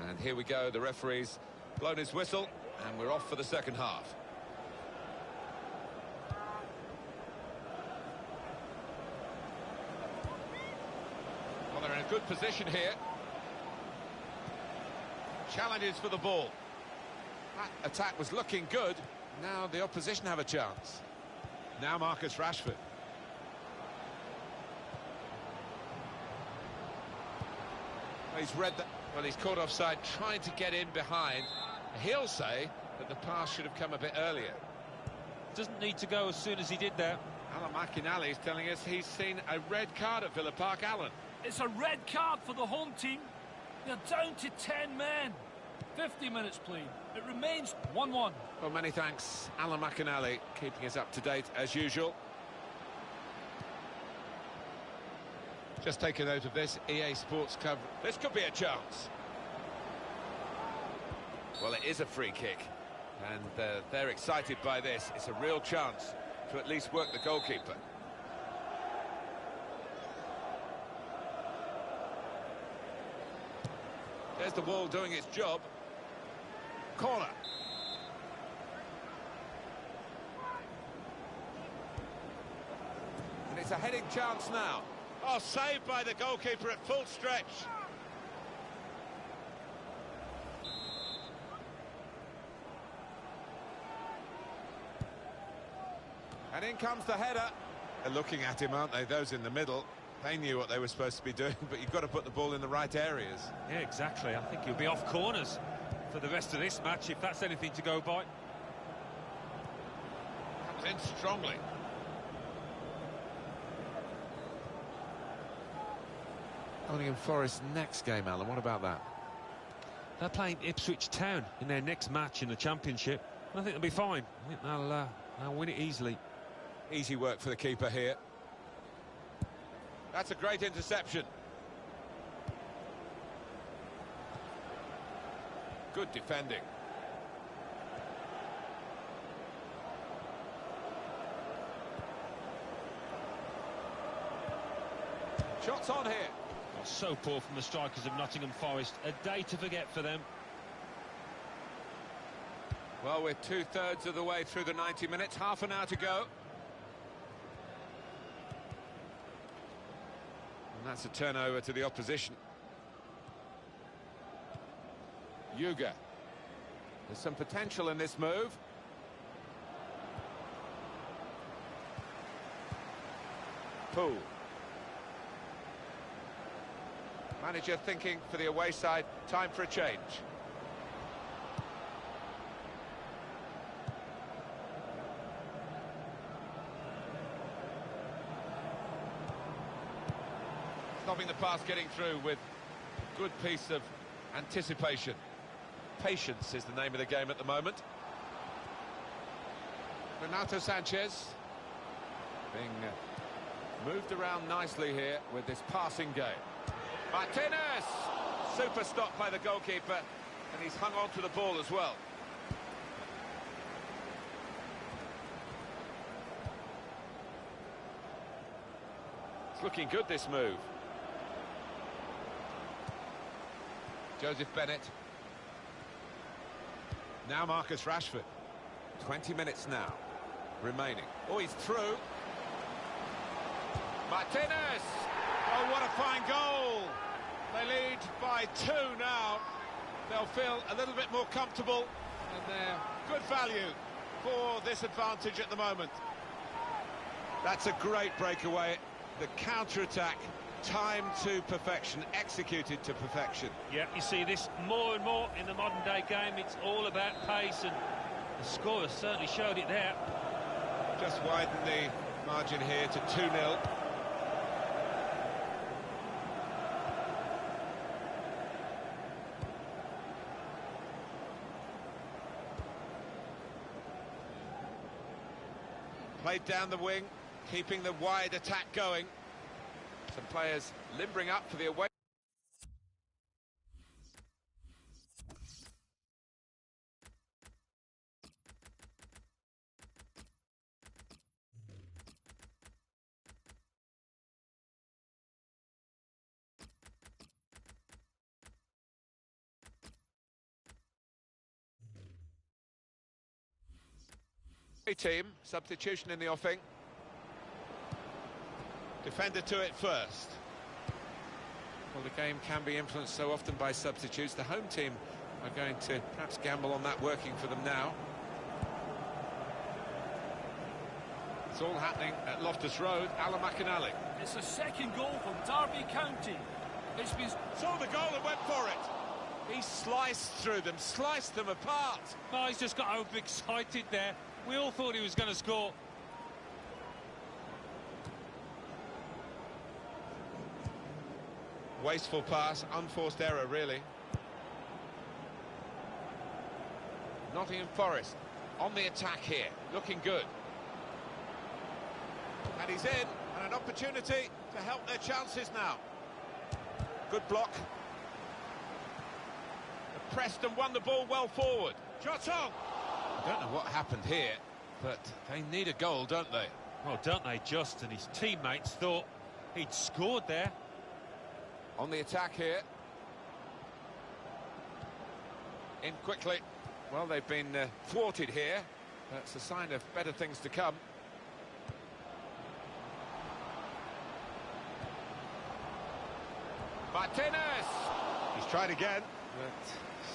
And here we go, the referee's blown his whistle, and we're off for the second half. Well, they're in a good position here. Challenges for the ball. That attack was looking good. Now the opposition have a chance. Now Marcus Rashford. Well, he's read that. Well, he's caught offside, trying to get in behind. He'll say that the pass should have come a bit earlier. Doesn't need to go as soon as he did there. Alan McInally is telling us he's seen a red card at Villa Park. Alan. It's a red card for the home team. They're down to 10 men. 50 minutes played. It remains 1-1. Well, many thanks, Alan McInally, keeping us up to date as usual. Just take a note of this, EA Sports cover. This could be a chance. Well, it is a free kick, and they're excited by this. It's a real chance to at least work the goalkeeper. There's the ball doing its job. Corner. And it's a heading chance now. Oh, saved by the goalkeeper at full stretch. And in comes the header. They're looking at him, aren't they, those in the middle? They knew what they were supposed to be doing, but you've got to put the ball in the right areas. Yeah, exactly. I think he'll be off corners for the rest of this match, if that's anything to go by. Comes in strongly. Nottingham Forest next game, Alan, what about that? They're playing Ipswich Town in their next match in the Championship. I think they'll be fine. I think they'll win it easily. Easy work for the keeper here. That's a great interception. Good defending. Shots on here. Oh, so poor from the strikers of Nottingham Forest. A day to forget for them. Well, we're two-thirds of the way through the 90 minutes, half an hour to go. And that's a turnover to the opposition. Yuga. There's some potential in this move. Poole. Manager thinking for the away side, time for a change. Stopping the pass getting through with a good piece of anticipation. Patience is the name of the game at the moment. Renato Sanchez being moved around nicely here with this passing game. Martinez! Super stop by the goalkeeper, and he's hung on to the ball as well. It's looking good, this move. Joseph Bennett. Now Marcus Rashford. 20 minutes now remaining. Oh, he's through. Martinez! Oh, what a fine goal! They lead by 2 now. They'll feel a little bit more comfortable, and they're good value for this advantage at the moment. That's a great breakaway. The counter-attack, timed to perfection, executed to perfection. Yeah, you see this more and more in the modern-day game. It's all about pace, and the scorer certainly showed it there. Just widen the margin here to 2-0. Played down the wing, keeping the wide attack going. Some players limbering up for the away. Team, substitution in the offing. Defender to it first. Well, the game can be influenced so often by substitutes. The home team are going to perhaps gamble on that working for them now. It's all happening at Loftus Road. Alan McInally. It's a second goal from Derby County. It's been... Saw the goal and went for it. He sliced through them, sliced them apart. Oh, he's just got overexcited there. We all thought he was going to score. Wasteful pass, unforced error, really. Nottingham Forest on the attack here, looking good. And he's in, and an opportunity to help their chances now. Good block. Preston won the ball well forward. Shot on! I don't know what happened here, but they need a goal, don't they? Well, don't they just? And his teammates thought he'd scored there. On the attack here. In quickly. Well, they've been thwarted here. That's a sign of better things to come. Martinez! He's tried again, but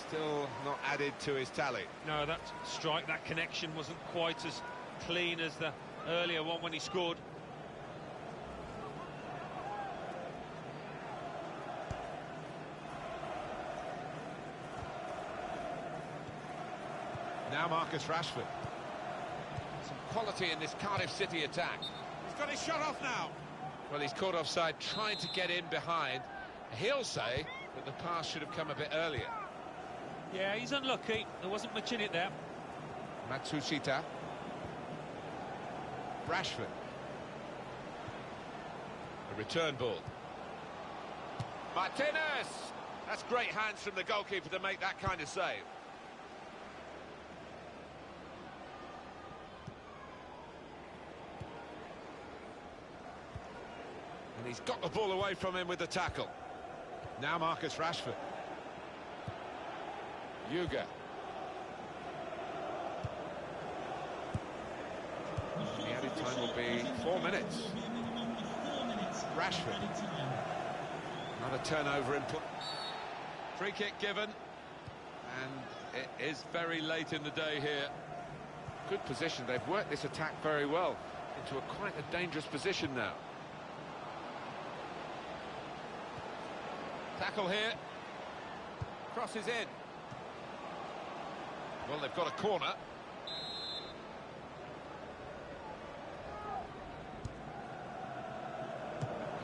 still not added to his tally. No, that strike, that connection wasn't quite as clean as the earlier one when he scored. Now Marcus Rashford. Some quality in this Cardiff City attack. He's got his shot off now. Well, he's caught offside, trying to get in behind. He'll say that the pass should have come a bit earlier. Yeah, he's unlucky. There wasn't much in it there. Matsushita. Rashford. A return ball. Martinez! That's great hands from the goalkeeper to make that kind of save. And he's got the ball away from him with the tackle. Now Marcus Rashford. Yuga. The added time will be 4 minutes. Rashford. Another turnover in play. Free kick given. And it is very late in the day here. Good position. They've worked this attack very well into quite a dangerous position now. Tackle here. Crosses in. Well, they've got a corner.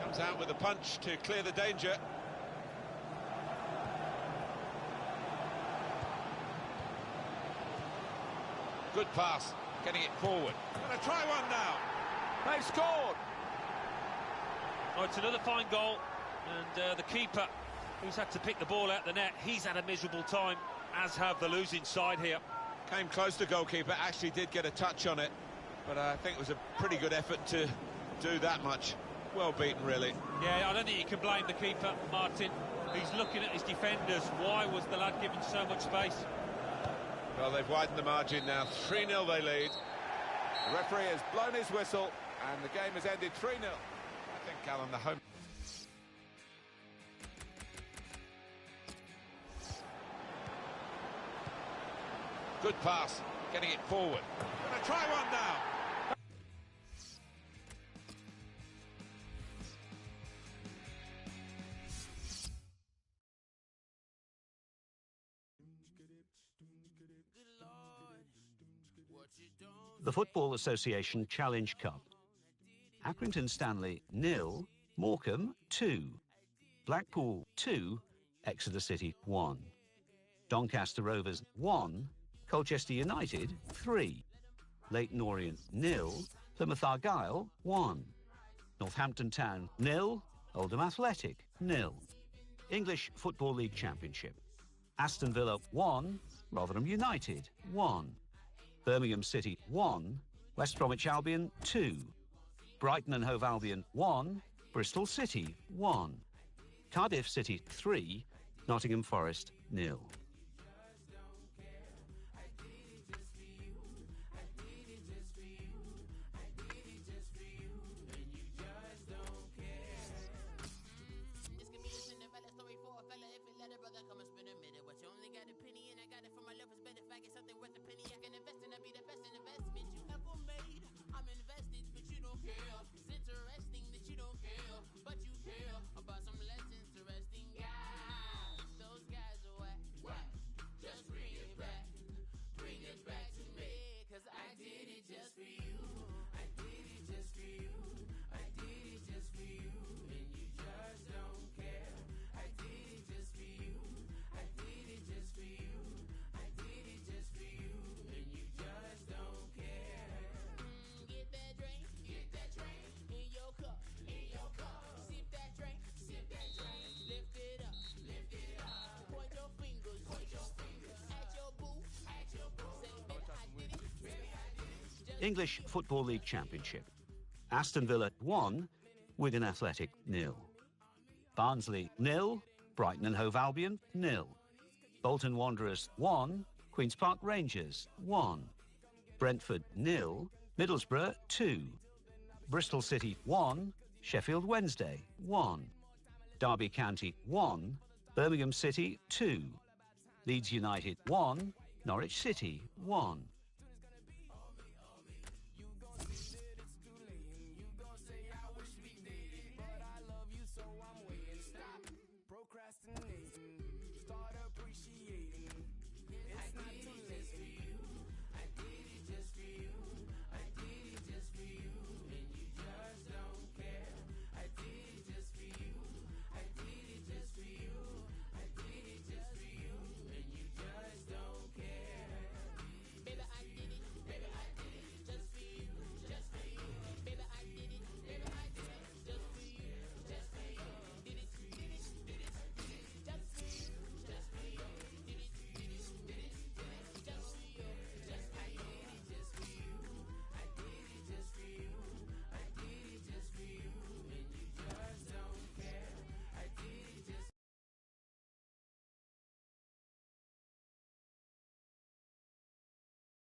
Comes out with a punch to clear the danger. Good pass, getting it forward. Gonna try one now. They've scored. Oh, it's another fine goal. And the keeper, who's had to pick the ball out the net, he's had a miserable time, as have the losing side here. Came close to goalkeeper, actually did get a touch on it, but I think it was a pretty good effort to do that much. Well beaten, really. Yeah, I don't think you can blame the keeper, Martin. He's looking at his defenders. Why was the lad given so much space? Well, they've widened the margin now. 3-0 they lead. The referee has blown his whistle, and the game has ended 3-0. I think, Alan, the home... Good pass, getting it forward. Gonna try one now. The Football Association Challenge Cup. Accrington Stanley 0, Morecambe 2, Blackpool 2, Exeter City 1, Doncaster Rovers 1, Colchester United 3, Leyton Orient 0, Plymouth Argyle 1, Northampton Town 0, Oldham Athletic 0. English Football League Championship. Aston Villa 1, Rotherham United 1, Birmingham City 1, West Bromwich Albion 2, Brighton and Hove Albion 1, Bristol City 1, Cardiff City 3, Nottingham Forest 0. English Football League Championship. Aston Villa 1, Wigan Athletic 0. Barnsley 0, Brighton and Hove Albion 0. Bolton Wanderers 1, Queen's Park Rangers 1. Brentford 0, Middlesbrough 2. Bristol City 1, Sheffield Wednesday 1. Derby County 1, Birmingham City 2. Leeds United 1, Norwich City 1.